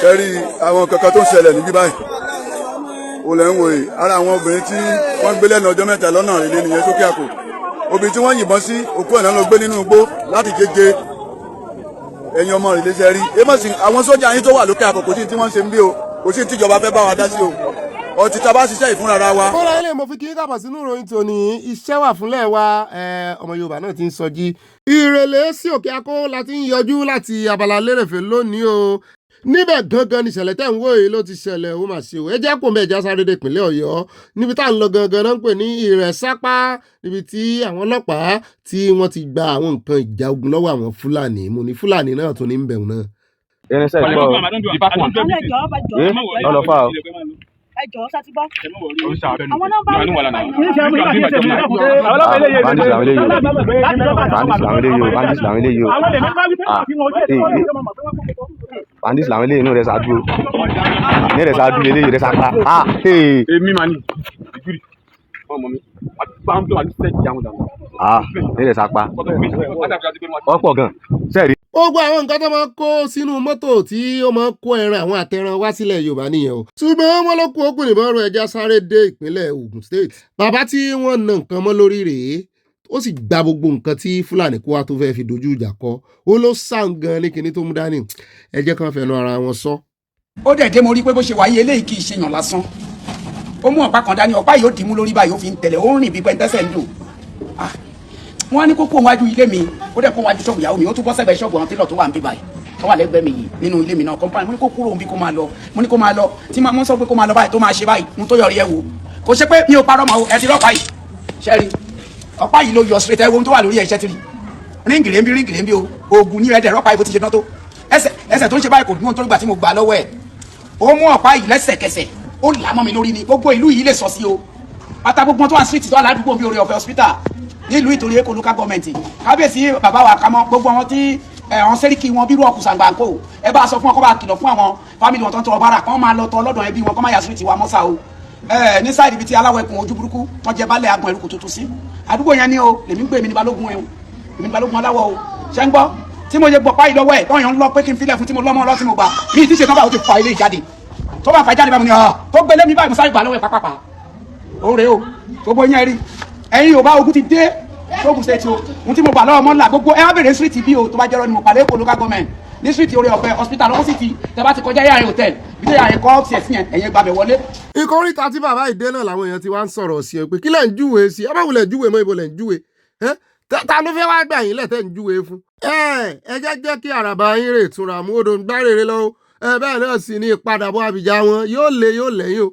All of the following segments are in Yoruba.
Kẹ́rí àwọn kankan tó ń ṣẹlẹ̀ níbí báyìí ó lẹ́ ń wò yìí ara àwọn obìnrin tí wọ́n gbé lẹ́nu ọjọ́ mẹ́ta lọ́nà ìrìlẹ̀ nìyẹn sókè àpò obìnrin tí wọ́n yìnbọn sí òkú ẹ̀ náà ló gbé nínú igbó láti Kége ẹ̀yin ọmọ ìrìlẹ̀ ṣe rí èmọ̀sìn àwọn sójà yín tó wà lókè àpò kò sí tí wọ́n ń ṣe ń bí o kò sí tíjọba fẹ́ bá wa dá sí o ọtí tá a bá ṣiṣẹ́ ìfúnra wa. ó rà ilé mo fi kí kábọ̀ sínú ìròyìn tòní iṣẹ́ wà fúnlẹ̀ wa ọmọ Yorùbá náà ti ń sọjí ìrẹ̀lẹ̀ sí òkè akó láti ń yọjú láti Abala Lerefe lónìí o níbẹ̀ gangan ni ìṣẹ̀lẹ̀ tẹ̀ ń wò yìí ló ti ṣẹlẹ̀ ó mà ṣe o ẹ jẹ́ kó mẹ́ẹ̀já sáré dé ìpínlẹ̀ Ọ̀yọ́ níbi tá à ń lọ gangan náà ń pè ní Ìrẹsápá níbi tí àwọn ọlọ́pàá tí wọ́n ti gba àwọn nǹkan ìjà ogun lọ́wọ́ àwọn Fúlàní mo ní Fúlàní náà tún ní ń bẹ̀rù náà. irinṣẹ́ ìgbọ́ ọlọ́fà o. ẹjọ́ sátí gbọ́. àwọn nọ́mbà bandits làwọn eléyìí o bandits làwọn eléyìí inú rẹ̀ ṣáájú o ní rẹ̀ ṣáájú eléyìí rẹ̀ ṣáká. èmi mà ní ìjúrì ọmọ mi àgbàǹtò àti sẹ́ẹ̀kì àwọn dànù. ní rẹ̀ ṣáká ọ̀pọ̀ gan sẹ́ẹ̀rí. gbogbo àwọn nǹkan tó máa ń kó sínú mọ́tò tí ó máa ń kó ẹran àwọn àtẹran wá sílẹ̀ Yorùbá nìyẹn o ṣùgbọ́n wọn ló kó okùn ìbọn ọrùn ẹja sáré dé ìpínlẹ̀ Ògùn State bàbá tí wọ́n na nǹkan mọ́ lórí rèé ó sì gba gbogbo nǹkan tí Fúlàní kó wá tó fẹ́ẹ́ fi dojú ìjà kọ ó ló sàn gan ní kinní tó mú dání ẹ jẹ́ kán fẹnu ara wọn sọ. ó dẹ̀ dé mo rí pé bó ṣe wáyé eléyìí kì í ṣe yàn lásán ó mú ọ̀pá kan dání ọ̀pá yìí ó dì í mú lórí báyìí ó fi ń tẹ̀lé ó ń rìn bí pẹ́ńtẹ́sẹ̀ ń dùn wọ́n á ní kókó wájú ilé mi ó dẹ̀ kó wájú ṣọ́ọ̀bù ìyàwó mi ó tún bọ́ sẹ́gbẹ̀ẹ́ ṣọ́ọ̀bù àwọn télọ̀ tó wà ń bí báyìí tó wà lẹ́gbẹ̀ẹ́ mi yìí nínú ilé mi náà kọ́ńpáì mo ní kó kúrò ń bí kó máa lọ mo ní kó máa lọ tí mo sọ pé kó máa lọ báyìí tó máa ṣe báyìí mo tó yọrí ẹ wò kò ṣe pé mi ò parọ́ mọ́ ẹ ti rọ́ọ̀pá yìí ṣẹ́rí ọ̀pá yìí ló yọ straight ẹ wo tó wà lórí ẹ̀ṣẹ́ tiri ríngìlẹ̀ ń bí o oògùn ní ẹ̀dẹ̀ rọ́ọ̀pá yìí bó ti ṣe tán tó ẹsẹ̀ tó ń ṣe báyìí kò dúró tó nígbà tí mo gbà lọ́wọ́ ẹ̀ ó mú ọ̀pá yìí lẹ́sẹ̀kẹsẹ̀ ó là mọ́ mi lórí ni gbogbo ìlú yìí lè sọ sí o pátá gbogbo tó wà street tó wà ládùúgbò bí orí ọ̀fẹ́ hospital nílùú Ìtòrí Èkó local government kábíyèsí bàbá wa kamọ gbogbo àwọn tí àwọn sẹ́ríkì wọn bírú ọkùn sàǹgbàǹkó ẹ bá sọ fún wọn kó bá kìlọ̀ fún àwọn fámìlì wọn tó ń tọrọ bára kán máa lọ tọ lọ́dọ̀ ẹbí wọn kán máa yà street wa mọ́sá o ní sáìdì ibi tí aláwọ̀ ẹkùn ojú burúkú wọn jẹ balẹ̀ agbọ̀n ẹrùkù tuntun sí àdúgbò yẹn ni o lèmi ń gbé èmi ní balógun ẹ̀hún èmi ní balógun aláwọ̀ o ṣẹ́ ń gbọ́ tí mo yẹ gbọ̀ páyì lọ́wọ́ ẹ̀ tọ́yàn ń lọ pé kí n filẹ̀ fún tí mo lọ́mọ ọlọ́sìn mo gbà ní ìdíje tán bá o ti fa ilé ìjáde tó bá fa ìjáde bá mi ní tó gbélé mi báyìí mo sáré gbà lọ́wọ́ ẹ̀ pápápá òun rèé o gbogbo yẹn rí ẹ̀yin ò bá ogun ti dé Ogun State o ohun tí mo gbà lọ́wọ́ mọ́lá gbogbo ẹ wá bèrè street bí o tó bá jẹ́rọ ni mo pàdé Èkó local government ní street orí ọ̀fẹ́ hospital lọ́wọ́ sì ti tẹ bá ti kọjá yàrá hotel bí tẹ yàrá kọ́ ọ́fíìsì ẹ̀sìn yẹn ẹ̀yẹn gbàbẹ̀ wọlé. ìkórìtà tí bàbá ìdè náà làwọn èèyàn ti wá ń sọ̀rọ̀ sí ẹ pé kí lẹ̀ ń júwe sí ẹ bá wulẹ̀ júwe mọ́ ibo lẹ̀ ń júwe ta ló fẹ́ wá gbà yín lẹ́tẹ̀ ń júwe fún. ẹ jẹ́ kí àràbà yín rè túnra mú odò ń gbá rere lọ́wọ́ bẹ́ẹ̀ náà sì ní ìpadàbọ̀ àbíjà wọn yóò lẹ́yìn o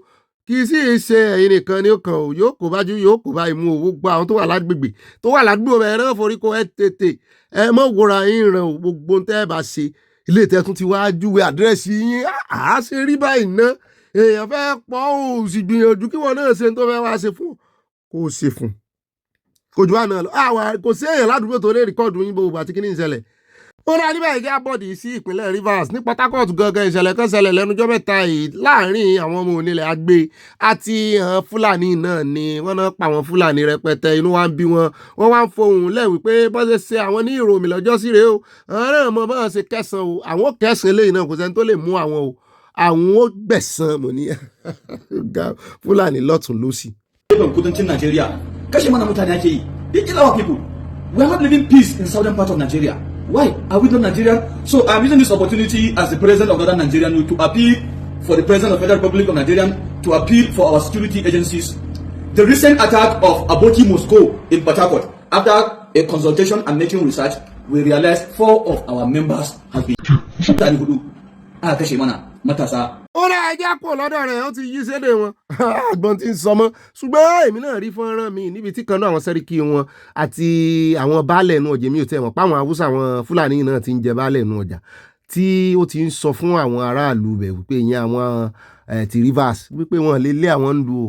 kì í sì ṣe ẹ̀yin nìkan ni ó kàn ó yóò kó bájú yóò kó bá ìmú owó gba àwọn tó wà lágbègbè bẹ́ẹ̀ náà forí ko ẹ tètè ẹ mọ̀ wòra yín ràn ó gbogbo tẹ́ ẹ bá ṣe ilé ìtẹ́tún ti wá júwe àdírẹ́sì yín àá ṣe rí báyìí ná èèyàn fẹ́ pọ̀ ó sì gbìyànjú kí wọn náà ṣe tó fẹ́ wá ṣe fún kó o ṣe fún kò jù wá náà lọ kò sí èèyàn ládùúgbò tó lè rìkọ́ọ̀dù yín gbogbo àti kíní ìṣẹ̀lẹ̀ ó rà níbẹ̀ ìjà bọ́ọ̀dì sí ìpínlẹ̀ Rivers ní Port Harcourt gangan ìṣẹ̀lẹ̀ kan ṣẹlẹ̀ lẹ́nujọ́ mẹ́ta yìí láàrin àwọn ọmọ onílẹ̀ àgbẹ̀ àti Fúlàní náà ni wọ́n náà pa àwọn Fúlàní rẹpẹtẹ inú wa ń bí wọn wọ́n wá ń fohùn lẹ̀ wípé bọ́sẹ̀ ṣe àwọn ní ìròmì lọ́jọ́ sí rèé o àwọn náà mọ bọ́ọ̀ ṣe kẹsàn o àwọn kẹsàn eléyìí náà kò sẹ́ni tó lè mú àwọn o àwọn ó gbẹ̀san mọ̀ ní Fúlàní lọ́tún lọ́sì. kudancin Nigeria kashe mana mutane ake yi they kill our people we are not living peace in southern part of Nigeria. Why are we not Nigerian? So I'm using this opportunity as the president of Northern Nigeria to appeal for the president of the Federal Republic of Nigeria to appeal for our security agencies. The recent attack of Aboki Moscow in Port Harcourt, after a consultation and making research, we realized 4 of our members have been killed. ó rà ẹjẹ́ pọ̀ lọ́dọ̀ rẹ̀ ó ti yí sédè wọn àgbọn tí ń sọmọ́ ṣùgbọ́n èmi náà rí fọ́nrán mi níbi tí kan náà àwọn sẹ́ríkì wọn àti àwọn baálẹ̀ inú ọjà mi ò tẹ̀ wọ́n páwọn Haúsá àwọn Fúlàní náà ti ń jẹ baálẹ̀ inú ọjà tí ó ti ń sọ fún àwọn aráàlú bẹ̀ wípé ìyẹn àwọn ti Rivers wípé wọ́n lè lé àwọn ń lu o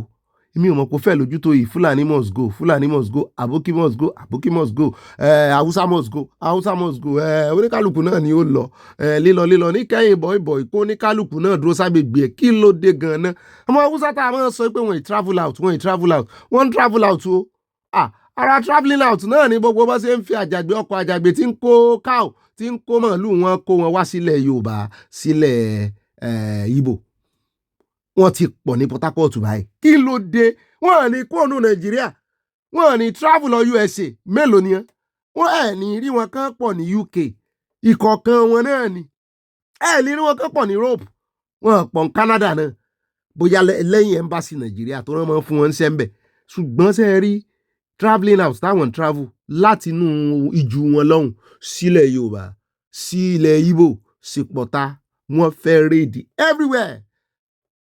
èmi ò mọ̀ kó fẹ́ lójú tó yìí Fúlàní must go Fúlàní must go Aboki must go Aboki must go Hausa must go Hausa must go oníkálukú náà ni ó lọ lílọ ní kẹ́yìn bọ̀ìbọ̀ì kó oníkálukú náà dúró ságbègbè ẹ̀ kí ló dé gan-an ọmọ Hausa tá a máa sọ pé wọ́n ì travel out wọ́n ń travel out o ara travelling out náà ni gbogbo bá ṣe ń fi àjàgbé ọkọ̀ àjàgbé tí ń kó cow tí ń kó màálù wọn kó wọn wá sílẹ̀ Yorùbá sílẹ̀ Ìgbò wọ́n ti pọ̀ ní Port Harcourt báyìí kí ló dé wọ́n ní kóònù Nàìjíríà wọ́n ní travel lọ USA mélòó ni wọ́n ẹ̀ ní rí wọn kán pọ̀ ní UK ìkọ̀ọ̀kan wọn náà ni ẹ̀ ní rí wọn kán pọ̀ ní Europe wọ́n pọ̀ ní Canada náà bóyá lẹ́yìn embassy Nàìjíríà tó rán mọ́ fún wọn sẹ́ńbẹ̀ ṣùgbọ́n ṣe rí travelling out táwọn travel láti inú ìjù wọn lọ́hùn sílẹ̀ Yorùbá sílẹ̀ Ìgbò sípọ̀tà wọ́n fẹ́ rédì everywhere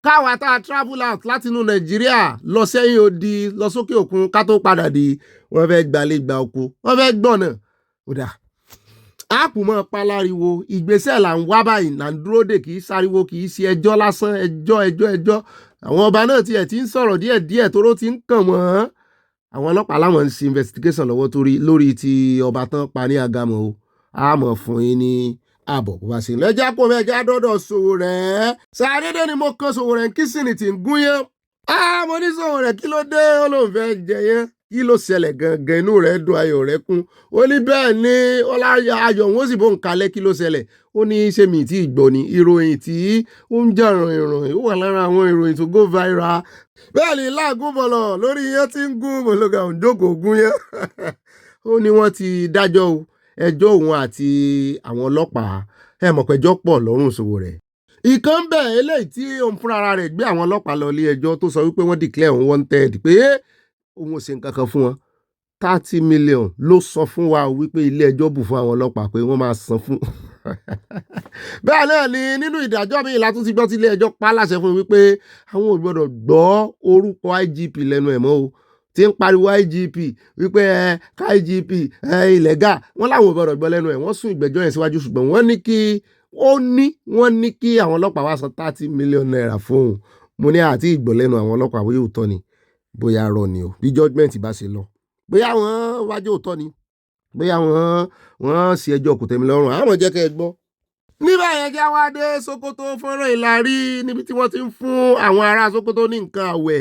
káwa tá a travel out láti inú Nàìjíríà lọ sẹ́yìn odi lọ sókè òkun ká tó padà dé wọ́n fẹ́ gbalẹ̀ gba oko wọ́n fẹ́ gbọ̀nà kódà áàpù mọ́ paláriwo ìgbésẹ̀ là ń wá báyìí là ń dúró dè kì í sáriwo kì í ṣe ẹjọ́ lásán ẹjọ́ àwọn ọba náà tiẹ̀ ti ń sọ̀rọ̀ díẹ̀díẹ̀ tóró ti ń kàn wọ́n àwọn ọlọ́pàá láwọn ń ṣe investigation lọ́wọ́ lórí ti ọba tán pa ní Àgámọ̀ o àmọ̀ fún yín ní àbọ̀ bó bá ṣe lẹ́jà kó mẹ́jà dọ́dọ̀ Sowore ṣàdédé ni mo kan Sowore kìsìnì tí ń gún yẹn mo ní Sowore kí ló dé ó lóun fẹ́ jẹ yẹn kí ló ṣẹlẹ̀ gangan inú rẹ̀ dùn ayọ̀ rẹ̀ kún ó ní bẹ́ẹ̀ ni ọláyà ayọ̀ wọn sì bó ń kalẹ̀ kí ló ṣẹlẹ̀ ó ní ṣé mi tí ì gbọ́ ni ìròyìn tí ó ń jà ràn ó wà lára àwọn ìròyìn tó go viral bẹ́ẹ̀ ni láàgùn bọ̀lọ̀ lórí yẹn tí ń gún bọ̀lọ́gà òǹjókòó gún yẹn ó ní wọ́n ti dájọ́ ẹjọ́ òun àti àwọn ọlọ́pàá mọ̀ pẹ́jọ́ pọ̀ lọ́rùn Sowore ìkan bẹ̀ eléyìí tí òun fúnra rẹ̀ gbé àwọn ọlọ́pàá lọ ilé ẹjọ́ tó sọ wípé wọ́n declare òun wanted pé òun ò ṣe nǹkan kan fún wọn 30 million ló sọ fún wa wípé ilé ẹjọ́ bù fún àwọn ọlọ́pàá pé wọ́n máa san fún bẹ́ẹ̀ náà ni nínú ìdájọ́ mi ìlà tún ti gbọ́ tí ilé ẹjọ́ pa láṣẹ fún wípé àwọn ò gbọ́dọ̀ gbọ́ orúkọ IGP lẹ́nu ẹ̀ mọ́ o tí ń pariwo IGP wípé IGP ìlẹ́gà wọ́n láwọn ò gbọ́dọ̀ gbọ́ lẹ́nu ẹ̀ wọ́n sún ìgbẹ́jọ́ yẹn síwájú ṣùgbọ́n wọ́n ní kí àwọn ọlọ́pàá wá san 30 million naira fún òun mo ní àti ìgbọ́ lẹ́nu àwọn ọlọ́pàá bóyá òótọ́ ni bóyá rọ ni o bí judgement bá ṣe lọ bóyá wọ́n wájú òótọ́ ni bóyá wọ́n sì ẹjọ́ kò tẹ́mi lọ́rùn àwọn jẹ́ kẹ́ ẹ gbọ́. níbẹ̀ yẹn kí wọ́n á dé Sokoto fọ́nrán ìlàrí níbi tí wọ́n ti ń fún àwọn ará Sokoto ní nǹkan àwẹ̀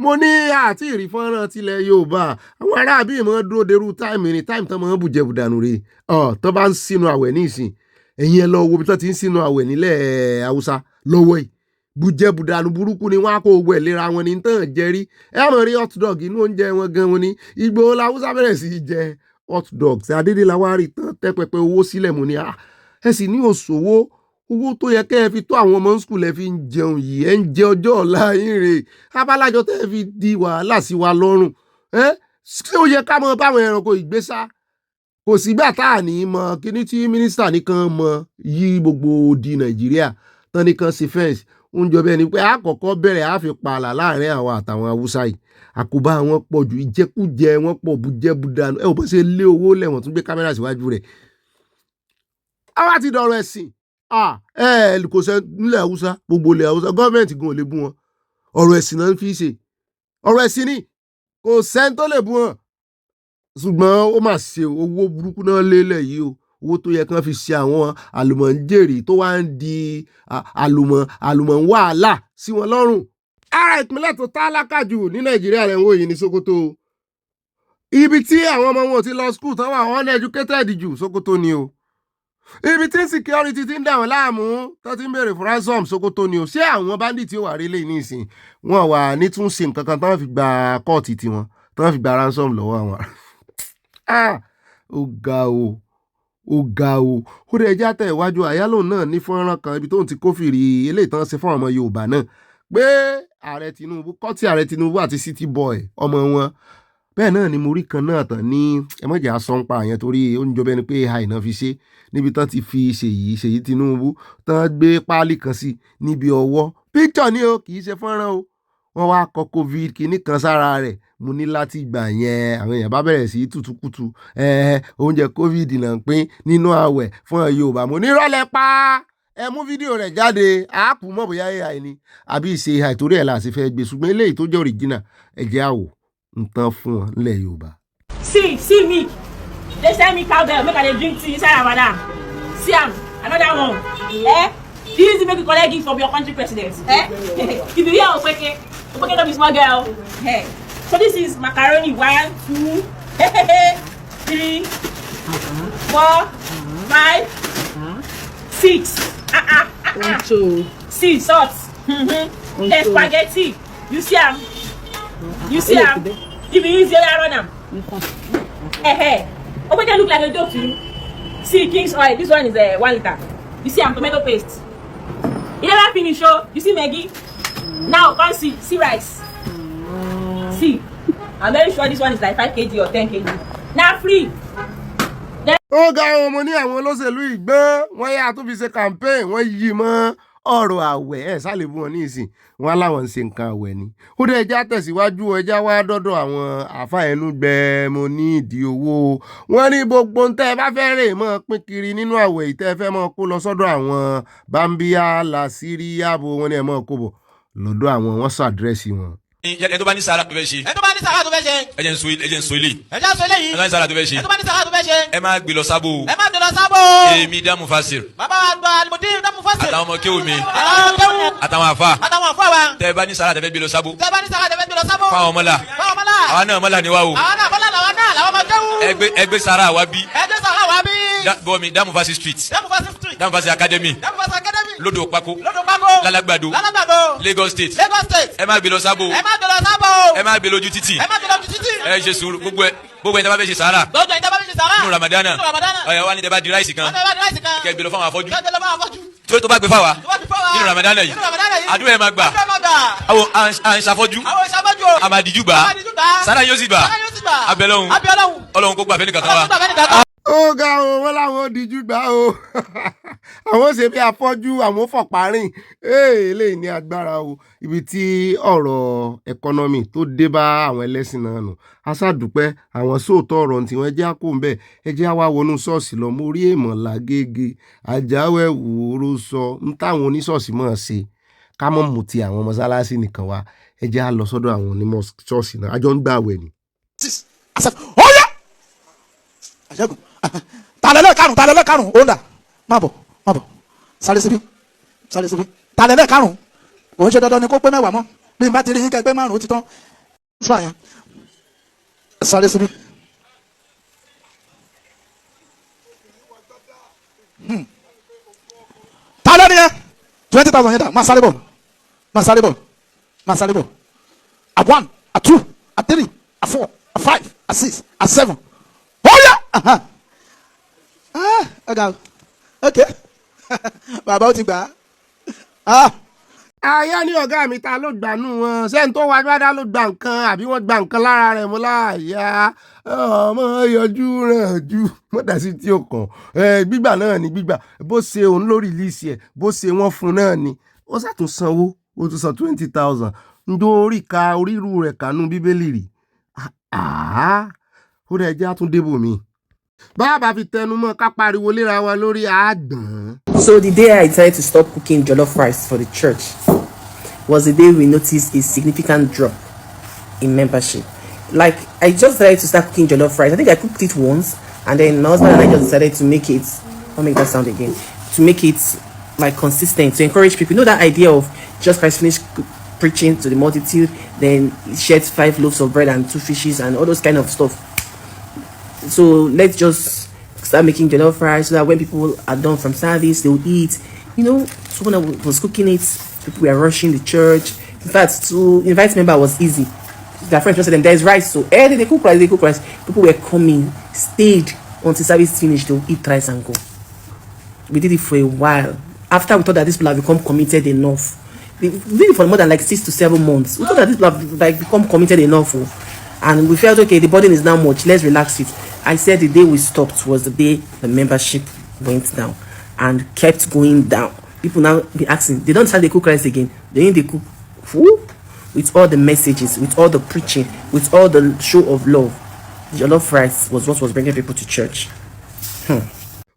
mo ní àti ìrí fọ́nrán tilẹ̀ Yorùbá àwọn ará àbí ìmọ̀ dúró derú táìmù ní táìmù tán mọ̀ bùjẹ̀bù dànù rè tó bá ń sínú àwẹ̀ ní ìsìn ẹ̀yin ẹ lọ wo bí tó ti ń sínú àwẹ̀ nílẹ̀ Haúsá lọ́wọ́ yìí bùjẹ̀bùdànù burúkú ni wọ́n á kó owó ẹ̀ lera wọn ní tán jẹ́rí ẹ mọ̀ rí hot dog inú oúnjẹ wọn gan wọn ni Ìgbòho làwùsá bẹ̀rẹ̀ sí í jẹ hot dog tí adédè làwọn àrí tán tẹ́ pẹpẹ owó sílẹ̀ mọ́ ni ẹ sì ní òṣòwò owó tó yẹ kẹ́ ẹ fi tó àwọn ọmọ skul ẹ fi ń jẹun yìí ẹ ń jẹ ọjọ́ ọ̀la yín rè abálájọ tẹ́ ẹ fi di wàhálà sí wa lọ́rùn ṣé ó yẹ ká mọ báwọn ẹranko ìgbésà kò sígbà tá à ní mọ kíní tí mínísítà nìkan mọ yí gbogbo di Nàìjíríà tán nìkan sí fẹ́ǹsì oúnjẹ bẹ́ẹ̀ ni pé àkọ́kọ́ bẹ̀rẹ̀ á fi pààlà láàrin àwọn àtàwọn Haúsá yìí àkóbá wọn pọ̀ ju ìjẹkújẹ wọn pọ̀ bùjẹ́bùdànù ò bó ṣe lé owó lẹ́wọ̀n tún gbé kámẹ́rà síwájú rẹ̀ àwa ti dọ̀rọ̀ ẹ̀sìn kò sẹ́ nílẹ̀ Haúsá gbogbo ilẹ̀ Haúsá gọ́ọ̀mẹ̀ntì gan ò lè bú wọn ọ̀rọ̀ ẹ̀sìn náà ń fi ṣe ọ̀rọ̀ ẹ̀sìn ni kò sẹ́ni tó lè bú wọn ṣùgbọ́n ó mà ṣe owó burúkú náà lélẹ̀ yìí o owó tó yẹ kán fi ṣe àwọn àlùmọ̀ǹjèrè tó wá ń di àlùmọ̀ wàhálà sí wọn lọ́rùn. ara ìpínlẹ̀ tó tálákà jù ní Nàìjíríà rẹ̀ ń wò yìí ní Sokoto ibi tí àwọn ọmọ wọn ti lọ skul tán wà uneducated jù Sokoto ni o ibi tí security ti ń dà wọ́n láàmú tó ti ń béèrè fún ransom Sokoto ni o ṣé àwọn bandit tí ó wà rí lè ní ìsìn wọn wà ní tún ṣe nǹkan kan tán fi gba kọ́ọ̀tì tiwọn tán fi gba ransom lọ́wọ́ àwọn ó ga o ó dẹ̀ já tẹ̀ iwájú àyálò náà ní fọ́nrán kan ibi tóun ti kófìrí eléyìí tán ṣe fún ọmọ Yorùbá náà pé ààrẹ Tinubu kọ́tì ààrẹ Tinubu àti city boy ọmọ wọn bẹ́ẹ̀ náà ni mo rí kan náà tán ní ẹmọ́jà sọ́npa àyẹn torí oúnjẹ bẹ́ẹ̀ ni pé àìná fi ṣe níbi tán ti fi ṣèyí Tinubu tán gbé páálí kan sí níbi ọwọ́ picture ni o kì í ṣe fọ́nrán o wọ́n wá kọ covid kìíní kan sára rẹ̀ mo ní láti gbà yẹn àwọn èèyàn bá bẹ̀rẹ̀ sí tùtùkùtù oúnjẹ covid náà ń pín nínú àwẹ̀ fún Yorùbá mo ní rọ́lẹ̀ pa ẹ mú fídíò rẹ̀ jáde àápù mọ̀ bóyá AI ni àbí ìṣe AI torí ẹ̀ láti fẹ́ gbé ṣùgbọ́n eléyìí tó jẹ́ original ẹ̀jẹ̀ àwò nǹkan fún wọn nílẹ̀ Yorùbá. see me they sell me cowbell make I dey drink tea inside Ramadan see am another one easy make you collect gift from your country president if you hear Opeke no be small girl So this is macaroni. 1, 2, 3, 4, 5, 6. 6 salt. Then spaghetti. You see am? You see am? If you use the other run am. Oh, make it look like a joke to you. See King's oil. This one is 1 liter. You see am tomato paste. You never finish, oh. You see Maggie? Now come see rice. See. I'm very sure this one is like 5 kg or 10 kg. Now free. Ó ga àwọn ọmọ ní àwọn olóṣèlú ìgbọ́n wọ́n yá tó fi ṣe campaign wọ́n yí mọ́ ọ̀rọ̀ àwẹ̀ ẹ̀ sálẹ̀bù wọn ní ìsìn wọn láwọn ń ṣe nǹkan àwẹ̀ ni. Ó dé ẹja tẹ̀síwájú ẹja wá dọ́dọ̀ àwọn àfáàyẹnú gbẹ mo ní ìdí owó. Wọ́n ní gbogbo ń tẹ́ ẹ bá fẹ́ rè mọ́ pín kiri nínú àwẹ̀ ìtẹ́ fẹ́ mọ́ kó lọ sọ́dọ̀ àwọn Bambia Lasiri Abo wọn ní ẹ̀ mọ́ kó bọ̀ lọ́dọ̀ àwọn wọ́n sọ àdírẹ́sì wọn. Ẹ tó bá ní sàárà tó fẹ́ ṣe. Ẹ tó bá ní sàárà tó fẹ́ ṣe. Ẹ jẹ́ n so ilé. Ẹ jẹ́ n so ilé yìí. Ẹ tó bá ní sàárà tó fẹ́ ṣe. Ẹ tó bá ní sàárà tó fẹ́ ṣe. Ẹ máa gbé lọ sábò. Ẹ máa gbé lọ sábò. Èmi Dámù Fásir. Bàbá àgbà àlùmọ̀dé Dámù Fásir. Àtàwọn ọmọ kéwù mi. Àtàwọn àfa. Àtàwọn àfa wa. Tẹ́ bá ní sàárà tẹ́ fẹ́ gbé lọ sábò. Tẹ́ bá ní sàárà tẹ́ fẹ́ gbé lọ sábò. Fáwọn ọmọlá. Fáwọn ọmọlá. Àwa náà ọmọlá ni wá o. Àwa náà ọmọlá làwa náà làwọn ọmọ kéwù. Ẹ gbé sàárà wa bí. Ẹ gbé sàárà wa bí. Bọ́mi Dámù Fásir street. Dámù Fásir street. Dámù Fásir academy. Dámù Fásir academy. Lódò Pákó. Lódò Pákó. Lálágbàdo. Lálágbàdo. Lagos state. Lagos state. Ẹ máa gbé lọ sábò. Ẹ máa gbé lọ sábò. Ẹ máa gbé lójú títì. Ẹ máa gbé lójú títì. Ẹ ṣe sùúrù gbogbo ẹni tó bá fẹ́ ṣe sàárà. Gbogbo ẹni tó bá fẹ́ ṣe sàárà. Nínú Ramadana. Nínú Ramadana. Ọ̀yà wa ni tẹ bá di ráìsì kan. Kẹ́ gbé lọ fáwọn afọ́jú. Kẹ́ gbé lọ fáwọn afọ́jú. Tó bá gbé fáwa. Nínú Ramadana yìí. Àdúrà ẹ máa gbà. Àwọn àǹṣàfọ́jú. Àmàdìjú gbà. Sàárà yóò sì gbà. Abẹ́lọ́hun. Ọlọ́hun kó gbà fẹ́ nìkan kan wa. Ó ga o wọ́n láwọn òdìjú gbà o àwọn ṣe bí afọ́jú àwọn fọ̀párìn eléyìí ní agbára o ibi tí ọ̀rọ̀ ẹkọ́nọ́mì tó dé bá àwọn ẹlẹ́sìn náà nù aṣáàdúpẹ́ àwọn sóòótọ́ ọ̀rọ̀ tí wọ́n jẹ́ àkó ń bẹ̀ ẹ jẹ́ àwa wọnú ṣọ́ọ̀ṣì lọ mo rí èèmọ̀ lágége àjáwẹ̀ wòóró sọ ń táwọn oníṣọ́ọ̀ṣì mọ̀ ṣe ká mọ̀ mú ti àwọn mọ́sálásí nìkan wá ẹ jẹ́ à lọ sọ́dọ̀ àwọn onímọ̀ ṣọ́ọ̀ṣì náà àjọ ń gbààwẹ̀ ni. Talẹ́lẹ́ karùn-ún ó ń dà má bọ̀ sáré síbí talẹ́lẹ́ karùn-ún òun ṣe dandan ni kó pé mẹ́wàá mọ́ bí n bá ti rí yín kẹgbẹ́ márùn-ún ó ti tán fàyàn sáré síbí. Talẹ́ nìyẹn 20,000 yẹn dà máa sáré bọ̀ at 1 at 2 at 3 at 4 at 5 at 6 at 7 ó yá. Ọ̀gá ok bàbá ó ti gbà á. Àyà ní ọ̀gá mi ta ló gbànú wọn sẹ́ni tó wá gbádá ló gba nǹkan àbí wọ́n gba nǹkan lára rẹ̀ mọ́ láàyà ọmọ yọjú ràn jù mọ́dàsí tí ó kàn gbígbà náà ni gbígbà bó ṣe òun ló rìlíìsì ẹ̀ bó ṣe wọ́n fún náà ni ó ṣàtún sanwó ó tún san 20,000 ǹdó orí ka orírù rẹ̀ kánú bíbélì rí ó rẹ̀ jẹ́ àtúndébò mi. Bàbá fi tẹnumọ́ ká pariwo léra wa lórí àgbọ̀n. So the day I decided to stop cooking jollof rice for the church was the day we noticed a significant drop in membership. Like, I just decided to start cooking jollof rice. I think I cooked it once, and then my husband and I just decided to make it, I'll make that sound again, to make it like consistent, to encourage people. You know that idea of just Christ finish preaching to the multitude, then shared 5 loaves of bread and 2 fishes and all those kind of stuff. So let's just start making jollof rice so that when people are done from service, they'll eat. You know, so when I was cooking it, people were rushing the church. In fact, to invite members was easy. Their friends just said them, there's rice. So every day they cook rice. People were coming, stayed until service finished, they'll eat rice and go. We did it for a while. After we thought that these people have become committed enough. We did it for more than like 6 to 7 months. We thought that these people have like become committed enough. And we felt, okay, the burden is now much, let's relax it. I said the day we stopped was the day the membership went down and kept going down. People now be asking, they don't start the cook rice again. They cook with all the messages, with all the preaching, with all the show of love. The jollof rice was what was bringing people to church.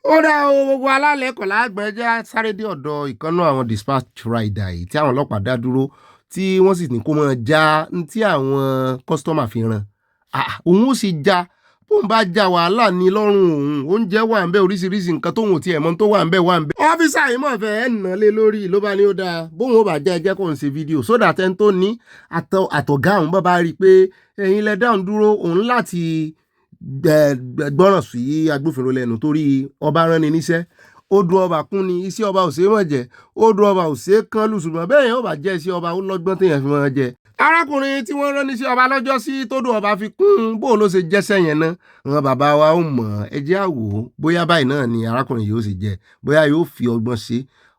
Ó dá o gbogbo alálẹ̀kọ̀ lágbẹ̀ẹ́jẹ́ sáré dé ọ̀dọ̀ ìkànnà àwọn dispatch rider yìí tí àwọn ọlọ́pàá dá dúró tí wọ́n sì ní kó máa já tí àwọn kọ́sítọ́mà fi ràn òun ó sì já bóun bá ja wàhálà ní lọ́rùn òun oúnjẹ wà ń bẹ oríṣiríṣi nǹkan tóun ò tiẹ̀ mọ̀ tó wà ń bẹ wà ń bẹ. ọ́fíìsà yìí mọ̀ fẹ́ ẹ̀ nà lé lórí ló bá ní ó dáa bóun ó bá jẹ́ ẹjẹ́ kó ń ṣe fídíò sódà tẹ́ni tó ní àtọ̀gá òun bá rí i pé ẹ̀yin lẹ dáhùn dúró òun láti gbọ́ràn sí agbófinró lẹ́nu torí ọba rán ni níṣẹ́ ó du ọba kún ni iṣẹ́ ọba ò ṣe é mọ̀ jẹ́ ó du ọba ò ṣe é kán lù ṣùgbọ́n bẹ́ẹ̀ yẹn ó bá jẹ́ iṣẹ́ ọba ó lọ́gbọ́n téèyàn fi mọ̀ jẹ́. arákùnrin tí wọ́n rán níṣẹ́ ọba lọ́jọ́ sí tó du ọba fi kún bó ló ṣe jẹ́sẹ̀ yẹn náà àwọn bàbá wa ó mọ̀ ẹ jẹ́ á wò ó bóyá báyìí náà ni arákùnrin yóò ṣe jẹ́ bóyá yóò fi ọgbọ́n ṣe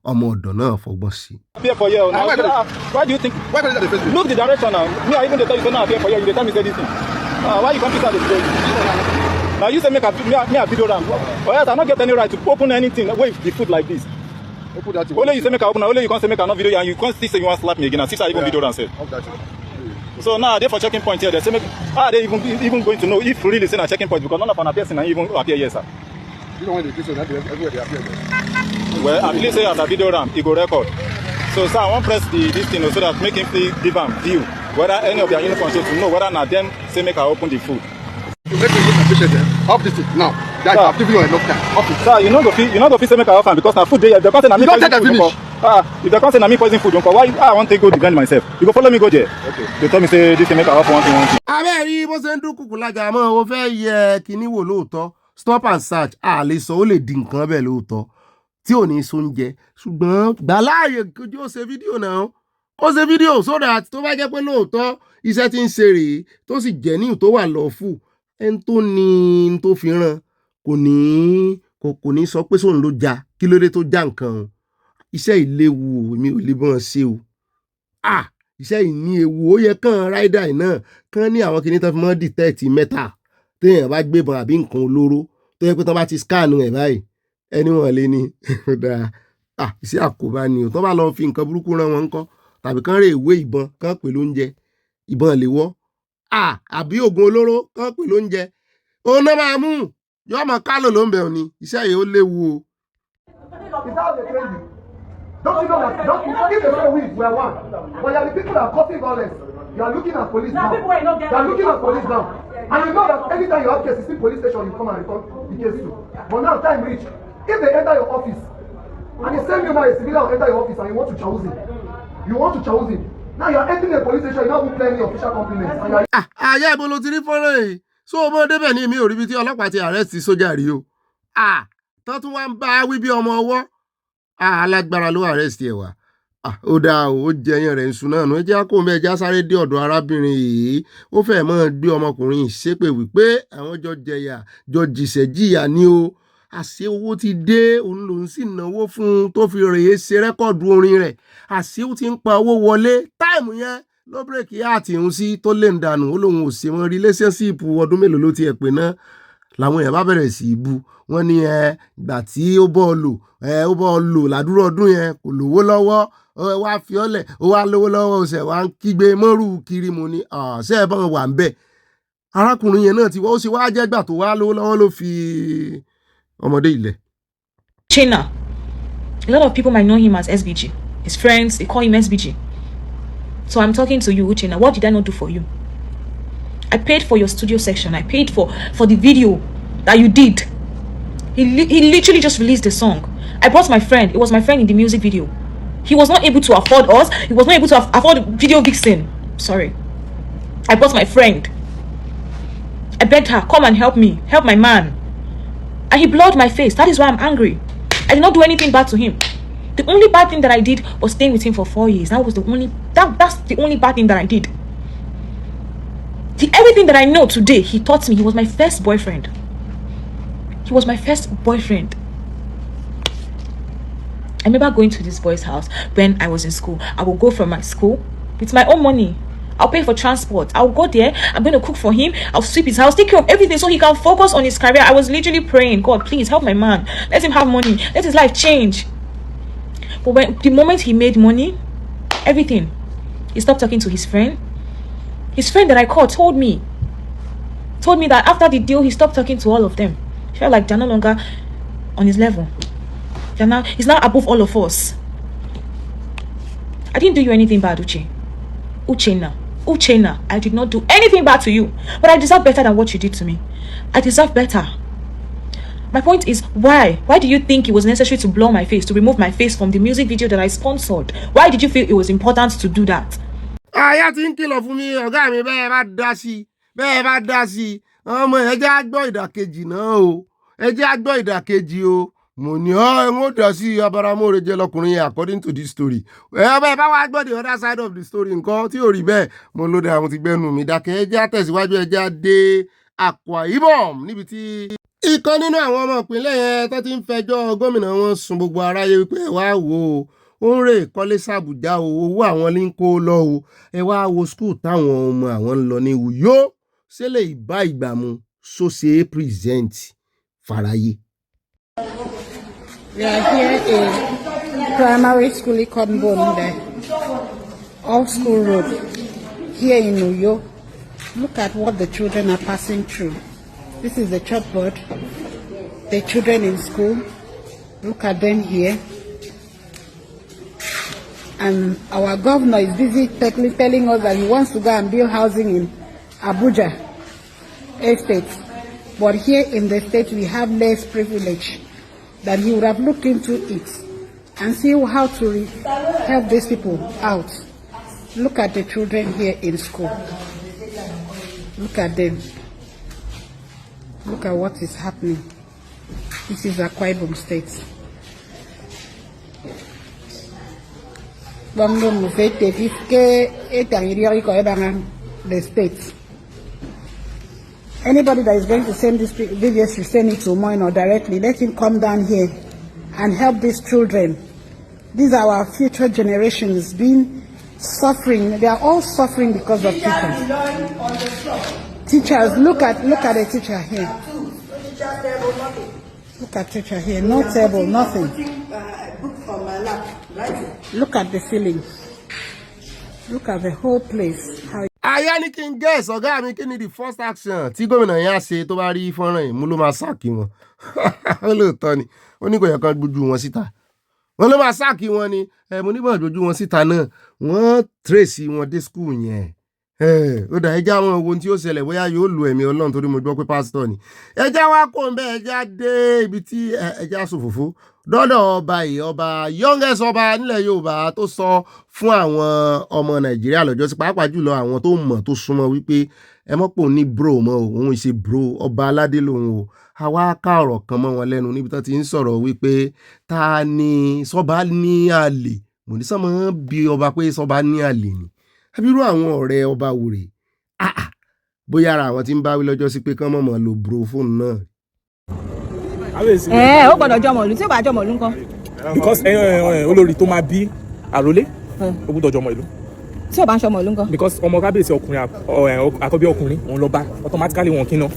ọmọ ọ̀dọ̀ náà fọgbọ́n sí. Appear for you now. Why do you think? Why is that the first place? Look the direction now. Me, I even tell you say now appear for you. You tell me say this thing. Why you come to the story? Now you say make a video ram. Or else I not get any right to open anything with the food like this. Open that. Only you say make I open. Only you can't say make a no video and you can't still say you want slap me again. And since I even video ram say. So now they for checking point here. They say make they even going to know if really say a checking point because none of an person even appear here, sir. You don't want the question that everywhere they appear. Well, at least say as a video ram, it go record. So sir, I want press this thing so that make him give them view whether any of their uniforms to know whether now them say make I open the food. You make me look at patient there. Off this thing now. That I've given you enough time. Okay, sir, you know go fit say make I offer because now food they if they can't say na me poison food. If they can't say na me poison food, why I want to go defend myself? You go follow me go there. Okay. They tell me say this thing make I offer one thing. abẹ́ rí bó ṣe ń dún kùkù lájà mọ́ o fẹ́ yẹ kíní wò lóòótọ́ stop and search a lè sọ ó lè di nǹkan bẹ́ẹ̀ lóòótọ́ tí ò ní sóúnjẹ ṣùgbọ́n gbà láàyè kójú ó ṣe fídíò náà ó ṣe fídíò so that tó bá jẹ́ pé lóòótọ́ iṣẹ́ tí ń ṣe rèé tó sì jẹ́ ní tó wà lọ́ọ̀fù ẹni tó ní tó fi ràn kò ní sọ pé sóun ló já kí ló dé tó já nǹkan o iṣẹ́ ìléwu mi ò lè bọ́n ṣe o iṣẹ́ ìní ewu ó yẹ kàn ráìdà náà kàn ní àwọn kìnìún tó fi mọ́ dìtẹ́ẹ̀tì mẹ́ta téèyàn bá gbébọn àbí nǹkan olóró tó yẹ pé tó bá ti scan ẹ̀ báyìí ẹni wọn lé ní iṣẹ́ àkóbá ni o tó bá lọ fi nǹkan burúkú rán wọn ńkọ́ tàbí kán rè ìwé ìbọn kán pè lóúnjẹ ìbọn lè wọ́ àbí oògùn olóró kán pè lóúnjẹ òun náà máa mú yóò mọ kálò ló ń bẹ̀ òní iṣẹ́ yìí ó léwu o. Don't you know that? If they say we are one, but you are the people that are causing violence. You are looking at police now. You are looking at police now. And you know that anytime you have cases, in police station, you come and report the case too. But now time reach. If they enter your office, and the same human, a civilian will enter your office and you want to chouse him. You want to chouse him. Now you are entering a police station, you don't play any official compliments. And you are... Àyà ìbò ló ti rí fọ́nrán yìí. So ọmọ débẹ̀ ní mi ò rí bí tí ọlọ́pàá ti arrest sójà rí o. Tó tún wá ń bá wí bí ọmọ ọwọ́. Alágbára ló arrest ẹ̀ wá. Ó dáa o, ó jẹyàn rẹ̀ ń sun náà nù. Ẹ jẹ́ kó mẹ́ẹ̀já sáré dé ọ̀dọ̀ arábìnrin yìí. Ó fẹ́ mọ́ gbé ọmọkùnrin ṣépè wípé àwọn jọ jẹyà jọ jìṣẹ́jìyà ni o. Àṣé owó ti dé òun lòun sì náwó fún un tó fi rèé ṣe rẹ́kọ̀dù orin rẹ̀. Àṣé ó ti ń pa owó wọlé táìmù yẹn ló bírèkì àti ìhun sí tó lè ń dànù ó lòun ò ṣe wọn relationship ọdún mélòó ló ti ẹ̀ pé náà làwọn èèyàn bá bẹ̀rẹ̀ sí í bu wọ́n ní ìgbà tí ó bọ́ ọ lò ládùúrọ̀ ọdún yẹn kò lówó lọ́wọ́ wá fi ọ́lẹ̀ ó wá lówó lọ́wọ́ ó ṣẹ̀ wá ń kígbe mọ́rù kiri mu ni ṣé ẹ bá wọn wà ń bẹ̀ arákùnrin yẹn náà ti wá ó ṣe wá jẹ́gbà tó wá lówó lọ́wọ́ ló fi ọmọdé ilẹ̀. China, a lot of people might know him as SBG. His friends, they call him SBG. So I'm talking to you, Uchenna. What did I not do for you? I paid for your studio section. I paid for the video that you did. He literally just released the song. I brought my friend. It was my friend in the music video. He was not able to afford us. He was not able to afford video vixen. Sorry. I brought my friend. I begged her, come and help me. Help my man. And he blurred my face. That is why I'm angry. I did not do anything bad to him. The only bad thing that I did was staying with him for 4 years. That's the only bad thing that I did. Everything that I know today, he taught me. He was my first boyfriend. He was my first boyfriend. I remember going to this boy's house when I was in school. I would go from my school with my own money. I'll pay for transport. I'll go there. I'm going to cook for him. I'll sweep his house, take care of everything so he can focus on his career. I was literally praying, God, please help my man. Let him have money. Let his life change. But the moment he made money, everything, he stopped talking to his friend. His friend that I called told me that after the deal, he stopped talking to all of them. He felt like they're no longer on his level. He's now above all of us. I didn't do you anything bad, Uchenna. Uchenna, I did not do anything bad to you, but I deserve better than what you did to me. I deserve better. My point is, why? Why do you think it was necessary to blur my face, to remove my face from the music video that I sponsored? Why did you feel it was important to do that? Àyà ti ń kìlọ̀ fún mi ọ̀gá mi bẹ́ẹ̀ bá dá sí ọmọ ẹ jẹ́ á gbọ́ ìdàkejì náà o ẹ jẹ́ á gbọ́ ìdàkejì o mo ní ẹ ń dá sí abáramóore jẹ́ lọkùnrin yẹn according to this story ẹ bẹ́ẹ̀ bá wá gbọ́ the other side of the story nǹkan tí ò rí bẹ́ẹ̀ mo lóde àwọn ti gbẹ́nu mi dákẹ́ ẹ jẹ́ á tẹ̀síwájú ẹ jẹ́ á dé Akwa Ibom níbi tí ìkan nínú àwọn ọmọ ìpínlẹ̀ yẹn tó ti ń fẹjọ́ gómìnà wọn sùn gbogbo aráyé wípé ẹ wá wò ó ń rè kọ́lé sàbùjá o owó àwọn ní kó lọ o ẹ wá wo skul táwọn ọmọ àwọn ń lọ ní Uyo ṣẹlẹ̀ ìbá ìgbàmu sóṣe present fàráyé. We are here in primary school Ikonbon there, off school road, here in Uyo. Look at what the children are passing through. This is the chalkboard. The children in school. Look at them here. And our governor is busy telling us that he wants to go and build housing in Abuja estate. But here in the state we have less privilege, that he would have looked into it and see how to help these people out. Look at the children here in school. Look at them. Look at what is happening. This is Akwa Ibom State. The state. Anybody that is going to send this video should send it to Moino directly. Let him come down here and help these children. These are our future generations being suffering. They are all suffering because of teachers. Teachers, look at a teacher here. Look at teacher here. No table, nothing. Look at the ceiling. Look at the whole place. Àyà ní kí n guess ọ̀gá mi kí ni the first action tí gómìnà yẹn á ṣe tó bá rí fọ́nrán yìí mú ló máa sáàkì wọn. Ó lóòótọ́ ni ó ní kò yẹ kán gbójú wọn síta. Wọ́n ló máa sáàkì wọn ni mo nígbà gbójú wọn síta náà wọ́n trace wọn dé school yẹn. Ó dà ẹja àwọn ohun tí ó ṣẹlẹ̀ bóyá yóò lu ẹ̀mí Ọlọ́run torí mo gbọ́ pé pásítọ̀ ni. Ẹja wá kó ń bẹ́ ẹja dé ibi tí ẹja sòfòfò dọ́dọ̀ ọba yìí ọba youngest ọba nílẹ̀ Yorùbá tó sọ fún àwọn ọmọ Nàìjíríà lọ́jọ́ sí pàápàá jùlọ àwọn tó mọ̀ tó súnmọ́ wípé ẹ mọ̀ pò ní bro mọ́ òun ṣe bro ọba aládé lòun o àwa ká ọ̀rọ̀ kan mọ́ wọn lẹ́nu níbi tó ti ń sọ̀rọ̀ wípé ta ni sọ́ba ní àlè mo ní sọ́mọ́ bí ọba pé sọ́ba ní àlè ni abirú àwọn ọ̀rẹ́ ọba wòrè bóyá ara àwọn tí ń bá wí lọ́jọ́ sí pé kán mọ̀ lo bro fóònù náà. Ó gbọ́dọ̀ jọmọ̀lú tí ó bá jọmọ̀lú ńkọ́. Because olórí tó máa bí àrólé ó gbọ́dọ̀ jọmọ ìlú. Tí ó bá ń ṣọmọ̀lú ńkọ́. Because ọmọ kábíyèsí ọkùnrin àkọ́bí ọkùnrin òun lọ bá automatically wọn kí ná.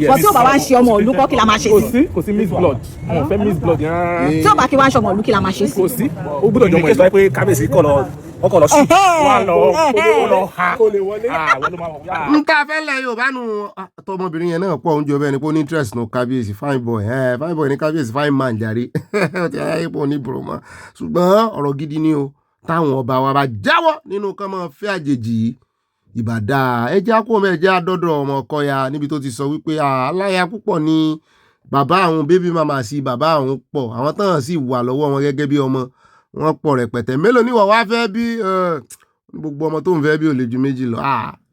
Bọ̀ tí ó bá wá ń ṣe ọmọ ìlú kọ́ kí la máa ṣe sí. Kò sí miss blood wọn fẹ́ miss blood yẹn. Tí ó bá kí wá ń ṣọmọ ìlú kí la máa ṣe sí. Kò sí ó gbọ́dọ̀ jọmọ ìlú pé kábíyèsí kọ̀ lọ ọkọ̀ lọ sí wọn lọ ha kó lè wọlé. N ta fẹ́ lẹ Yorùbá nu tọmọbìnrin yẹn náà pọ̀ oúnjẹ ọbẹ̀ ni kò ní interest no kábíyèsí fine boy ní kábíyèsí fine man jàre ti ayé pọ̀ ní bùrọ̀mọ́ ṣùgbọ́n ọ̀rọ̀ gidi ni o táwọn ọba wa bá jáwọ́ nínú kán máa fẹ́ àjèjì ìbàdà ẹjẹ́ àkóhùn ẹjẹ́ àdọ́dọ̀ ọmọ ọkọ ya níbi tó ti sọ wípé aláya púpọ̀ ni bàbá àwọn bébí màmá sí bàbá àwọn pọ̀ àwọn tán sì wà lọ́wọ́ wọn gẹ́gẹ́ bí ọmọ wọn pọ̀ rẹpẹtẹ mélòó ni wọ́n wá fẹ́ bí gbogbo ọmọ tó ń fẹ́ bí ò lè ju méjì lọ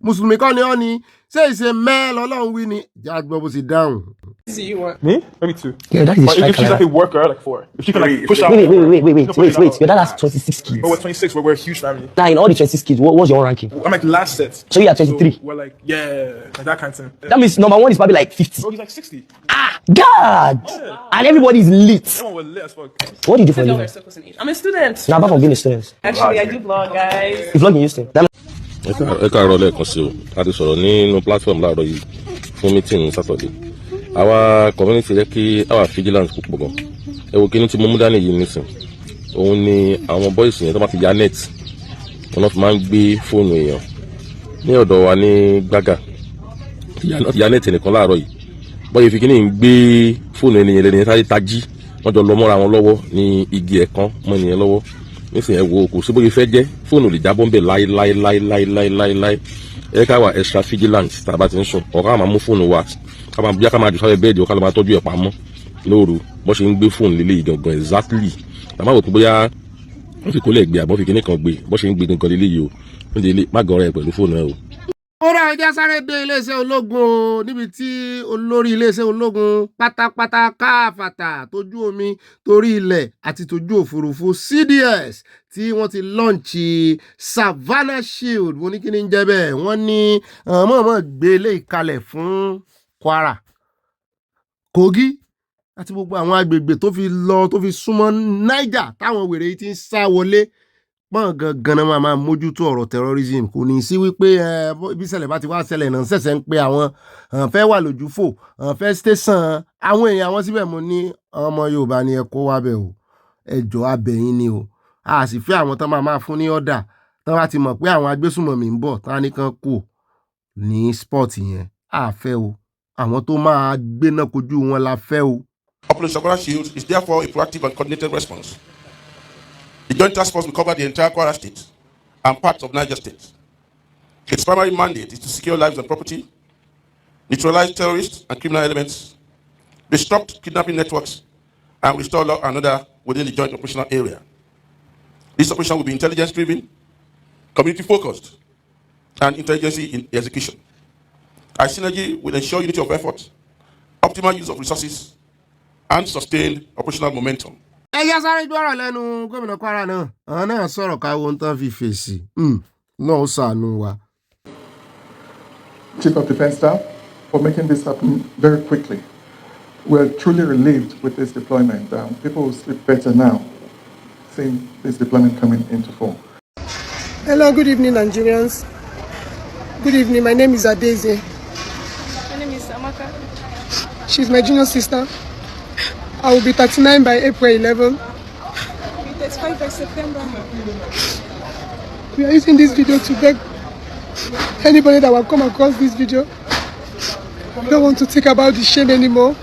mùsùlùmí kọ́ ni ọ́ ni ṣé ìṣe mẹ́ẹ̀ lọ́lọ́run wí ni ìjà gbọ́ bó ti dáhùn. Me? Maybe 2. Yeah, that is but if she's like a worker, like 4. If she can like push out. Wait. Your dad has 26 kids. Oh, we're 26. We're a huge family. Now, in all the 26 kids, what's your ranking? I'm like last set. So you are 23. So we're like, like that kind of thing. That means number 1 is probably like 50. Oh, he's like 60. God! Yeah. And everybody is lit. Everyone was lit as fuck. What do you do for a living? I'm a student. Now, apart from being a student. Actually, I do vlog, guys. You vlog in Houston? Ẹ káàárọ̀ lẹ́ẹ̀kan sí o a ti sọ̀rọ̀ nínú platform láàárọ̀ yìí fún meeting Saturday àwa community yẹ kí àwa vigilance púpọ̀ gan ẹ wo kíní tí mo mú dání yìí nísìn òun ni àwọn boys yẹn tó bá ti ya net wọn fi máa ń gbé fóònù èèyàn ní ọ̀dọ̀ wa ní gbága ya net nìkan láàárọ̀ yìí bọ́yẹ̀ fi kíní ń gbé fóònù ènìyàn lẹ́ni sáré tají wọ́n jọ lọ mọ́ra wọn lọ́wọ́ ní igi ẹ̀kan mọ́ ènìyàn lọ́wọ́ nísìnyí ẹ wo kò sí bóyá fẹ́ jẹ́ fóònù lè jábọ́ ń bẹ̀ láéláéláéláéláé ẹ ká wà extra vigilant tá a bá ti ń sùn ọ̀ká máa mú fóònù wa ká máa bí ká máa jù sáré bẹ́ẹ̀dì ọ̀ká ló máa tọ́jú ẹ̀ pamọ́ lóru bó ṣe ń gbé fóònù lílé gangan exactly tá a máa wò pé bóyá wọ́n fi kólẹ̀ gbé àbọ̀ fi kíní kan gbé bó ṣe ń gbé gangan lílé yìí o ó ń délé má gọ̀ọ́rẹ́ pẹ̀lú fóònù ẹ o. ó rà ẹja sáré dé iléeṣẹ́ ológun o níbi tí olórí iléeṣẹ́ ológun pátápátá káfàtà tójú omi torí ilẹ̀ àti tójú òfurufú CDS tí wọ́n ti lọ́ǹchì Savannah Shield mo ní kí ni ń jẹ́ bẹ́ẹ̀ wọ́n ní mọ̀ọ́mọ̀ gbé ilé ìkalẹ̀ fún Kwara Kogi àti gbogbo àwọn agbègbè tó fi lọ tó fi súnmọ́ Niger táwọn wèrè yìí ti ń sá wọlé pọ́n gangan máa mójútó ọ̀rọ̀ terrorism kò ní sí wípé bí ṣẹlẹ̀ bá ti wá ṣẹlẹ̀ náà ṣẹ̀ṣẹ̀ ń pe àwọn fẹ́ wà lójú fò fẹ́ station àwọn èèyàn àwọn síbẹ̀ mo ní ọmọ Yorùbá ni ẹ kó wá bẹ̀ o ẹjọ́ abẹ̀yìn ni o a sì fẹ́ àwọn tán máa fún ní ọ̀dà tán bá ti mọ̀ pé àwọn agbésùmọ̀mí ń bọ̀ tán nìkan kù ní sport yẹn a fẹ́ o àwọn tó máa gbéná kojú wọn la fẹ́ o. Operation Savannah Shield is therefore a proactive and coordinated response. The Joint Task Force will cover the entire Kwara State and parts of Niger State. Its primary mandate is to secure lives and property, neutralize terrorists and criminal elements, disrupt kidnapping networks, and restore law and order within the joint operational area. This operation will be intelligence-driven, community-focused, and intelligence in execution. Our synergy will ensure unity of effort, optimal use of resources, and sustained operational momentum. ẹ̀yà sáré gbọ́rọ̀ lẹ́nu gómìnà Kwara náà àwọn náà sọ̀rọ̀ káwọ́ ń tán fi fèsì lọ́wọ́ ṣàánú wa. Chief of Defence Staff, for making this happen very quickly. We're truly relieved with this deployment. People will sleep better now, seeing this deployment coming into form. Hello, good evening, Nigerians. Good evening, my name is Adeze. My name is Amaka. She's my junior sister. I will be 39 by April 11. I'll be 35 by September. We are using this video to beg anybody that will come across this video. We don't want to think about the shame anymore.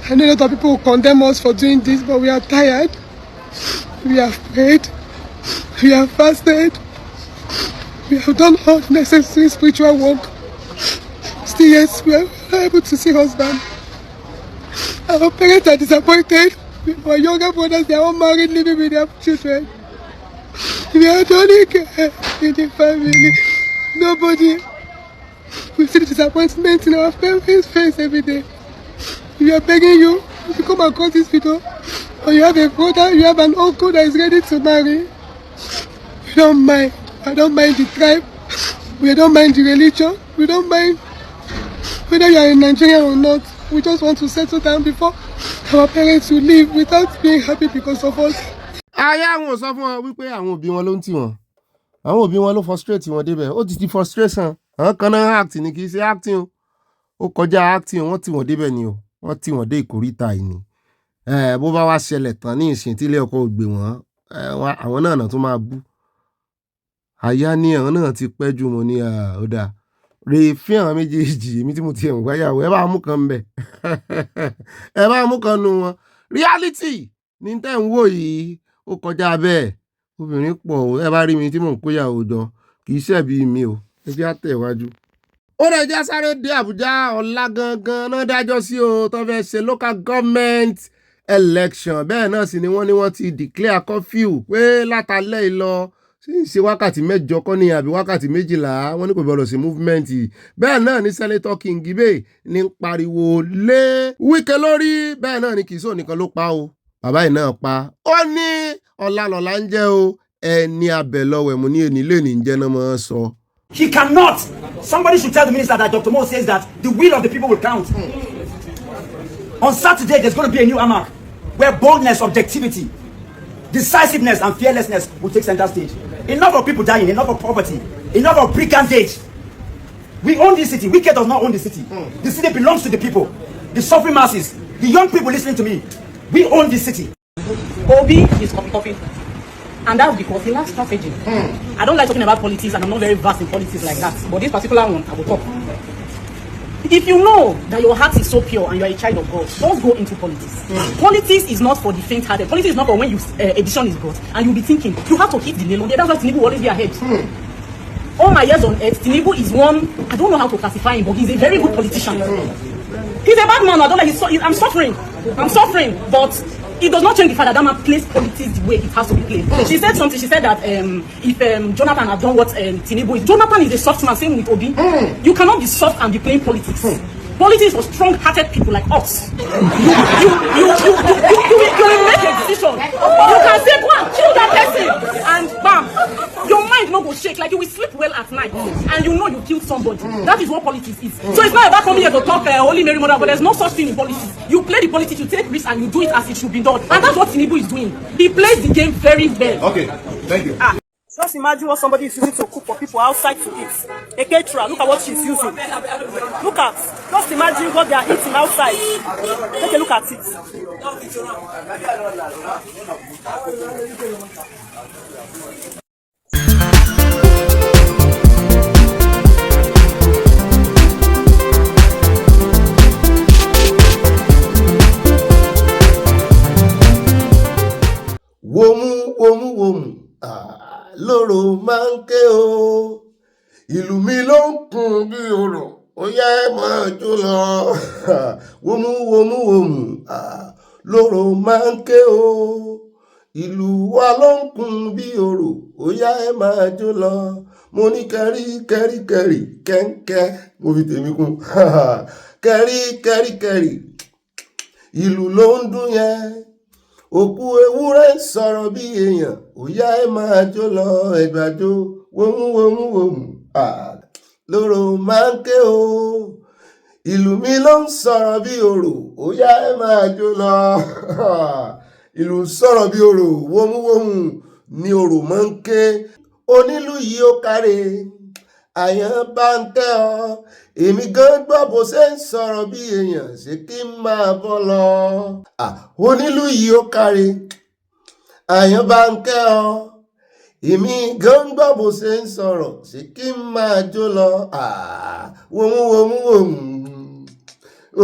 I know a lot of people will condemn us for doing this, but we are tired. We have prayed. We have fasted. We have done all necessary spiritual work. Still, yes, we are able to see husband. Our parents are disappointed. Our younger brothers, they are all married, living with their children. We are the only girl in the family. Nobody. We see the disappointment in our family's face every day. We are begging you, if you come across this video, or you have a brother, you have an uncle that is ready to marry, we don't mind. I don't mind the tribe. We don't mind the religion. We don't mind whether you are a Nigerian or not. We just want to settle down before our parents will leave without being happy because of us. ayé àwọn ò sọ fún wọn wípé àwọn òbí wọn ló ń tì wọn àwọn òbí wọn ló frustrate wọn débẹ̀ ó ti di frustration àwọn kan náà act ni kì í ṣe acting o ó kọjá acting wọ́n tì wọ́n débẹ̀ ni o wọ́n tì wọ́n dé ìkórìtà yìí ni bó bá wá ṣẹlẹ̀ tán ní ìsìn tí ilé ọkọ ò gbé wọn àwọn náà tún máa bú àyà ni àwọn náà ti pẹ́ jù mọ́ ní ó dáa rè fí àwọn méjèèjì èmi tí mo ti ẹ̀wọ̀n gbáyàwó ẹ bá mú kan bẹ̀ ẹ bá mú kan nu wọn reality ní tẹ́ ń wò yìí ó kọjá bẹ́ẹ̀ obìnrin pọ̀ ẹ bá rí mi tí mò ń kóyàwó jọ kì í ṣẹ̀bi mi o ẹ jẹ́ àtẹ̀wájú. ó rẹ̀ jẹ́ sáré dé Àbújá ọ̀la gangan náà dájọ́ sí o tó fẹ́ ṣe local government election bẹ́ẹ̀ náà sì ni wọ́n ti declare curfew pé látàlẹ́ ìlọ ṣe wákàtí 8 kọ́ ní àbí wákàtí 12 wọ́n ní kò gbọdọ̀ sí movement bẹ́ẹ̀ náà ní Senator Kingibe ní pariwo lé Wike lórí bẹ́ẹ̀ náà ní kìsó nìkan ló pa o bàbá yìí náà pa ó ní ọ̀làlọ́lá ń jẹ́ o ẹni abẹ lọ́wọ́ ẹ̀mú ní èní lè ní jẹ́ náà mọ́ sọ. He cannot. Somebody should tell the minister that Dr. Mo says that the will of the people will count. On Saturday, there's going to be a new AMAC where boldness, objectivity, decisiveness, and fearlessness will take center stage. Enough of people dying, enough of poverty, enough of brigandage. We own this city. Wike does not own the city. The city belongs to the people, the suffering masses, the young people listening to me. We own this city. Obi is copy. And that's because he lacks strategy. I don't like talking about politics and I'm not very vast in politics like that. But this particular one, I will talk. If you know that your heart is so pure and you are a child of God, don't go into politics. Politics is not for the faint-hearted. Politics is not for when edition is brought and you'll be thinking, you have to hit the nail on the head. That's why Tinubu will always be ahead. All my years on earth, Tinubu is one, I don't know how to classify him, but he's a very good politician. He's a bad man. I don't like I'm suffering, but it does not change the fact that that man plays politics the way it has to be played. She said something. She said that if Jonathan had done what Tinubu is, Jonathan is a soft man. Same with Obi. You cannot be soft and be playing politics. Politics for strong-hearted people like us. You will make a decision. You can say, go and kill that person, and bam, your mind no go shake. Like you will sleep well at night, and you know you killed somebody. That is what politics is. So it's not about coming here to talk Holy Mary Mother, but there's no such thing in politics. You play the politics, you take risks, and you do it as it should be done. And that's what Tinubu is doing. He plays the game very well. Okay, thank you. Just imagine what somebody is using to cook for people outside to eat. A caterer, look at what she's using. Look at, just imagine what they are eating outside. Take a look at it. Womu. Loro máa ń ké o, ìlú mi ló ń kùn bí orò, ó yá ẹ máa jó lọ. Womu, loro máa ń ké o, ìlú wa ló ń kùn bí orò, ó yá ẹ máa jó lọ. Mo ní kẹ́rí kẹ́ńkẹ́, mo fi tèmi kún. Kẹ́rí, ìlú ló ń dún yẹn. Òkú ewúrẹ́ sọ̀rọ̀ bí èèyàn, ó yá ẹ máa jó lọ ẹgbàjó. Womu, lóró máa ń ké o, ìlú mi ló ń sọ̀rọ̀ bí orò, ó yá ẹ máa jó lọ. Ìlú ń sọ̀rọ̀ bí orò, womu ni orò máa ń ké. Onílù yìí ó káre, àyàn bá ń tẹ́ ọ, èmi gan gbọ́ bó ṣe ń sọ̀rọ̀ bí èèyàn, ṣé kí n máa bọ́ lọ. Onílù yìí ó káre, àyàn bá ń kẹ́ ọ, èmi gan gbọ́ bó ṣe ń sọ̀rọ̀, ṣé kí n máa jó lọ. Womu,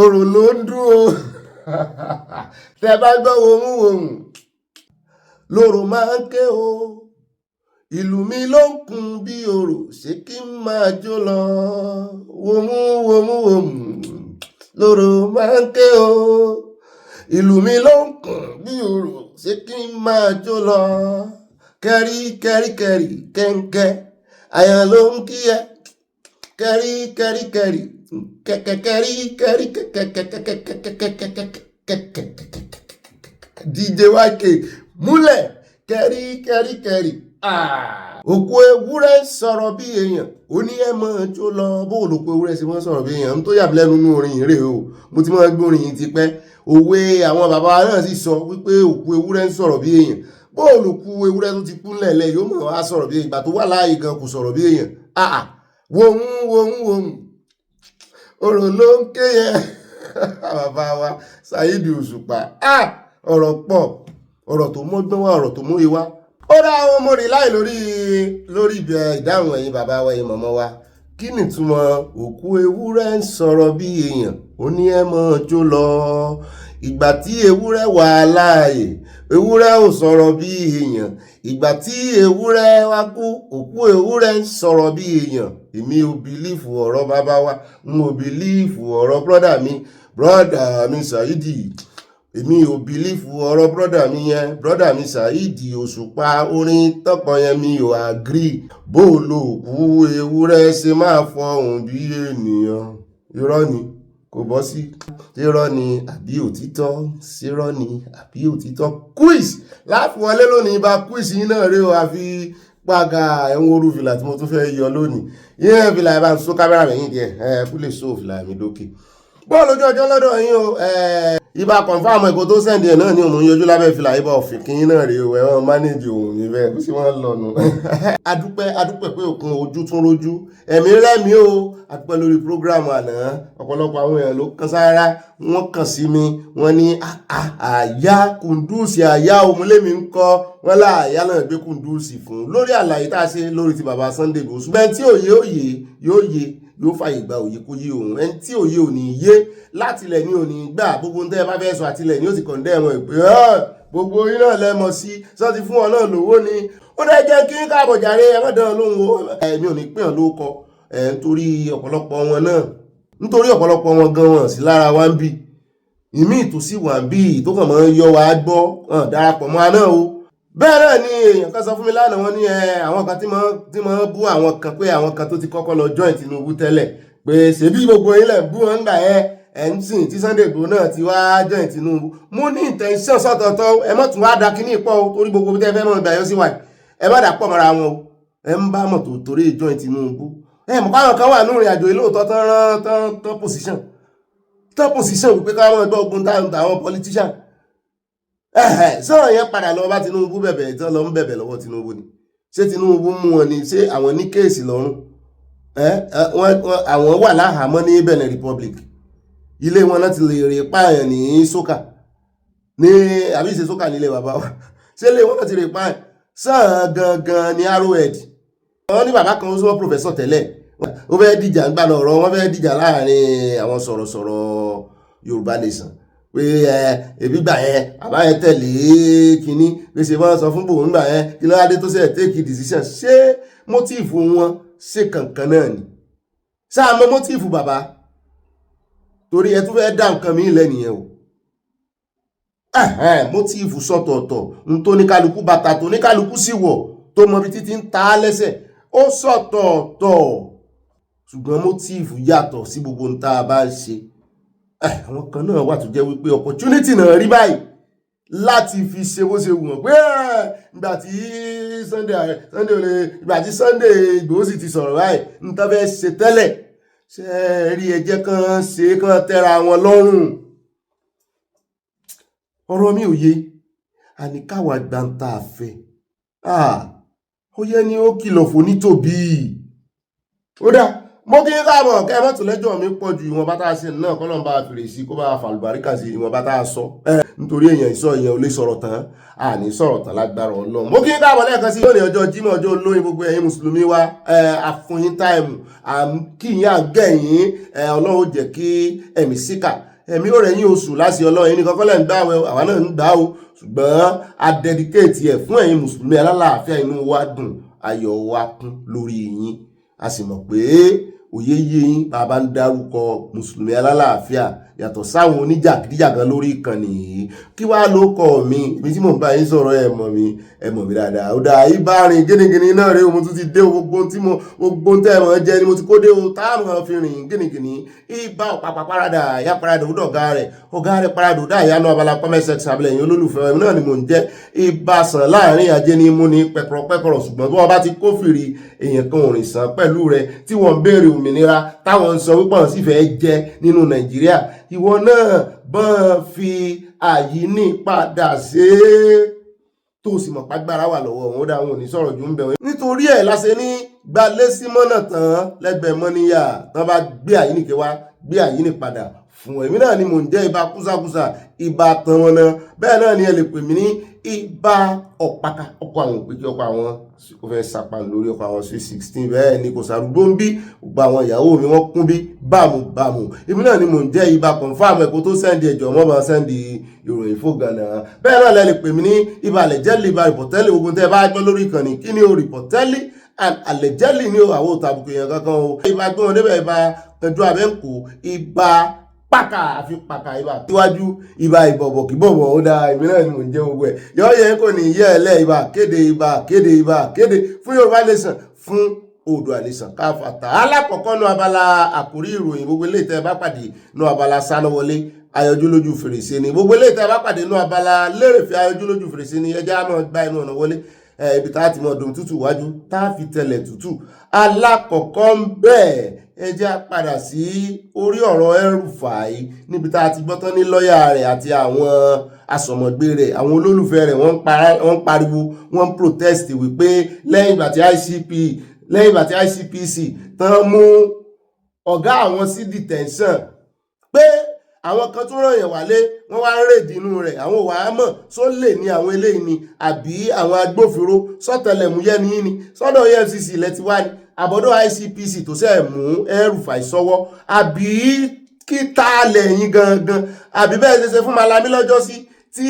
orò ló ń dún o. Tẹ bá gbọ́ womu, lórò máa ń ké o, ìlú mi ló ń kùn bí orò, ṣé kí n máa jó lọ. Womu, lórò máa ń ké o, ìlú mi ló ń kùn bí orò, ṣé kí n máa jó lọ. Kẹ́rí kẹ́ńkẹ́, àyàn ló ń kí ẹ. Kẹ́rí DJ YK múlẹ̀. Kẹ́rí. Òkú ewúrẹ́ sọ̀rọ̀ bí èèyàn, ó ní ẹ máa jó lọ. Bó olùkú ewúrẹ́ sí wọ́n sọ̀rọ̀ bí èèyàn, tó yà mí lẹ́nu nínú orin yìí rè o. Mo ti máa gbé orin yìí ti pẹ́. Òwe àwọn bàbá wa náà sì sọ wípé òkú ewúrẹ́ ń sọ̀rọ̀ bí èèyàn. Bó olùkú ewúrẹ́ tó ti kú lẹ̀lẹ̀ yóò mọ̀ wá sọ̀rọ̀ bí èèyàn. Ìgbà tó wà láàyè gan kò sọ̀rọ̀ bí èèyàn. Womu. Orò ló ń ké yẹn. Bàbá wa Saheed Òṣùpá. Ọ̀rọ̀ pọ̀, ọ̀rọ̀ tó mọ́gbọ́n wá, ọ̀rọ̀ tó múre wá. Ó dá àwọn ọmọ rẹ̀ láì lórí ìdáhùn ẹ̀yin bàbá wa, ẹ̀yin màmá wa. Kí ni ìtumọ̀ òkú ewúrẹ́ ń sọ̀rọ̀ bí èèyàn, ó ní ẹ máa jó lọ. Ìgbà tí ewúrẹ́ wà láàyè, ewúrẹ́ ò sọ̀rọ̀ bí èèyàn. Ìgbà tí ewúrẹ́ wá kú, òkú ewúrẹ́ ń sọ̀rọ̀ bí èèyàn. Èmi ò bìlífù ọ̀rọ̀ bàbá wa, n ò bìlífù ọ̀rọ̀ brọ́dà mi Saheed. Èmi ò bìlífù ọ̀rọ̀ brọ́dà mi Saheed Òṣùpá. Orin tọ́pọ̀ yẹn mi ò agree. Bó lo òkú ewúrẹ́ ṣe máa fọhùn bí ènìyàn. Irọ́ ni kò bọ́ sí. Irọ́ ni àbí òtítọ́? Irọ́ ni àbí òtítọ́? Quiz láti wọlé lónìí, bá quiz yín náà rí o. Àfi pàgà ẹ̀wọ̀n orú fìlà tí mo tún fẹ́ yọ lónìí. Yíyan fìlà ẹ̀ bá ń só kámẹ́rà mẹ́yìn díẹ̀. Kú lè só fìlà mi lókè. Bọ́ọ̀lù ojú ọjọ́ lọ́dọ̀ yín o. Ibà kọ̀nfàmù ẹ̀kọ́ tó sẹ́ndì ẹ̀ náà ní òun yọjú lábẹ́ fìlà ibà òfin kí yín náà rí o. Ẹ̀wọ̀n mánéjì òun ní bẹ́ẹ̀ kó sì wọ́n lọ́nu. Adúpẹ́ pé òkun ojú tún rójú. Ẹ̀mí rẹ́mi o. Adúpẹ́ lórí prógráàmù àná. Ọ̀pọ̀lọpọ̀ àwọn èèyàn ló kan sára. Wọ́n kàn sí mi. Wọ́n ní àyà kùndùsì àyà òmùlémi ń kọ́. Wọ́n lá àyà náà gbé kùndùsì fún. Lórí àlàyé tá a ṣe lórí ti bàbá Sunday Igboho. Ṣùgbọ́n tí òye yóò yé. yóò fàyè gba òye kó yé òun ẹni tí òye ò ní yé látilẹ̀ ní òní gbà gbogbo ń tẹ́ ẹ bá fẹ́ sọ àtilẹ̀ ní ó sì kàn dẹ́ ẹ̀wọ̀n ìpè gbogbo yín náà lẹ́mọ̀ sí sọ ti fún ọ náà lówó ni ó dẹ́ jẹ́ kí káàbọ̀ jàre ẹ̀mọ́dán lóhùn o ẹ̀mí ò ní pè ọ́ lóko nítorí ọ̀pọ̀lọpọ̀ wọn náà nítorí ọ̀pọ̀lọpọ̀ wọn gan wọn sí lára wa ń bì ìmí ìtòsí wà ń bì tó kàn mọ́ yọ wá gbọ́ darapọ̀ mọ́ aná o bẹ́ẹ̀ náà ni èèyàn kan sọ fún mi lánàá wọn ní àwọn kan tí mo bú àwọn kan pé àwọn kan tó ti kọ́kọ́ lọ join Tinubu tẹ́lẹ̀ pé ṣèbí gbogbo yín lẹ̀ bú wọn gbà ń sìn tí Sunday Igboho náà ti wá join Tinubu mo ní intention sọ́tọ̀ọ̀tọ̀ ẹ mọ̀ tún wá da kíní ìpọ̀ o torí gbogbo tẹ́ fẹ́ mọ̀ gbà yọ sí wa ẹ má dà pọ̀ mọ́ra wọn o ẹ ń bá mọ̀ tó torí join Tinubu mọ̀ káwọn kan wà ní ìrìn àjò ìlóòótọ́ tán position wípé káwọn ẹgbẹ́ ogun táwọn politician sọ̀rọ̀ yẹn padà lọ bá Tinubu bẹ̀bẹ̀ tán lọ ń bẹ̀bẹ̀ lọ́wọ́ Tinubu ni ṣé Tinubu mú wọn ni ṣé àwọn ní kéèsì lọ́rùn àwọn wà láhàámọ́ ní Benin Republic ilé wọn láti lè rè pààyàn ní sókà ní àbí ìṣe sókà nílé bàbá wa ṣé ilé wọn láti rè pààyàn sàn gangan ní Arrowhead wọn ní bàbá kan ó súnmọ́ pòfẹ́sọ̀ tẹ́lẹ̀ ó fẹ́ dìjà ń gbà lọ́rọ̀ wọn fẹ́ dìjà láàrin àwọn sọ̀rọ̀sọ̀rọ̀ Yorùbá Nation pé ẹbí gbà yẹn àbá yẹn tẹ̀lé kínní pé ṣe wọ́n sọ fún bòun gbà yẹn kí ló wá dé tó ṣe take decision ṣé mótíìfù wọn ṣe kankan náà ni sáà mọ mótíìfù bàbá torí ẹ tún fẹ́ dá nǹkan mi lẹ́nìyẹn o mótíìfù sọ̀tọ̀ọ̀tọ̀ n tó ní kálukú bàtà tó ní kálukú sì wọ̀ tó mọ bí títí ń ta á lẹ́sẹ̀ ó sọ̀tọ̀ọ̀tọ̀ ṣùgbọ́n mótíìfù yàtọ̀ sí gbogbo ń tá a bá ń ṣe àwọn kan náà wà tó jẹ́ wípé opportunity náà rí báyìí láti fi ṣe bó ṣe wù wọ́n pé ìgbà tí Sunday Igboho sì ti sọ̀rọ̀ báyìí ń tán fẹ́ ṣe tẹ́lẹ̀ ṣe rí ẹjẹ́ kan ṣe kan tẹ́ra wọn lọ́rùn ọ̀rọ̀ mi ò yé àníkàwà gbàǹtà àfẹ́ ó yẹ ni ó kìlọ̀ fún nítòbí ó dá mo kí n káàbọ̀ kẹ́ mọ́tò lẹ́jọ́ mi pọ̀ ju ìwọ̀n bá tá a ṣe náà kọ́nà bá fèrè sí kó bá fàlùbáríkà sí ìwọ̀n bá tá a sọ nítorí èèyàn ìsọ èèyàn ò lè sọ̀rọ̀ tán àní sọ̀rọ̀ tán lágbára Ọlọ́run mo kí n káàbọ̀ lẹ́ẹ̀kan sí lónìí ọjọ́ Jímọ̀ ọjọ́ olóyin gbogbo ẹ̀yin mùsùlùmí wa àfúnyín táìmù kíyìn àgẹ̀yìn Ọlọ́run jẹ́ kí ẹ̀mí síkà ẹ̀mí ò rẹ̀yìn oṣù láti Ọlọ́run ẹni kankan lẹ́ ń gbà wẹ̀ àwa náà ń gbà ó ṣùgbọ́n a dedicate ẹ̀ fún ẹ̀yin mùsùlùmí alálàáfíà inú wa dùn ayọ̀ wa kún lórí yín a sì mọ̀ pé òye yé yín bàbá ń dárúkọ mùsùlùmí alálàáfíà yàtọ̀ sáwọn oníjàgídíjàgan lórí ìkànnì yìí kí wàá ló kọ mi ibi tí mò ń bá yín sọ̀rọ̀ ẹ mọ̀ mi dáadáa ó dáa yí bá rìn gínigíní náà rèé mo tún ti dé gbogbo tẹ́ ẹ mọ̀ jẹ ni mo ti kó dé o táwọn fi rìn gínigíní ibà ọ̀pápá parada ìyá parada ó dọ̀ ọ̀gá rẹ̀ parada ó dá ìyanu abala pọ́mẹ́sẹ̀x abilẹ̀yìn olólùfẹ́ ẹ̀ náà ni mò ń jẹ́ ibà sàn láàrin ajé ní mú ní pẹ̀kọ̀rọ̀ ṣùgbọ́n bí wọ́n bá ti kófìrí èèyàn kan òrìn sàn pẹ̀lú rẹ̀ tí wọ́n ń béèrè òmìnira táwọn ń sọ wípé wọ́n sì fẹ́ jẹ nínú Nàìjíríà ìwọ náà bọ́n fi àyíní padà ṣe é tó sì mọ̀ pàgbára wà lọ́wọ́ wọn ó dá wọn ò ní sọ̀rọ̀ jù ń bẹ̀ wọ́n. nítorí ẹ̀ láṣẹ ní gbalẹ̀ símọ́nà tán lẹ́gbẹ̀ẹ́ mọ́níyà tán bá gbé àyíní ké wá gbé àyíní padà fún ẹ̀mí náà ni mò ń jẹ́ ibà kúsàkúsà ibà tán wọn náà bẹ́ẹ̀ náà ni ẹ lè pè mí ní ibà ọ̀pákà ọkọ̀ àwọn òpèkì ọkọ̀ àwọn kò fẹ́ sapa lórí ọkọ̀ àwọn 16 bẹ́ẹ̀ ni kò sàrúgbó ń bí gbogbo àwọn ìyàwó mi wọ́n kún bí bámú èmi náà ni mò ń jẹ́ ibà confam ẹ̀kọ́ tó sẹ́ndì ẹ̀jọ̀ mọ́ bá sẹ́ndì ìròyìn fògànà bẹ́ẹ̀ náà lẹ lè pè mí ní ibà àlẹ̀jẹ́lì ibà rìpọ̀tẹ́lì ogun tẹ́ bá gbọ́ lórí ìkànnì kí ni o rìpọ̀tẹ́lì àlẹ̀jẹ́lì ni o àwọn òtàbùkù yẹn kankan o ibà gbé wọn débẹ̀ ibà ẹjọ́ abẹ́ǹkó ibà pàkà àfi pàkà ibà tíwájú ibà ìbọ̀bọ̀ kì bọ̀bọ̀ ó dáa èmi náà ni mò ń jẹ́ gbogbo ẹ̀ yọ yẹ kò ní yẹ ẹ lẹ́ ibà kéde fún Yorùbá Nation fún Oòduà Nation káfàtà alákọ̀ọ́kọ́ nu abala àkórí ìròyìn gbogbo ilé ìtẹ́ bá pàdé nu abala Sanawole ayọjú lójú fèrèsé ni gbogbo ilé ìtẹ́ bá pàdé nu Abala Lerefe ayọjú lójú fèrèsé ni ẹjẹ́ àmọ́ gba inú ọ̀nà wọlé ibi tá a ti mọ dùn tútù wájú tá a fi tẹ̀lẹ̀ tútù alákọ̀ọ́kọ́ ń bẹ́ẹ̀ ẹ jẹ́ á padà sí orí ọ̀rọ̀ El-Rufai níbi tá a ti gbọ́tán ní lọ́ọ̀yà rẹ̀ àti àwọn asọ̀mọ̀gbé rẹ̀ àwọn olólùfẹ́ rẹ̀ wọ́n pariwo wọ́n protest wípé lẹ́yìn ìgbà tí ICPC tán mú ọ̀gá àwọn sí detention pé àwọn kan tún ràn yẹn wálé wọ́n wá ń rèdí inú rẹ̀ àwọn òwà mọ̀ só lè ní àwọn eléyìí ni àbí àwọn agbófinró sọ́tẹlẹ̀múyẹ́ ní ní sọ́dọ̀ EFCC lẹ́ti wá ní àbọ̀dọ̀ ICPC tó sẹ́ mú El-Rufai sọ́wọ́ àbí kí tá lẹ́yìn gangan àbí bẹ́ẹ̀ ṣe fún Malami lọ́jọ́ sí tí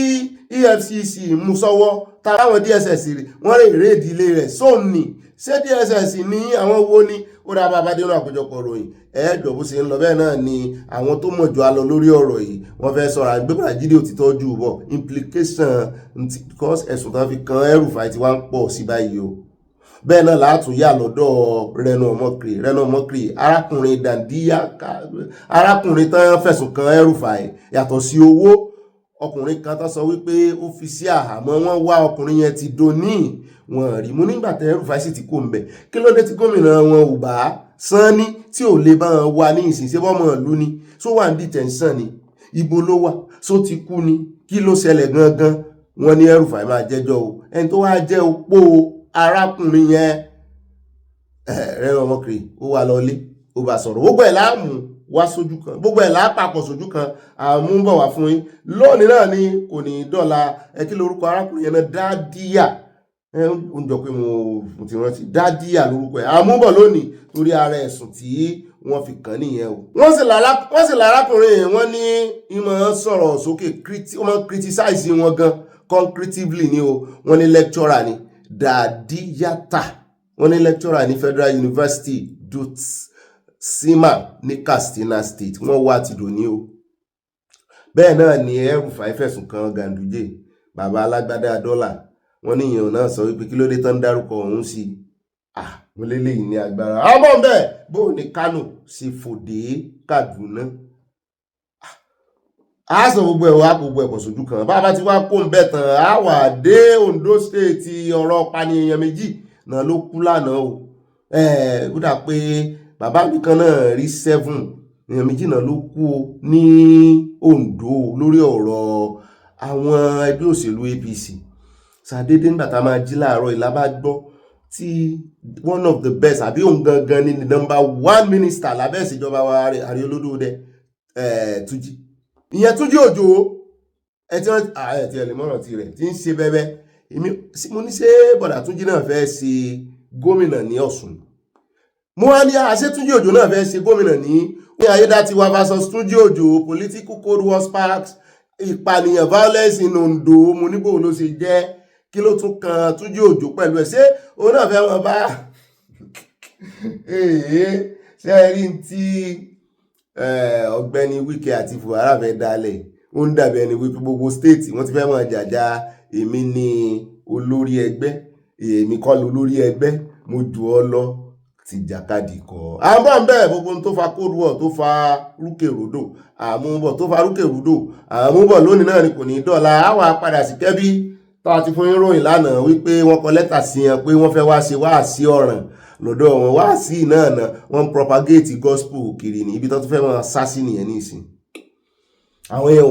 EFCC mú sọ́wọ́ táwọn DSS wọ́n rè rédí ilé rẹ̀ sóòní ṣé DSS ní àwọn wo ni ó dá bàbá dé náà àkójọpọ̀ ròyìn ẹ̀ẹ́dọ̀ bó ṣe ń lọ bẹ́ẹ̀ náà ni àwọn tó mọ̀ jù á lọ lórí ọ̀rọ̀ yìí wọ́n fẹ́ sọ̀rọ̀ àgbébọ̀dà jíde òtítọ́ jù bọ̀ implication because ẹ̀sùn tán fi kan El-Rufai ti wá ń pọ̀ sí báyìí o bẹ́ẹ̀ náà látún yà lọ́dọ̀ Reno Omokri arákùnrin Dandiya arákùnrin tán fẹ̀sùn kan El-Rufai yàtọ̀ sí owó ọkùnrin kan tán sọ wípé ó fi sí àhámọ́ wọ́n wá ọkùnrin yẹn ti doni wọn rí mú nígbà tẹ́ El-Rufai sì ti kó ń bẹ̀ kí ló dé tí gómìnà wọn ò bá Sanni tí ò lè bá wọn wá ní ìsinsẹ́ bọ́mọ̀ ìlú ni só wà ní detention ni ibo ló wà só ti kú ni kí ló ṣẹlẹ̀ gangan wọn ní El-Rufai máa jẹ́jọ́ o ẹni tó wá jẹ́ opó arákùnrin yẹn Reno Omokri ó wà lọlé ó bá sọ̀rọ̀ gbogbo ẹ̀ láàmú wá sójú kan gbogbo ẹ̀ lápapọ̀ sójú kan àmúbọ̀ wá fún yín lónìí náà ni kò ní dọ́là kí lórúkọ arákùnrin yẹn náà Dádíyà ó ń jọ pé mo ti rántí Dádíyà lórúkọ ẹ̀ àmúbọ̀ lónìí torí ara ẹ̀sùn tí wọ́n fi kàn nìyẹn o wọ́n sì lárákùnrin wọ́n ní ìmọ̀ sọ̀rọ̀ sókè wọ́n criticize wọn gan concretively ni o wọ́n ní lecturer ni Dádíyàtà wọ́n ní lecturer ní Federal University Sima ní Katsina State wọ́n wá ti dò ní o bẹ́ẹ̀ náà ni El-Rufai fẹ̀sùn kan Ganduje bàbá alágbádá dọ́là wọ́n ní ìyẹn náà sọ wípé kí ló dé tán dárúkọ òun sí wọ́n lélẹ́yìn ní agbára àmọ́ bẹ́ẹ̀ bó ní Kánò ṣe fòdé Kaduna a sọ gbogbo ẹ̀pọ̀ sójú kan bàbá tí wàá kó ń bẹ̀ tán a wà dé Ondo State ọ̀rọ̀ pànìyàn méjì náà ló kú lánàá o ó dà pé bàbá mi kan náà rí 7 èèyàn méjì náà ló kú o ní Ondo lórí ọ̀rọ̀ àwọn ẹgbẹ́ òṣèlú APC ṣàdédé nígbà tá a máa jí láàárọ̀ ìlà bá gbọ́ tí one of the best àbí òun gangan ní number 1 minister lábẹ́ ìṣèjọba wa Ààrẹ Olódòdẹ Túnjí ìyẹn Túnjí Òjó ẹtí ẹlẹ́mọ̀ràn ti rẹ̀ tí ń ṣe bẹ́bẹ́ mo ní ṣé bọ̀dà Túnjí náà fẹ́ ṣe gómìnà ní Ọ̀ṣun mo wá ní àṣẹ Túnjí Òjó náà fẹ́ ṣe gómìnà ní Ayédátiwa versus Túnjí Òjó political cold war sparks ìpànìyàn violence in Ondo mo níbò ló ṣe jẹ́ kí ló tún kan Túnjí Òjó pẹ̀lú ẹ̀ ṣé òun náà fẹ́ wọn bá ṣe rí tí Ọ̀gbẹ́ni Wike àti Buhari fẹ́ dálẹ̀ ó ń dàbí ẹni wípé gbogbo state wọ́n ti fẹ́ mọ̀ jàjà èmi ni olórí ẹgbẹ́ èmi kọ́ lórí ẹgbẹ́ mo jù ọ́ lọ ti jàkadì kọ́ àmọ́ bẹ́ẹ̀ gbogbo tó fa cold war tó fa rúkèrúdò àmúbọ̀ tó fa rúkèrúdò àmúbọ̀ lónìí náà ni kò ní dọ́là àwa padà sí Kẹ́bí tó àti fún ìròyìn lánàá wípé wọ́n kọ lẹ́tà sí wọn pé wọ́n fẹ́ wá ṣe wáàsí ọ̀ràn lọ́dọ̀ wọn wáàsí náà wọ́n propagate gospel kiri ní ibi tó tún fẹ́ wọn sá sí nìyẹn nísìn àwọn yẹn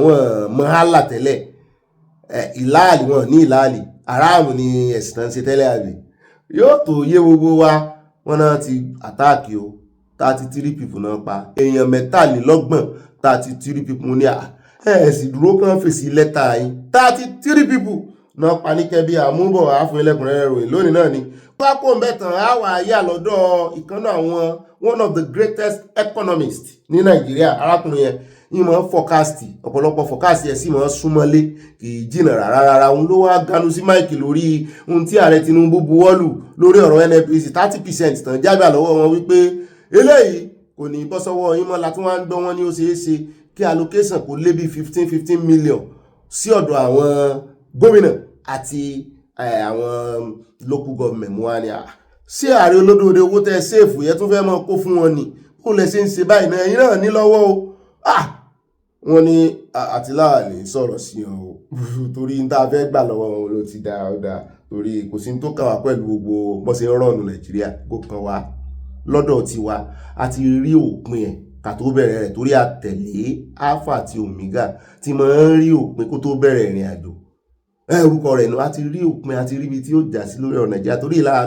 wọn mọ hálà tẹ́lẹ̀ ìláàlì wọn ní ìláàlì aráàmù ni ẹ̀sìn tán ṣe tẹ́lẹ̀ àbí yóò tó yé gbogbo wa wọn náà ti àtáàkì o 33 people náà pa èèyàn 23 33 people ní ẹ̀sì dúró kan fèsì lẹ́tà yìí 33 people náà pa ní Kẹ́bí àmúbọ̀ àáfún ẹlẹ́kùnrẹ́rẹ́ ròyìn lónìí náà ni wọ́n kó mẹ́tàn àwà ayé àlọ́dọ̀ ìkànnà àwọn one of the greatest economists ní Nàìjíríà arákùnrin yẹn yìí mọ̀ fọ́kásítì ọ̀pọ̀lọpọ̀ fọ́kásítì ẹ̀ sì mọ̀ súnmọ́lé kì í jìnà rárá òun ló wá ganu sí máìkì lórí ohun tí ààrẹ Tinubu buwọ́lù lórí ọ̀rọ̀ NNPC 30% tàn jágbà lọ́wọ́ wọn wípé eléyìí kò ní bọ́ sọ́wọ́ yín mọ́ láti wọ́n á ń gbọ́ wọn ní ó ṣeé ṣe kí allocation kò lé bí 15 million sí ọ̀dọ̀ àwọn gómìnà àti àwọn local government mú wá ní sí ààrẹ Olódòdé owó tẹ́ sèfù yẹn tún fẹ́ mọ́ kó fún wọn ni ó lè ṣe ń ṣe báyìí náà ẹ̀yin náà ní lọ́wọ́ o wọ́n ní àtìláàlì sọ̀rọ̀ sí ọ torí ń tá fẹ́ gbà lọ́wọ́ wọn ló ti dá ọ̀dà torí kò sí tó kàn wá pẹ̀lú gbogbo bó ṣe ń rọ̀nù Nàìjíríà kó kàn wá lọ́dọ̀ tiwa a ti rí òpin ẹ̀ ká tó bẹ̀rẹ̀ rẹ̀ torí àtẹ̀lé alpha àti omega tí máa ń rí òpin kó tó bẹ̀rẹ̀ ìrìn àjò orúkọ rẹ̀ náà a ti rí òpin àti ríbi tí ó jà sí lórí ọ̀rọ̀ Nàìjíríà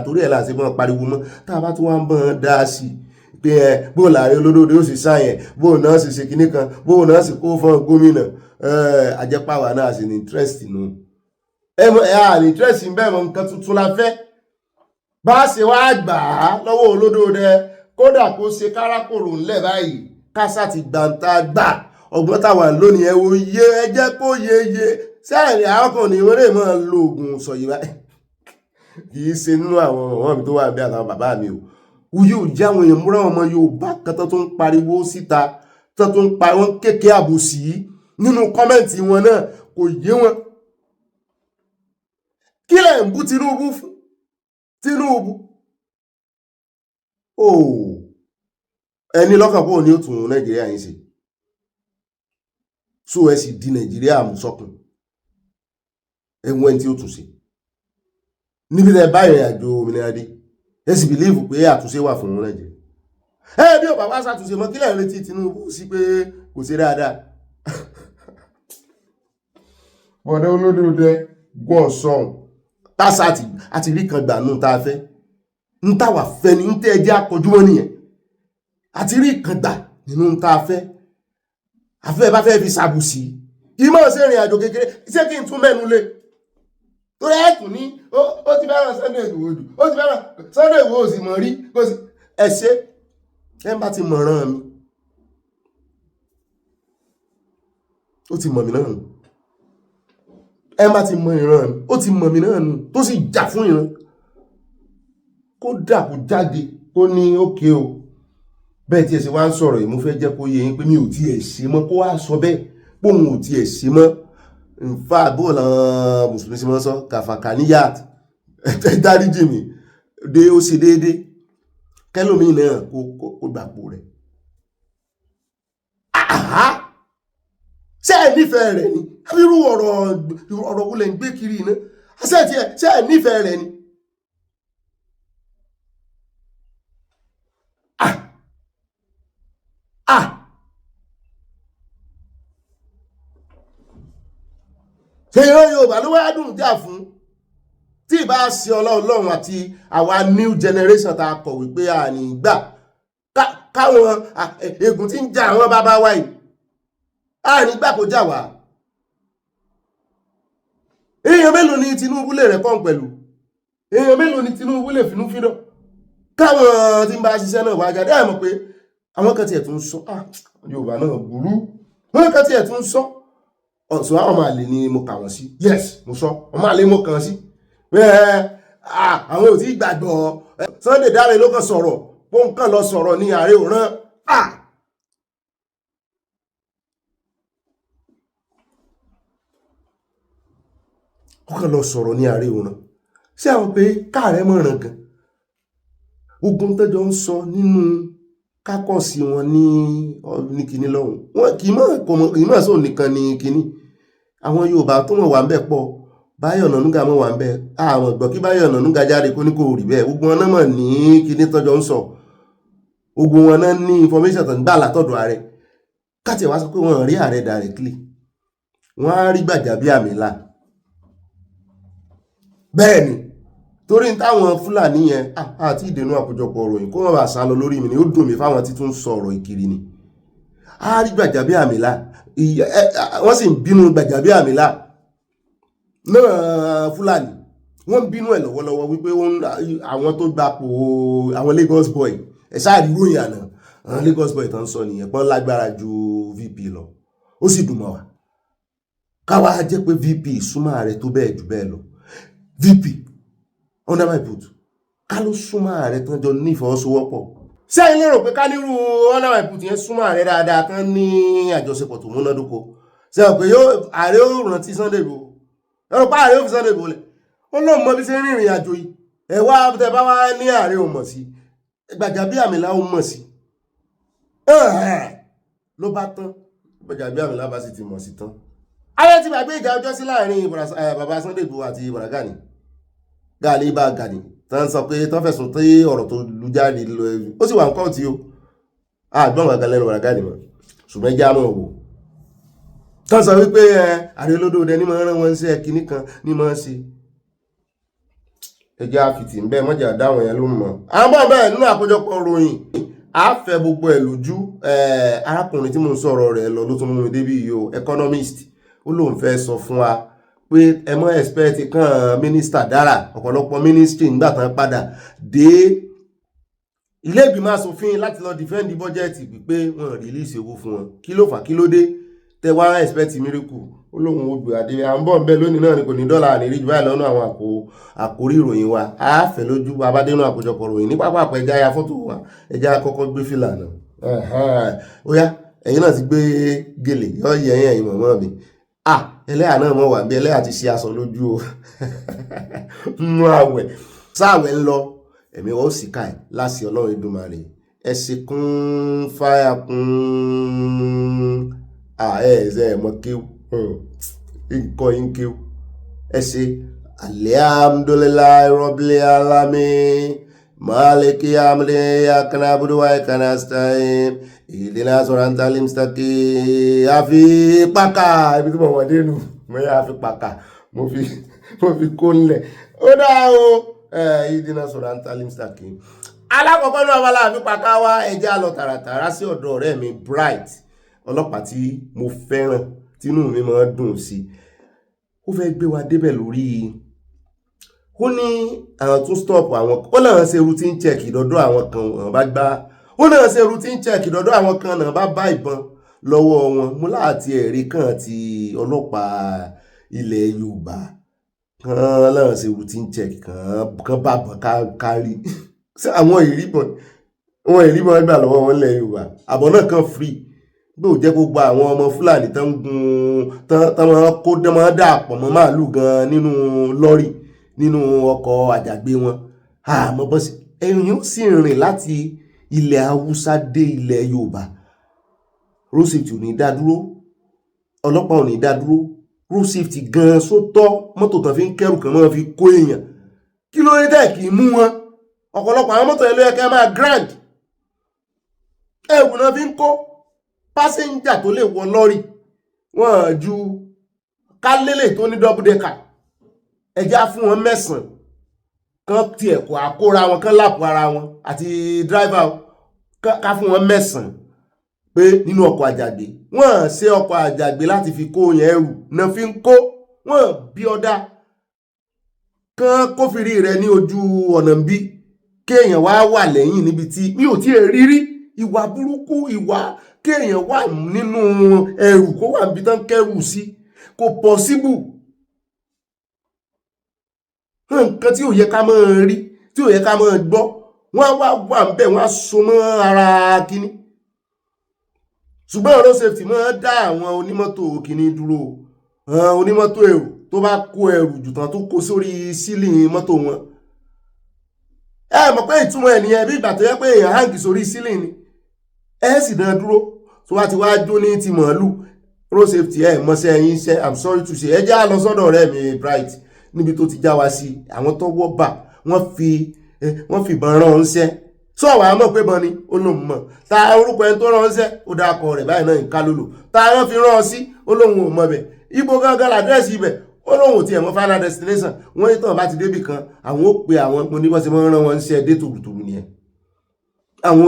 torí ẹ̀ láti mọ́ pariwo mọ́ tá a bá tún wá ń bọ́n dá sí pé bó láàrin Olódòdé ó sì sáyẹn bó náà sì ṣe kinní kan bó náà sì kó fún gómìnà àjẹpáwà náà sì ní interest nù ní interest ń bẹ́ẹ̀ mọ nǹkan tuntun la fẹ́ bá ṣe wá gbà á lọ́wọ́ olódóde kódà kó ṣe kárákòrò ńlẹ̀ báyìí kásá ti gbàǹtà gbà ọgbọ́n táwa lónìí ẹ wo yé ẹ jẹ́ kó yeye sẹ́ẹ̀rì àwọn ní wọ́n lè máa lo oògùn sọ̀yìn báyìí kì í ṣe nínú àwọn ọmọ mi tó wà bí àtàwọn bàbá mi o wúyí ò já àwọn èèyàn múra ọmọ Yorùbá kan tó ń pariwo síta tó ń pa wọn kéèké àbòsí nínú kọ́mẹ́ǹtì wọn náà kò yé wọn kí lẹ̀ ń bú Tinubu fún Tinubu ẹni lọ́kàn pọ̀ ní ó tún Nàìjíríà yìí ṣe so ẹ sì di Nàìjíríà mú sọ́kùn ẹ̀wọ̀n tí ó tún ṣe níbi tẹ́ bá ìrìn àjò òmìnira dé ẹ sì bìlíìfù pé àtúnṣe wà fún Nàìjíríà bí ọba wá ṣàtúnṣe mọ́ kílẹ̀ retí Tinubu sí pé kò ṣe dáadáa bọ̀dẹ̀ olódòdó gbọ́n sọ̀hún tásà àti rí kan gbà nù tá a fẹ́ ń táwà fẹ́ ni ń tẹ́ ẹjẹ́ akọjúmọ́ nìyẹn àti rí kan gbà nínú tá a fẹ́ afẹ́ bá fẹ́ fi ṣàbùsí ìmọ̀ sí ìrìn àjò kékeré ṣé kí n tún mẹ́nu lé torí ẹ̀kùn ní ó ti fẹ́ràn Sunday Igboho jù ó ti fẹ́ràn Sunday Igboho sì mọ̀ rí ẹ̀ṣẹ́ ẹ̀ bá ti mọ̀ràn mi ó ti mọ̀ mí náà nù ẹ̀ bá ti mọ̀ ìran mi ó ti mọ̀ mí náà nù tó sì jà fún ìran kó dà kó jáde kó ní ókè o bẹ́ẹ̀ tí ẹ ṣe wá ń sọ̀rọ̀ yìí mo fẹ́ jẹ́ kó yé yín pé mi ò tiẹ̀ ṣe mọ́ kó wá sọ bẹ́ẹ̀ póun ò tiẹ̀ ṣe mọ́ nfa bó làwọn mùsùlùmí ṣe mọ́ sọ kàfàkà níyàt ẹ dáríjì mi dé ó ṣe déédéé kẹlòmíì náà kó gbàpò rẹ̀ ṣé ẹ nífẹ̀ẹ́ rẹ̀ ni irú ọ̀rọ̀ wo lẹ̀ ń gbé kiri iná ṣé ẹ nífẹ̀ẹ́ rẹ̀ ni. ṣe ìran Yorùbá ló wá dùn jà fún tí ìbá ṣe Ọlọ́run àti àwa new generation tá a kọ̀ wípé a ní gbà káwọn ègún tí ń jà àwọn bàbá wa yìí a ní gbà kó jà wá. èèyàn mélòó ni Tinubu lè rẹ́kọ̀n pẹ̀lú èèyàn mélòó ni Tinubu lè finú fídọ̀ káwọn tí ń bá ṣiṣẹ́ náà wá jáde ẹ̀ mọ̀ pé àwọn kan tiẹ̀ tún sọ Yorùbá náà burú wọ́n kan tiẹ̀ tún sọ ọ̀sùn àwọn ọmọ àlè ni mo kà wọ́n sí yes mo sọ ọmọ àlè mo kàn sí àwọn ò tí gbàgbọ́ Sunday Dare ló kàn sọ̀rọ̀ bó ń kàn lọ sọ̀rọ̀ ní ààrẹ òràn ó kàn lọ sọ̀rọ̀ ní ààrẹ òràn ṣé àwọn pé káàrẹ́ mọ̀ràn kan ogun tẹ́jọ́ ń sọ nínú kákọ̀sí wọn ní kinní lọ́hùn wọn kì í mọ̀ sóò nìkan ní kinní àwọn Yorùbá tó mọ̀ wà ń bẹ̀ pọ̀ Báyọ̀ Ọ̀nànúgà mọ̀ wà ń bẹ̀ àwọn gbọ́ kí Báyọ̀ Ọ̀nànúgà jáde kó ní kò rí bẹ́ẹ̀ gbogbo wọn náà mọ̀ ní kinní tọ́jọ́ ń sọ gbogbo wọn náà ní information tó ń gbà látọ̀dọ̀ ààrẹ káàtì wá sọ pé wọn rí ààrẹ directly wọn á rí Gbajabiamila bẹ́ẹ̀ ni torí táwọn Fúlàní yẹn àti ìdènà àkójọpọ̀ ọ̀rọ̀ yìí kó wọ́n bá sá lọ lórí mi ni ó dùn mí fáwọn tí tún sọ ọ̀rọ̀ ìkiri ni a rí Gbajabiamila wọ́n sì ń bínú Gbajabiamila náà Fúlàní wọ́n ń bínú ẹ̀ lọ́wọ́lọ́wọ́ wípé àwọn tó gbapò àwọn Lagos boy ẹ̀ sáàrí ròyìn àná àwọn Lagos boy tó ń sọ nìyẹn pọ́n lágbára ju VP lọ ó sì dùn mọ́ wa káwa jẹ́ pé VP súnmọ́ ààrẹ tó bẹ́ẹ̀ jù bẹ́ẹ̀ lọ VP under my boot ká ló súnmọ́ ààrẹ tán jọ ní ìfọwọ́sowọ́pọ̀ sẹ́yìn lérò pé ká nírú under my boot yẹn súnmọ́ ààrẹ dáadáa tán ní àjọṣepọ̀ tó múnádóko sẹ́yìn pé ààrẹ ó rántí Sunday Igboho ẹ̀rọ pa ààrẹ ó fi Sunday Igboho lẹ̀ ó lọ́ mọ bí ṣe ń rìnrìn àjò yìí ẹ̀ wá tẹ bá wá ní ààrẹ ò mọ̀ sí Gbajabiamila ó mọ̀ sí ló bá tán Gbajabiamila bá sì ti mọ̀ sí tán ayé ti gbàgbé ìjà ọjọ́ sí láàrin bàbá Sunday Igboho àti bàbá Gani bá Gani tán sọ pé tán fẹ̀sùn tí ọ̀rọ̀ tó lu jáde lọ ó sì wà ń kọ́ tí ó àgbọ̀n gàgà lẹ́nu bàbá Gani mọ̀ ṣùgbọ́n ẹjẹ́ àmọ́ wò tán sọ wípé ààrẹ olódòdó ní máa rán wọn sí ẹkìní kan ní máa ṣe ẹjẹ́ àfìtì ń bẹ́ mọ́jà dáwọn yẹn ló mọ̀ àmọ́ bẹ́ẹ̀ nínú àkójọpọ̀ ròyìn àfẹ́ gbogbo ẹ̀ lójú arákùnrin tí mo ń sọ̀rọ̀ rẹ̀ lọ ló tún mú mi débi yìí o economist ó lóun fẹ́ sọ fún wa pé ẹ mọ́ expect kan mínísítà dára ọ̀pọ̀lọpọ̀ mínísítì nígbà tán padà dé ilé ìgbìmọ̀ asòfin láti lọ defend bọ́jẹ́ẹ̀tì pé wọ́n release owó fún wọn kí ló fà kí ló dé tẹ wá expect miracle ó lóun ó gbé adé à ń bọ̀ nbẹ lónìí náà ni kò ní dọ́là àníríí jù báyìí lọ́nà àwọn àkórí ìròyìn wa á fẹ́ lójú abádénú àkójọpọ̀ ìròyìn ní pápá àpẹ ẹja ya fọ́tò wa ẹja kọ́kọ́ gbé fìlà náà ó yá ẹ̀yin náà ti gbé gèlè yọ yẹ̀yìn ẹ̀yin mọ̀mọ́ mi ẹlẹ́yà náà mọ̀ wà bí ẹlẹ́yà ti ṣe aṣọ lójú o nínú àwẹ̀ sáàwẹ̀ ń lọ ẹ̀mí wọ́n sì ká ẹ̀ láti ọlọ́run Èdùmàrè ẹ ṣe kún fáyà kún ẹ̀ẹ́sẹ̀ mọ́ kéw nǹkan yín kéw ẹ ṣe alhamdulillahi rabbil alamin maliki amri yaknabudu wa yakanasta'in ìdílé sọ̀rọ̀ntàlì mustaqim àfi pàkà ibi tí mo wọ̀ dénú mo yà fi pàkà mo fi kó ńlẹ̀ ó dá o ìdílé sọ̀rọ̀ntàlì mustaqim alákọ̀ọ́kọ́ náà wà láàfin pàkà wá ẹja lọ tààràtàrà sí ọ̀dọ̀ ọ̀rẹ́ mi Bright ọlọ́pàá tí mo fẹ́ràn tínú mi máa dùn sí ó fẹ́ gbé wa débẹ̀ lórí ó ní àwọn tún stop àwọn ó náà ṣe routine check ìdọ́dọ̀ àwọn kan wọ́n bá gbá ó náà ṣe routine check ìdọ́dọ̀ àwọn kan náà bá ìbọn lọ́wọ́ wọn mú láti ẹ̀rí kan ti ọlọ́pàá ilẹ̀ Yorùbá kan náà ṣe routine check kan bá bọ̀ kárí àwọn ìrìbọn gbà lọ́wọ́ wọn ilẹ̀ Yorùbá àbọ̀ náà kan free bí ò jẹ́ gbogbo àwọn ọmọ Fúlàní tán máa kó máa dàpọ̀ mọ́ màálù gan nínú lọ́rì nínú ọkọ̀ àjàgbé wọn àmọ́ bọ́sí ẹ̀yìn yóò sì rìn láti ilẹ̀ Haúsá dé ilẹ̀ Yorùbá road safety ò ní dá dúró ọlọ́pàá ò ní dá dúró road safety gan sótọ́ mọ́tò tán fi ń kẹ́rù kan máa fi kó èèyàn kí ló dé tẹ̀ kì í mú wọn ọ̀pọ̀lọpọ̀ àwọn mọ́tò ẹlẹ́yẹ kẹ́ máa grand ẹ̀rù náà fi ń kó pásẹ́ńjà tó lè wọ lọ́rì wọ́n ju kálélè tó ní double decker ẹjá fún wọn 9 kan ti ẹ̀kọ́ àkóra wọn kan lápò ara wọn àti driver ká fún wọn 9 pé nínú ọkọ̀ àjàgbé wọ́n ṣe ọkọ̀ àjàgbé láti fi kó yẹn ẹrù náà fi ń kó wọ́n bí ọ̀dá kan kófìrí rẹ ní ojú ọ̀nà bí kéèyàn wà lẹ́yìn níbi tí mi ò tí ì rírí ìwà burúkú ìwà kéèyàn wà nínú ẹrù kó wà níbi tán kẹrù sí kò possible nǹkan tí ò yẹ ká máa rí tí ò yẹ ká máa gbọ́ wọ́n wà ń bẹ̀ wọ́n á so mọ́ ara kíní ṣùgbọ́n road safety máa dá àwọn onímọ́tò kíní dúró onímọ́tò èrò tó bá kó ẹrù jù tán tó kó sórí sílìn mọ́tò wọn mọ̀ pé ìtumọ̀ ẹ̀ nìyẹn bí ìgbà tó yẹ pé èèyàn hang sórí sílìn ni sì dán dúró tó wá ti wá jó ní ti màálù road safety mọ́sẹ́ ẹ̀yìn iṣẹ́ I'm sorry to say ẹ já lọ sọ́dọ̀ ọ̀rẹ́ mi Bright níbi tó ti já wa sí àwọn tó wọ́ bà wọ́n fi ìbọn rán ọ́nṣẹ́ tó àwọn àmọ́ pé bọ́n ni ó lóun mọ̀ ta orúkọ ẹni tó rán ọ́nṣẹ́ ó dákọ̀ rẹ̀ báyìí náà ń ká lólò ta wọ́n fi rán ọ sí ó lóun ò mọ̀ bẹ̀ ibo gángan làdírẹ́sì ibẹ̀ ó lóun ò tiẹ̀ mọ̀ final destination wọ́n ní tàn bá ti débì kan àwọn ó pe àwọn oníbọ̀sẹ̀ mọ́ rán wọn ṣẹ́ dé tòrùtòrù nìyẹn àwọn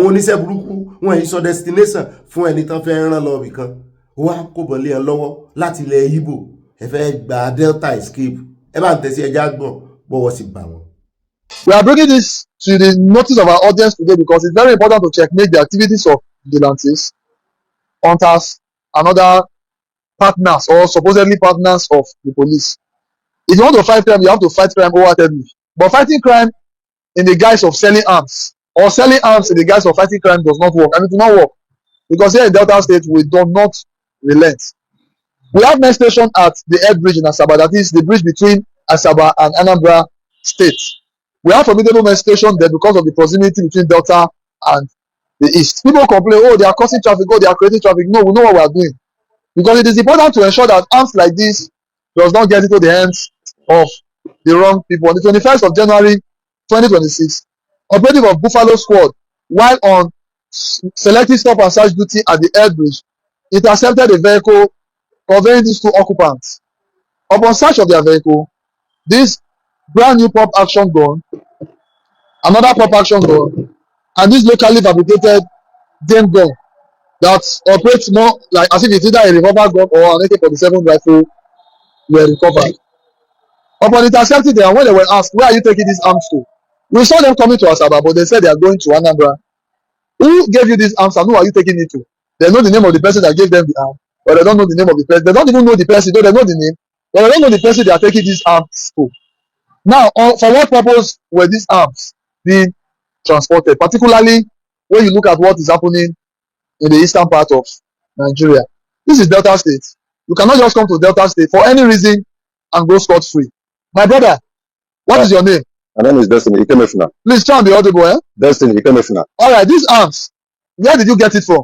oníṣẹ́ burúkú wọn yìí sọ destination fún ẹni tán fẹ́ rán lọ ibì kan wá kó bọ̀ lé ẹ lọ́wọ́ láti ilẹ̀ Ìgbò ẹ fẹ́ gba Delta escape ẹ bá ń tẹ̀sí ẹja gbọ̀n bọ́wọ́ sì bà wọ́n. We are bringing this to the notice of our audience today because it's very important to checkmate the activities of vigilantes, hunters, and other partners or supposedly partners of the police. If you want to fight crime, you have to fight crime wholeheartedly. But fighting crime in the guise of selling arms or selling arms in the guise of fighting crime does not work. And it will not work because here in Delta State, we do not relent. We have main station at the Air Bridge in Asaba, that is the bridge between Asaba and Anambra states. We have formidable main station there because of the proximity between Delta and the East. People complain, oh, they are causing traffic, oh, they are creating traffic. No, we know what we are doing. Because it is important to ensure that arms like this does not get into the hands of the wrong people. On the 21st of January 2026, operative of Buffalo Squad, while on selective stop and search duty at the Air Bridge, intercepted a vehicle conveying these 2 occupants. Upon search of their vehicle, this brand new pop action gun, another pop action gun, and this locally fabricated game gun that operates more like as if it's either a revolver gun or an AK-47 rifle were recovered. Upon intercepting them, when they were asked, where are you taking these arms to? We saw them coming to Asaba, but they said they are going to Anambra. Who gave you these arms and who are you taking it to? They know the name of the person that gave them the arm, but they don't know the name of the person. They don't even know the person, though they know the name, but they don't know the person they are taking these arms to. Now, for what purpose were these arms being transported? Particularly when you look at what is happening in the eastern part of Nigeria. This is Delta State. You cannot just come to Delta State for any reason and go scot-free. My brother, what is your name? My name is Destiny Ikemefuna. Please try and be audible, eh? Destiny Ikemefuna. All right, these arms, where did you get it from?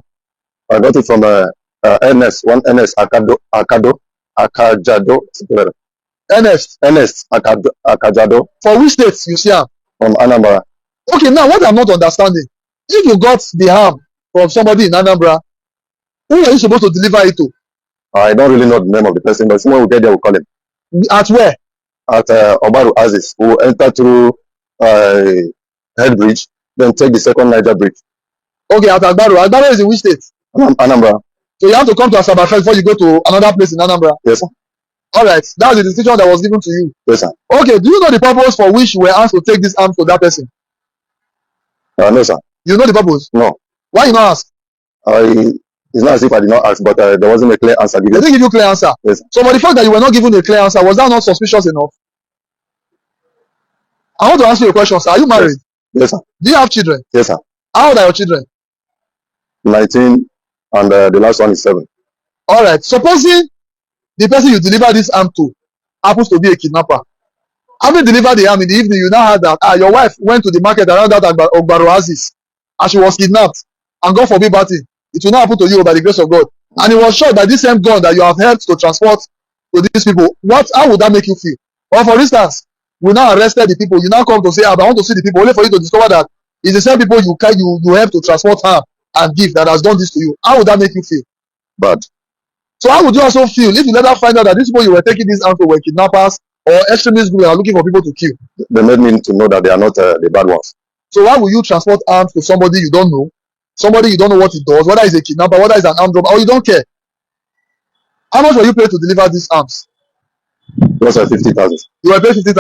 I got it from one NS Akajado. NS Akajado. For which states you see am? From Anambra. Okay, now what I'm not understanding, if you got the arm from somebody in Anambra, who are you supposed to deliver it to? I don't really know the name of the person, but someone will get there will call him. At where? At Oba Agoja. We will enter through Head Bridge, then take the second Niger Bridge. Okay, at Agbaro. Agbaro is in which state? Anambra. So you have to come to Asaba first before you go to another place in Anambra? Yes, sir. All right, that's the decision that was given to you. Yes, sir. Okay, do you know the purpose for which you were asked to take this arms to that person? No, sir. You know the purpose? No. Why you not ask? It's not as if I did not ask, but there wasn't a clear answer given. They didn't give you a clear answer? Yes. So for the fact that you were not given a clear answer, was that not suspicious enough? I want to ask you a question, sir. Are you married? Yes, sir. Do you have children? Yes, sir. How old are your children? 19 and the last one is 7. All right. Supposing the person you deliver this arm to happens to be a kidnapper. Having delivered the arm in the evening, you now heard that your wife went to the market around that Ogbaro Oasis and she was kidnapped. And God forbid bad thing, it will not happen to you by the grace of God. And it was shot by this same gun that you have helped to transport to these people. How would that make you feel? Or for instance, we now arrested the people. You now come to say, I want to see the people, only for you to discover that it's the same people you help to transport harm and give that has done this to you. How would that make you feel? Bad. So how would you also feel if you later find out that these people you were taking these arms to were kidnappers or extremist groups that are looking for people to kill? They made me to know that they are not the bad ones. So why will you transport arms to somebody you don't know? Somebody you don't know what it does, whether it's a kidnapper, whether it's an armed robber, or you don't care? How much were you paid to deliver these arms? It was 50,000. You were paid 50,000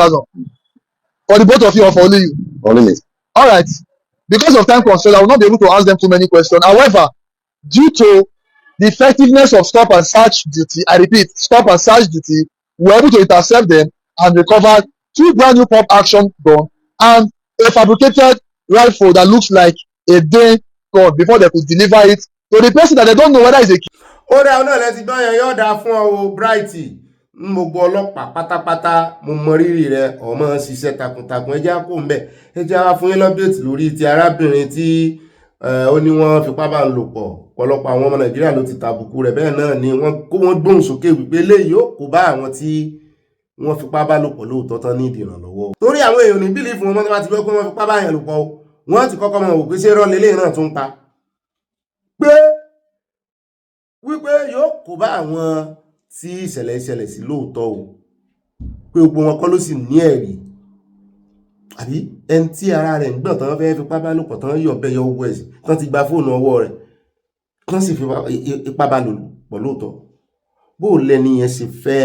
for the both of you or for only you? Only me. All right. Because of time constraint, I will not be able to ask them too many questions. However, due to the effectiveness of stop and search duty, I repeat, stop and search duty, we were able to intercept them and recover 2 brand new pump action gun and a fabricated rifle that looks like a day gun before they could deliver it to the person that they don't know whether it's a kid. Ó dá náà lẹ́ti gbọ́n yẹn yóò dáa fún ọ Bright mo gbọ́ ọlọ́pàá pátápátá mo mọ rírì rẹ ọmọ ṣiṣẹ́ takuntakun ẹjẹ́ kó ń bẹ̀ ẹjẹ́ wá fún yín lọ́bẹ̀tì lórí ti arábìnrin tí ó ní wọ́n fipá bá ń lò pọ̀ ọ̀pọ̀lọpọ̀ àwọn ọmọ Nàìjíríà ló ti tàbùkù rẹ̀ bẹ́ẹ̀ náà ni wọ́n gbóhùn sókè wípé eléyìí ó kó bá àwọn tí wọ́n fipá bá lò pọ̀ lóòótọ́ tán ní ìdìrànlọ́wọ́ torí àwọn èèyàn ní bílífù wọn tó bá ti gbọ́ pé wọ́n fipá bá yẹn lò pọ̀ wọ́n ti kọ́kọ́ mọ̀ wò pé ṣé rọ́ọ̀lì eléyìí náà tún pa pé wípé yóò kó bá àwọn tí ìṣẹ̀lẹ̀ sí lóòótọ́ o pé gbogbo wọn kọ́ ló sì ní ẹ̀rí àbí ẹni tí ara rẹ̀ ń gbọ̀n tán fẹ́ fipá bá lò pọ̀ tán yọ̀ bẹ́yọ owó ẹ̀sìn tán ti gba fóònù ọwọ́ rẹ̀ tán sì fi ipá bá lò pọ̀ lóòótọ́ bó lẹ́ni yẹn ṣe fẹ́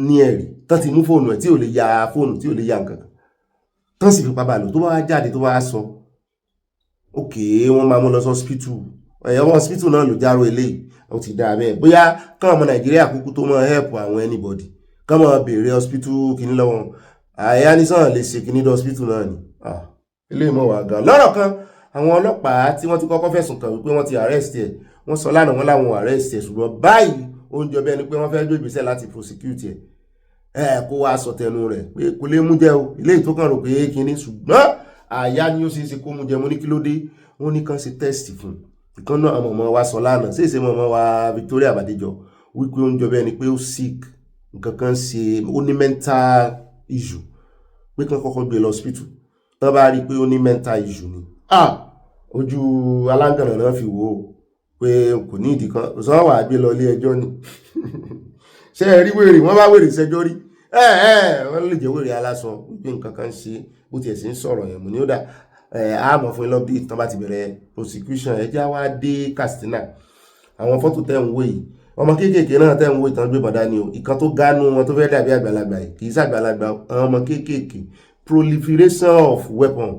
ní ẹ̀rí tán ti mú fóònù ẹ̀ tí ò lè ya fóònù tí ò lè ya nǹkan tán sì fipá bá lò tó bá wá jáde tó bá wá sọ òkè wọ́n máa mú lọ sí hospital ọmọ hospital náà ló járó eléyìí ó ti dáa bẹ́ẹ̀ bóyá káwọn ọmọ Nàìjíríà kúkú tó máa help àwọn anybody káwọn máa béèrè hospital kìíní lọ́wọ́ àyà nísàn lè ṣe kìíní dé hospital náà ni eléyìí mọ̀ wá gan lọ́rọ̀ kan àwọn ọlọ́pàá tí wọ́n ti kọ́kọ́ fẹ̀sùn kàn wípé wọ́n ti arrest ẹ̀ wọ́n sọ lánàá wọn láwọn arrest ẹ̀ ṣùgbọ́n báyìí ó ń jọ bẹ́ẹ̀ ni pé wọ́n fẹ́ gbé ìgbésẹ̀ láti prosecute ẹ̀ kó wá sọ tẹnu rẹ̀ pé kò lè mú jẹ o eléyìí tó kàn rò pé kìíní ṣùgbọ́n àyà ni ó ṣe é ṣe kó mú jẹ mo ní kí ló dé wọ́n ní kàn ṣe test fún ìkan náà àwọn ọmọ wa sọ lánàá sí ìṣe mọ̀mọ́ wa Victoria Badejo wípé ó ń jọ bẹ́ẹ̀ ni pé ó sick nǹkan kan ṣe ó ní mental issue pé kàn kọ́kọ́ gbé lọ hospital tán bá rí i pé ó ní mental issue ni ojú aláǹgànà náà fi wò ó pé kò ní ìdí kan sọ wà gbé lọ ilé ẹjọ́ ni ṣé ẹ rí wèrè wọ́n bá wèrè ṣẹjọ́ rí wọ́n lè jẹ́ wèrè aláṣọ wípé nǹkan kan ṣe bó tiẹ̀ sí ń sọ̀rọ̀ yẹn mo ní ó dà àmọ́ fún ilọ́bí tán bá ti bẹ̀rẹ̀ prosecution ẹjá wá dé Katsina àwọn fọ́tò tẹ́ ń wò yìí ọmọ kéékèèké náà tẹ́ ń wò ìtàn gbé bọ̀dá ni o ìkan tó gánú wọn tó fẹ́ dàbí àgbàlagbà yìí kì í ṣàgbàlagbà àwọn ọmọ kéékèèké proliferation of weapon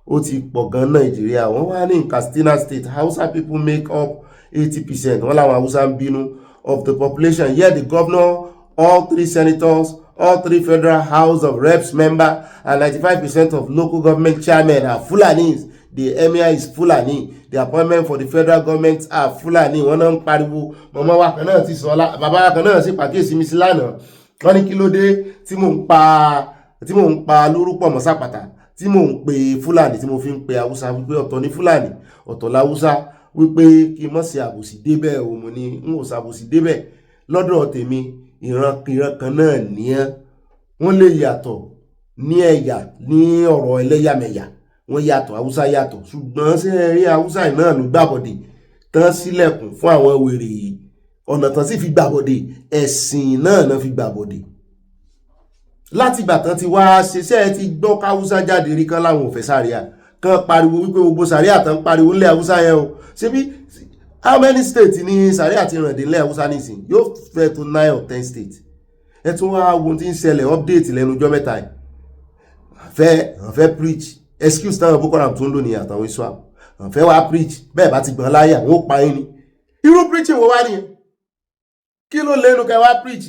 ó ti pọ̀ gan Nàìjíríà wọ́n wá ní Katsina State Hausa people make up 80% wọ́n làwọn Hausa ń bínú of the population yet the governor all 3 senators all 3 federal House of Reps member and 95% of local government chairmen are Fulanis. The emir is Fulani. The appointment for the federal government are Fulani. Wọ́n náà ń pariwo màmá wa kan náà ti sọ bàbá wa kan náà sì pàkíyèsí mi sí lánàá wọ́n ní kí ló dé tí mò ń pa lórúkọ mọ́sápàtà tí mò ń pe Fulani tí mo fi ń pe Haúsá wípé ọ̀tọ̀ ní Fulani ọ̀tọ̀ láwúsá wípé kí n mọ̀ sí àbòsí débẹ̀ o mo ní n ò sàbòsí débẹ̀ lọ́dọ̀ tèmi ìran kan náà nìyẹn wọ́n lè yàtọ̀ ní ẹ̀yà ní ọ̀rọ̀ ẹlẹ́yàmẹ̀yà wọ́n yàtọ̀ Haúsá yàtọ̀ ṣùgbọ́n ṣé ẹ rí Haúsá náà ló gbàbọ̀dé tán sílẹ̀kùn fún àwọn wèrè yìí ọ̀nà tán sì fi gbàbọ̀dé ẹ̀sìn náà fi gbàbọ̀dé láti ìgbà tán ti wá ṣiṣẹ́ ti gbọ́ káwúsá jáde rí kan láwọn òfẹ́ sàríà kan pariwo wípé gbogbo sàríà tán pariwo ńlẹ̀ Haúsá yẹn o ṣebí how many states ni sàríà ti ràn dé ńlẹ̀ Haúsá nísìn yóò fẹ́ tó 9 or 10 states ẹ tún wá wo tí ń ṣẹlẹ̀ update lẹ́nu ọjọ́ mẹ́ta yìí fẹ́ preach excuse táwọn Boko Haram tó ń lò ní àtàwọn iswap fẹ́ wá preach bẹ́ẹ̀ bá ti gbọ́n láyà wọ́n pa yín ni irú preaching wo wá nìyẹn kí ló lẹ́nu kẹ́ wá preach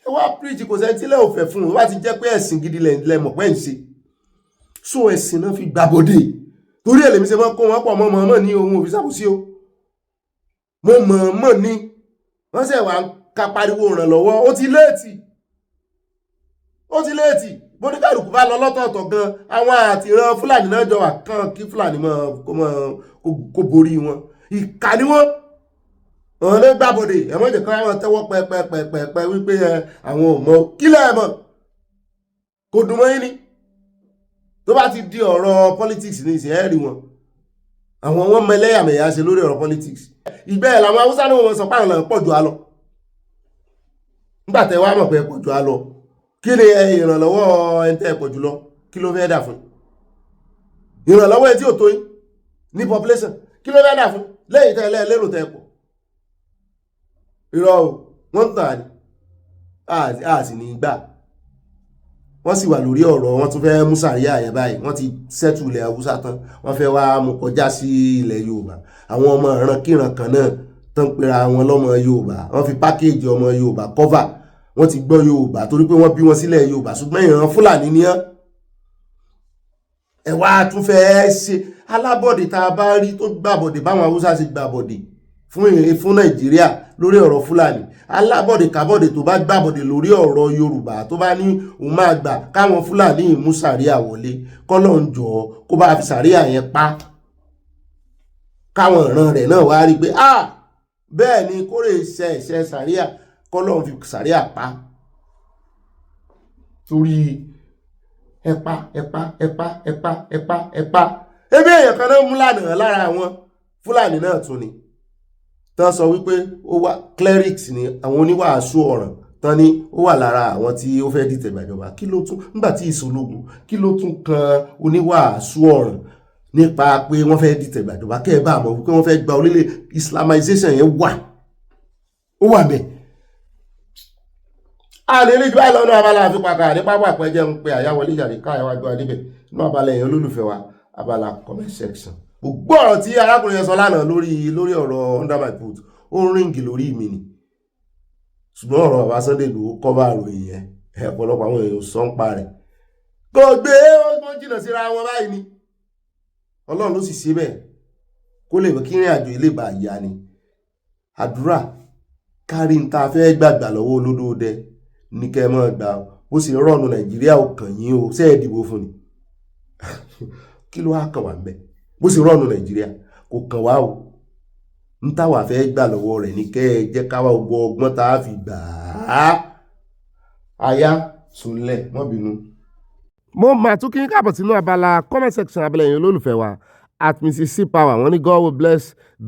ẹ wá preach kò sẹ́ni tílẹ̀ òfẹ́ fún un wá ti jẹ́ pé ẹ̀sìn gidi lẹ́mọ̀ pẹ́ ń ṣe so ẹ̀sìn náà fi gbàbọ̀dé torí ẹ̀ lèmi ṣe máa kó wọn pọ̀ mọ́ ní ohun òfin sàbòsí o mọ̀ ní wọ́n sì wá ká pariwo ìrànlọ́wọ́ ó ti léètì bóníkàlùkù bá lọ lọ́tọ̀ọ̀tọ̀ gan àwọn àtìrán Fúlàní náà jọ wà kàn kí Fúlàní kó borí wọn ìkà ni wọ́n ọ̀hún ló gbàbọ̀dé ẹ̀mọ́ ìjẹ̀kan àwọn tẹ́wọ́ pẹ́pẹ́pẹ́pẹ́ wípé àwọn ò mọ̀ kílẹ̀ ẹ̀mọ̀ kò dùn mọ́ yín ni tó bá ti di ọ̀rọ̀ politics ní ìsìn ẹ̀rí wọn àwọn wọn mọ ẹlẹ́yàmẹ̀yà ṣe lórí ọ̀rọ̀ politics ìgbẹ́ làwọn Haúsá ní wọn sọ pé àwọn pọ̀ jù á lọ nígbà tẹ́ wá mọ̀ pé pọ̀ jù á lọ kí ni ìrànlọ́wọ́ ẹni tẹ́ pọ̀ jù lọ kí ló fẹ́ dà fún ìrànlọ́wọ́ ẹni tí ò tó yín ní population kí ló fẹ́ dà fún lẹ́yìn tẹ́ lérò tẹ́ pọ̀ irọ́ o wọ́n tàn ní a sì ní gbà wọ́n sì wà lórí ọ̀rọ̀ wọ́n tún fẹ́ mú sàríà yẹn báyìí wọ́n ti sẹ́tù ilẹ̀ Haúsá tán wọ́n fẹ́ wá mú kọjá sí ilẹ̀ Yorùbá àwọn ọmọ ìrankíran kan náà tán pera wọn lọ́mọ Yorùbá wọ́n fi pákéèjì ọmọ Yorùbá kọ́fà wọ́n ti gbọ́ Yorùbá torí pé wọ́n bí wọn sílẹ̀ Yorùbá ṣùgbọ́n ìran Fúlàní ni wọ́n ẹ wá tún fẹ́ ṣe alábọ̀dé tá a bá rí tó gbàbọ̀dé báwọn Haúsá ṣe gbàbọ̀dé fún Nàìjíríà lórí ọ̀rọ̀ Fúlàní alábọ̀dé kábọ̀dé tó bá gbàbọ̀dé lórí ọ̀rọ̀ Yorùbá tó bá ní òun máa gbà káwọn Fúlàní mú sàríà wọlé kọ́lọ̀ ń jọ kó bá fi sàríà yẹn pa káwọn ìran rẹ̀ náà wá rí pé bẹ́ẹ̀ ni kórè ṣe sàríà kọ́lọ̀ ń fi sàríà pa torí ẹ̀pá ebi èèyàn kan náà mú lánàá lára àwọn Fúlàní náà tún ni tán sọ wípé ó wà clerics ni àwọn oníwàásù ọ̀ràn tán ní ó wà lára àwọn tí ó fẹ́ dìtẹ̀ gbàjọba kí ló tún nígbà tí ìṣológun kí ló tún kan oníwàásù ọ̀ràn nípa pé wọ́n fẹ́ dìtẹ̀ gbàjọba kẹ́ ẹ bá mọ̀ wípé wọ́n fẹ́ gba orílẹ̀ Islamization yẹn ó wà bẹ́ẹ̀ àlèrè jù báyìí lọ́nà abala àfipáka ní pápá àpẹjẹ ń pe àyáwọlé ìjàdí káyàwájú adébẹ̀ inú abala èèyàn olólùfẹ́ wa abala comment section gbogbo ọ̀rọ̀ tí arákùnrin yẹn sọ lánàá lórí ọ̀rọ̀ under my foot ó ríǹgì lórí mi ni ṣùgbọ́n ọ̀rọ̀ bàbá Sunday ló kọ́bà ròyìn yẹn ọ̀pọ̀lọpọ̀ àwọn èèyàn sọ ń pa rẹ̀ kò gbé ó jìnnà síra wọn báyìí ni Ọlọ́run ló sì ṣe bẹ́ẹ̀ kó lè kí ìrìn àjò ilé bá yá ni àdúrà kárí ń ta fẹ́ gbàgbà lọ́wọ́ olódóodẹ ní kẹ́ mọ́ gbà bó sì rọ̀nù Nàìjíríà ò kàn yín o ṣé ẹ dìbò fún ni kí ló wá kàn wá ń bẹ bó sì rọ̀nù Nàìjíríà kò kàn wá o ń táwà fẹ́ gbà lọ́wọ́ rẹ̀ ní kẹ́ ẹ jẹ́ káwá gbogbo ọgbọ́n tá a fi gbà á aya sùnlẹ̀ mọ́ bínú. mo mà tún kí n káàbọ̀ sínú abala comment section abala èèyàn olólùfẹ́ wa at Mrs. C Power wọ́n ní God will bless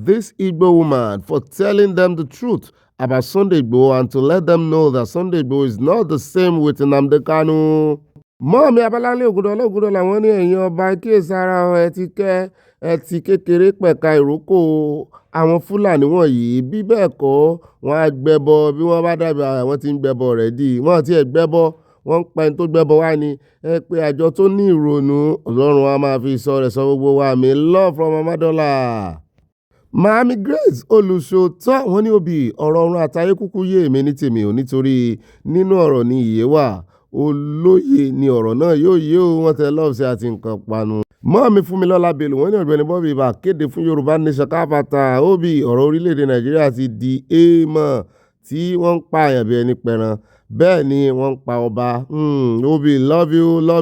this Igbo woman for telling them the truth about Sunday Igboho and to let them know that Sunday Igboho is not the same with Nnamdi Kanu. Mọ́ọ̀mí Abala Ògúndọ̀ làwọn ní ẹ̀yin ọba kíyèsára ẹ ti kẹ́ ẹ ti kékeré pẹ̀ka ìrókò àwọn Fúlàní wọ̀nyí bí bẹ́ẹ̀ kọ́ wọ́n á gbẹ́bọ bí wọ́n bá dàbí àwọn tí ń gbẹ́bọ rẹ̀ dì wọ́n ti ẹ̀ gbẹ́bọ wọ́n ń pa ẹni tó gbẹ́bọ wá ni ẹ pé àjọ tó ní ìrònú Ọlọ́run á máa fi sọ rẹ̀ sọ gbogbo wa mi love from Amadola. Màámi Grace olùṣòótọ́ wọn ní òbí ọ̀rọ̀ ọ̀run àtayé kúkú yé èmi ní tèmi ò nítorí nínú ọ̀rọ̀ ni ìyè wà olóye ni ọ̀rọ̀ náà yóò yé o wọ́n tẹ lọ́ọ̀sì àti nǹkan panu. Mọ́ọ̀mí Fúnmilọ́lá Bello wọ́n ní Ọ̀gbẹ́ni Bobby ibà kéde fún Yorùbá Nation káfàtà òbí ọ̀rọ̀ orílẹ̀-èdè Nàìjíríà ti di èèmọ̀ tí wọ́n ń pààyàn bí ẹni pẹran bẹ́ẹ̀ ni wọ́n ń pa ọba Obi love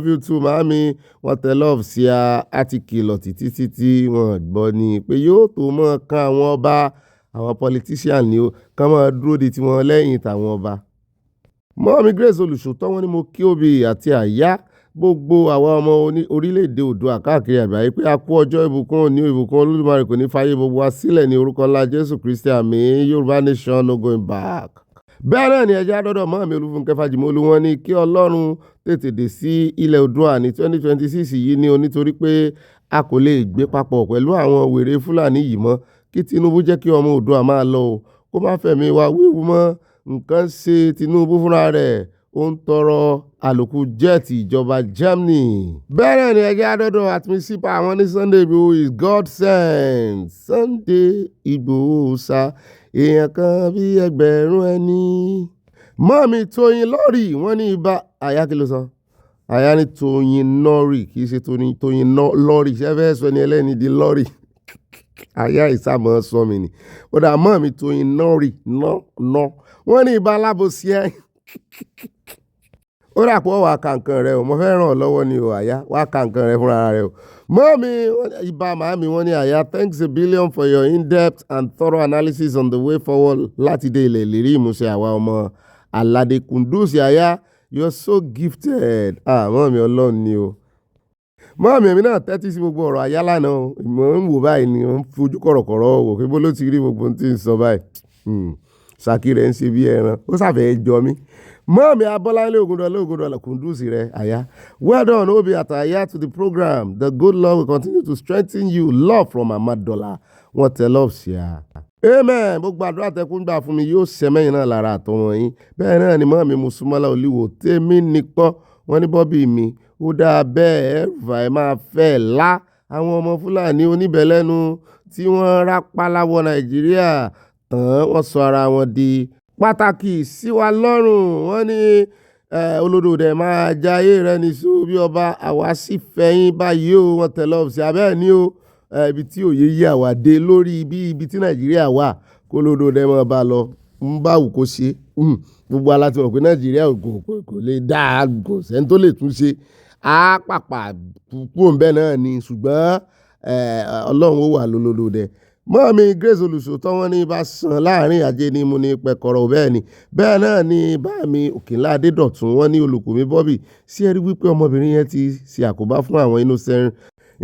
you too màámi wọ́n tẹ love sí a ti kìlọ̀ títí wọ́n gbọ́ ni pé yóò tó mọ́ kan àwọn ọba àwọn politician ni ó kàn máa dúró de tiwọn lẹ́yìn tàwọn ọba. Mọ́ọ̀mí Grace olùṣòótọ́ wọn ni mo kí Obi àti àyá gbogbo àwa ọmọ orílẹ̀-èdè Oòduà káàkiri àgbáyé pé a kú ọjọ́ ìbùkún òní ìbùkún Olódùmarè kò ní fàyè gbogbo wa sílẹ̀ ní orúkọ ńlá Jésù Kristi àmín Yorùbá Nation no going back. Bẹ́ẹ̀ náà ni ẹjẹ́ àdọ́dọ̀ Mọ́ọ̀mí Olúfúnkẹ́ Fájìmọ́lú wọn ní kí Ọlọ́run tètè dé sí ilẹ̀ Oòduà ní 2026 yìí ní onítorí pé a kò lè gbé papọ̀ pẹ̀lú àwọn wèrè Fúlàní yìí mọ́ kí Tinubu jẹ́ kí ọmọ Oòduà máa lọ o kó má fẹ̀mí wa wéwu mọ́ nǹkan ṣe Tinubu fúnra rẹ̀ ó ń tọrọ àlòkù jẹ́ẹ̀tì ìjọba Germany. Bẹ́ẹ̀ náà ni ẹjẹ́ àdọ́dọ̀ àtúnṣípà àwọn ní Sunday Igboho is God sent Sunday Igboho sa èèyàn kan bí ẹgbẹ̀rún ẹni. Mọ́ọ̀mí Tóyin lọ́rì wọ́n ní ibà àyà kí ló sọ àyà ní Tóyin nọ́rì kì í ṣe Tóyin lọ́rì ṣẹ́fẹ́ sọ ní ẹlẹ́ni di lọ́rì àyà ìsàmọ́ sọ mi ni ó dà Mọ́ọ̀mí Tóyin nọ́rì nọ́ wọ́n ní ibà alábòsí ẹ̀ ó rà pọ̀ wá kàǹkan rẹ̀ o mo fẹ́ ràn ọ́ lọ́wọ́ ni o àyà wá kàǹkan rẹ̀ fúnra rẹ̀ o. Mọ́ọ̀mí ibà màámi wọ́n ní àyà thanks a billion for your in-depth and thorough analysis on the way forward láti dé ilẹ̀ ìlérí ìmúṣẹ àwa ọmọ aládé kùndùsì àyà you are so gifted mọ́ọ̀mí ọlọ́run ni o. Mọ́ọ̀mí èmi náà tẹ́tí sí gbogbo ọ̀rọ̀ àyà lánàá o ìmọ̀ ń wò báyìí ni wọ́n fojú kọ̀rọ̀kọ̀rọ̀ wò pé bó ló ti rí gbogbo ohun tí ń sọ báyìí ṣàkí rẹ̀ ń ṣe bí ẹran ó ṣàfẹ́ jọ mí. Mọ́ọ̀mí Abọ́láńlé Ògúndọ̀lá kùndùsì rẹ̀ àyà well done Obi àtàyà to the program the good Lord will continue to strengthen you love from Amadola wọ́n tẹ love sí a. Amen gbogbo àdúrà tẹkùn gbà fún mi yóò ṣẹmẹ́yìn náà lára àtọwọ̀n yín bẹ́ẹ̀ náà ni Mọ́ọ̀mí Mùsùlùmọ́lá Olúwo tèmi nìpọ́ wọ́n ní Bobby mi ó dáa bẹ́ẹ̀ ẹ̀rùfà ẹ̀ máa fẹ́ lá àwọn ọmọ Fúlàní oníbẹ̀lẹ́nu tí wọ́n rápálá wọ Nàìjíríà tán wọ́n sọ ara wọn di pàtàkì sí wa lọ́rùn wọ́n ní olódò dẹ̀ máa jayé rẹ̀ nìṣó bí ọba àwa sì fẹ́yìn báyìí o wọ́n tẹ̀ lọ́ọ̀ sí abẹ́ẹ̀ ní o ibi tí òye yí àwa dé lórí ibi tí Nàìjíríà wà kó lódò dẹ̀ máa bá lọ ń bá wù kó ṣe gbogbo alátìmọ̀ pé Nàìjíríà kò lè dá kò sẹ́ni tó lè tún ṣe á pàpà kúrò ńbẹ̀ náà ni ṣùgbọ́n Ọlọ́run ó wà lólódò dẹ̀. Mọ́ọ̀mí Grace olùṣòótọ́ wọn ní bá san láàrin ajé ní mo ní pẹ̀kọ̀rọ̀ bẹ́ẹ̀ náà ni bá mi Òkènlá Adédọ̀tún wọn ní olùkùnmí Bobby sí ẹ̀rí wípé ọmọbìnrin yẹn ti ṣe àkóbá fún àwọn innocent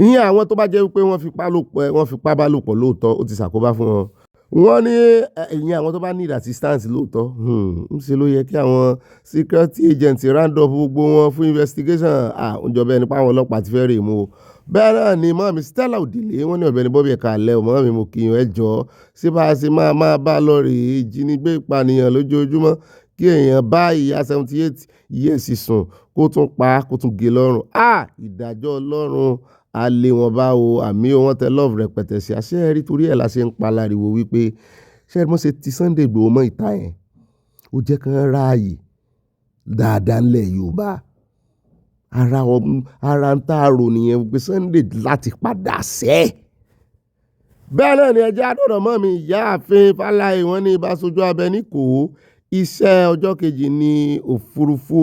ìyẹn àwọn tó bá jẹ́ wípé wọ́n fipá bá lò pọ̀ lóòótọ́ ó ti ṣàkóbá fún wọn. Wọ́n ní ìyẹn àwọn tó bá need assistance lóòótọ́ ń ṣe ló yẹ kí àwọn security agents round up gbogbo wọn fún investigation ìjọba ẹni pa àwọn ọlọ́pàá ti fẹ́ rè mú o. Bẹ́ẹ̀ náà ni Mọ́ọ̀mí Stella Òdìlé wọ́n ní Ọ̀gbẹ́ni Bobby ẹ̀ka àlẹ́ Mọ́ọ̀mí mo kí yín ẹ jọ̀ọ́ sí bá a ṣe máa bá lọ rèé ìjínigbé ìpànìyàn lójoojúmọ́ kí èèyàn bá ìyá 78 years sùn kó tún pa kó tún gé lọ́rùn ìdájọ́ Ọlọ́run a lé wọn bá o àmì wọn tẹ love rẹpẹtẹ sí àṣẹ rí torí ẹ̀ la ṣe ń palariwo wípé ṣé mo ṣe ti Sunday Igboho mọ́ ìta yẹn ó jẹ́ kán ráàyè dáadáa ńlẹ̀ Yorùbá ara ń tààrò nìyẹn pé Sunday láti padà sẹ́. Bẹ́ẹ̀ náà ni ẹjẹ́ àdọ̀dọ̀ Mọ́ọ̀mí Ìyáàfin Fáláì wọ́n ní ibà sojú abẹ ní kò iṣẹ́ ọjọ́ kejì ní òfurufú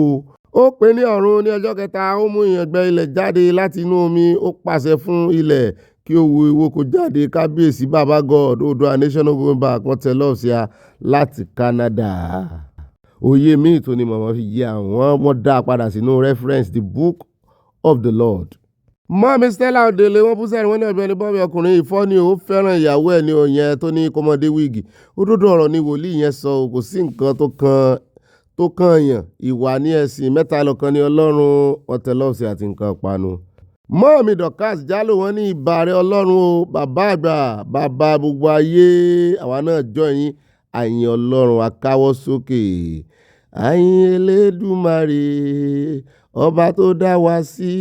ó pè ní ọ̀run ní ọjọ́ kẹta ó mú ìyàngbẹ́ ilẹ̀ jáde láti inú omi ó pàṣẹ fún ilẹ̀ kí ó wu ìwó kó jáde kábíyèsí bàbá God Oòduà Nation no going back wọ́n tẹ lọ́ọ̀ sí a láti Canada. Òye míì tó ní mọ̀mọ́ fi yí àwọn wọ́n dá padà sínú reference the book of the Lord. Mọ́ọ̀mí Stella Òdèlé wọ́n bú sẹ́rin wọ́n ní Ọ̀gbẹ́ni Bobby ọkùnrin ìfọ́ ni ó fẹ́ràn ìyàwó ẹ̀ ní òyìn tó ní kọ́mọdé wíìgì òdodo ọ̀rọ̀ ni wòlíì yẹn sọ kò sí nǹkan tó kàn yàn ìwà ní ẹ̀sìn mẹ́ta lọ́kan ní Ọlọ́run ọ̀tẹ̀lọ́sẹ̀ àti nǹkan panu. mọ́ọ̀mí Dorcas Jálò wọ́n ní ìbàrẹ̀ ọlọ́run o bàbá àgbà bàbá gbogbo ayé àwa náà jọ yín àyìn ọlọ́run akáwọ́ sókè àyìn elédùmarè ọba tó dá wa sí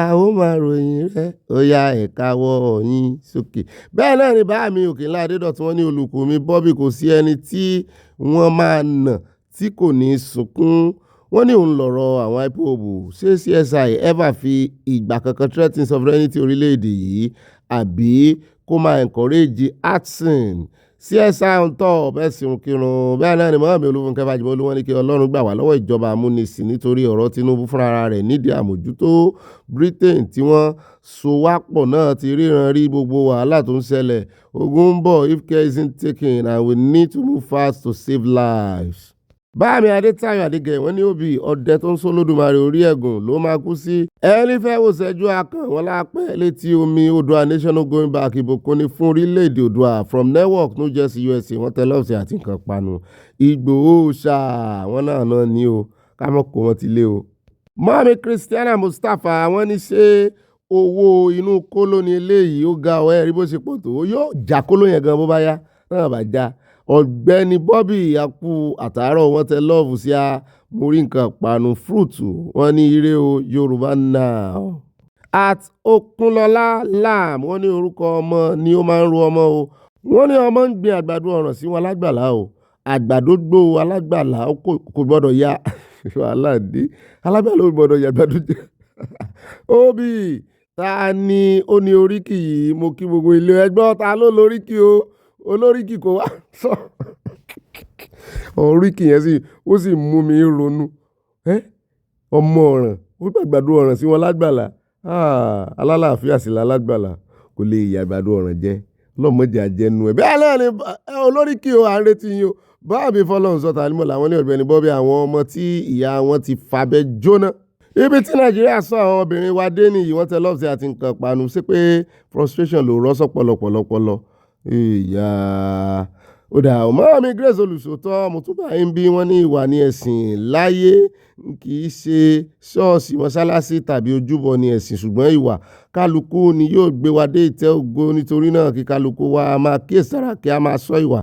a ó máa ròyìn rẹ̀ ó yá ẹ̀káwọ́ yín sókè. Bẹ́ẹ̀ náà ni bá mi Òkènlá Adédọ̀tun wọ́n ní olùkọ́ mi Bobby kò sí ẹni tí wọ́n máa nà tí kò ní sunkún. Wọ́n ní òun lọ̀rọ̀ àwọn IPOB ṣé CSI ever fi ìgbà kankan threaten sovereignty orílẹ̀-èdè yìí àbí kó máa encourage arson. CSI on top ẹ̀sìn kírun. Bẹ́ẹ̀ náà ni Mọ́hàmmí Olúfúnkẹ́ Fájìmọ́lú wọ́n ní kí Ọlọ́run gbà wá lọ́wọ́ ìjọba amúnisìn nítorí ọ̀rọ̀ Tinubu fúnra rẹ̀ nídìí àmójútó. Britain tí wọ́n so wá pọ̀ náà ti ríran rí gbogbo wàhálà tó ń ṣẹlẹ̀. Ogun ń bọ̀ if care isn't taken and we need to move fast to save lives. Báàmì Adétáyọ̀ Adégẹ̀ wọ́n ní òbí ọdẹ tó ń sọ Olódùmarè orí ẹ̀gùn ló máa kú sí. Ẹni fẹ́ wò ṣẹ́jú akàn wọn lápẹ́ létí omi Oòduà national going back ìbùkún ní fún orílẹ̀-èdè Oòduà from network New Jersey USA wọ́n tẹ lọ́ọ̀sì àti nǹkan panu. Ìgbòho ṣá wọn náà ní o ká mọ̀ kó wọn ti lé o. Mọ́mí Christiana Mustapha wọ́n ní ṣé owó inú kóló ni eléyìí ó ga ọ̀ ẹ́ rí bó ṣe pọ̀ tó yóò já kóló yẹn gan bó bá yá náà bá já. Ọ̀gbẹ́ni Bobby akú àtàárọ̀ wọ́n tẹ lọ́ọ̀fù sí a mórí nǹkan panu fúrùtù wọ́n ní ire o Yorùbá now. At Okunlọ́lá Lam wọ́n ní orúkọ ọmọ ni ó máa ń ro ọmọ o. Wọ́n ní ọmọ ń gbin àgbàdo ọ̀ràn sí wọn lágbàlá o. Àgbàdo gbó alágbàlá kò gbọ́dọ̀ ya wàhálà dé alágbàlá ò gbọ́dọ̀ ya àgbàdo jẹ. Òbí ta ni ó ní oríkì yìí mo kí gbogbo ilé ẹgbọ́ ta ló lóríkì o. Olóríkì kò wá sọ oríkì yẹn sì ó sì mú mi ronú ọmọ ọ̀ràn ó gbàgbàdo ọ̀ràn sí wọn lágbàlá alálàáfíà sí lálágbàlá kò lè yà àgbàdo ọ̀ràn jẹ lọ́mọdé àjẹnu ẹ̀ bẹ́ẹ̀ náà ni olóríkì o à ń retí yín o báàbí fọlọ́run sọ́ta nímọ̀ làwọn ní Ọ̀gbẹ́ni Bobby àwọn ọmọ tí ìyá wọn ti fàbẹ́ jóná. Ibi tí Nàìjíríà sọ àwọn obìnrin wa dé nìyí wọ́n tẹ lọ́ọ̀sì àti nǹkan panu sí pé frustration ló rọ́ṣọ́ pọ̀lọpọ̀lọpọ̀lọ. Ìyá ó dà ọmọ mi Grace Olùsòótọ́ mo tún bá yín bí wọ́n ní ìwà ní ẹ̀sìn láyé kì í ṣe ṣọ́ọ̀ṣì mọ́ṣáláṣí tàbí ojúbọ ní ẹ̀sìn ṣùgbọ́n ìwà kálukú ni yóò gbé wa dé ìtẹ́ ògo nítorí náà kí kálukú wa máa kíyèsára kí a máa sọ ìwà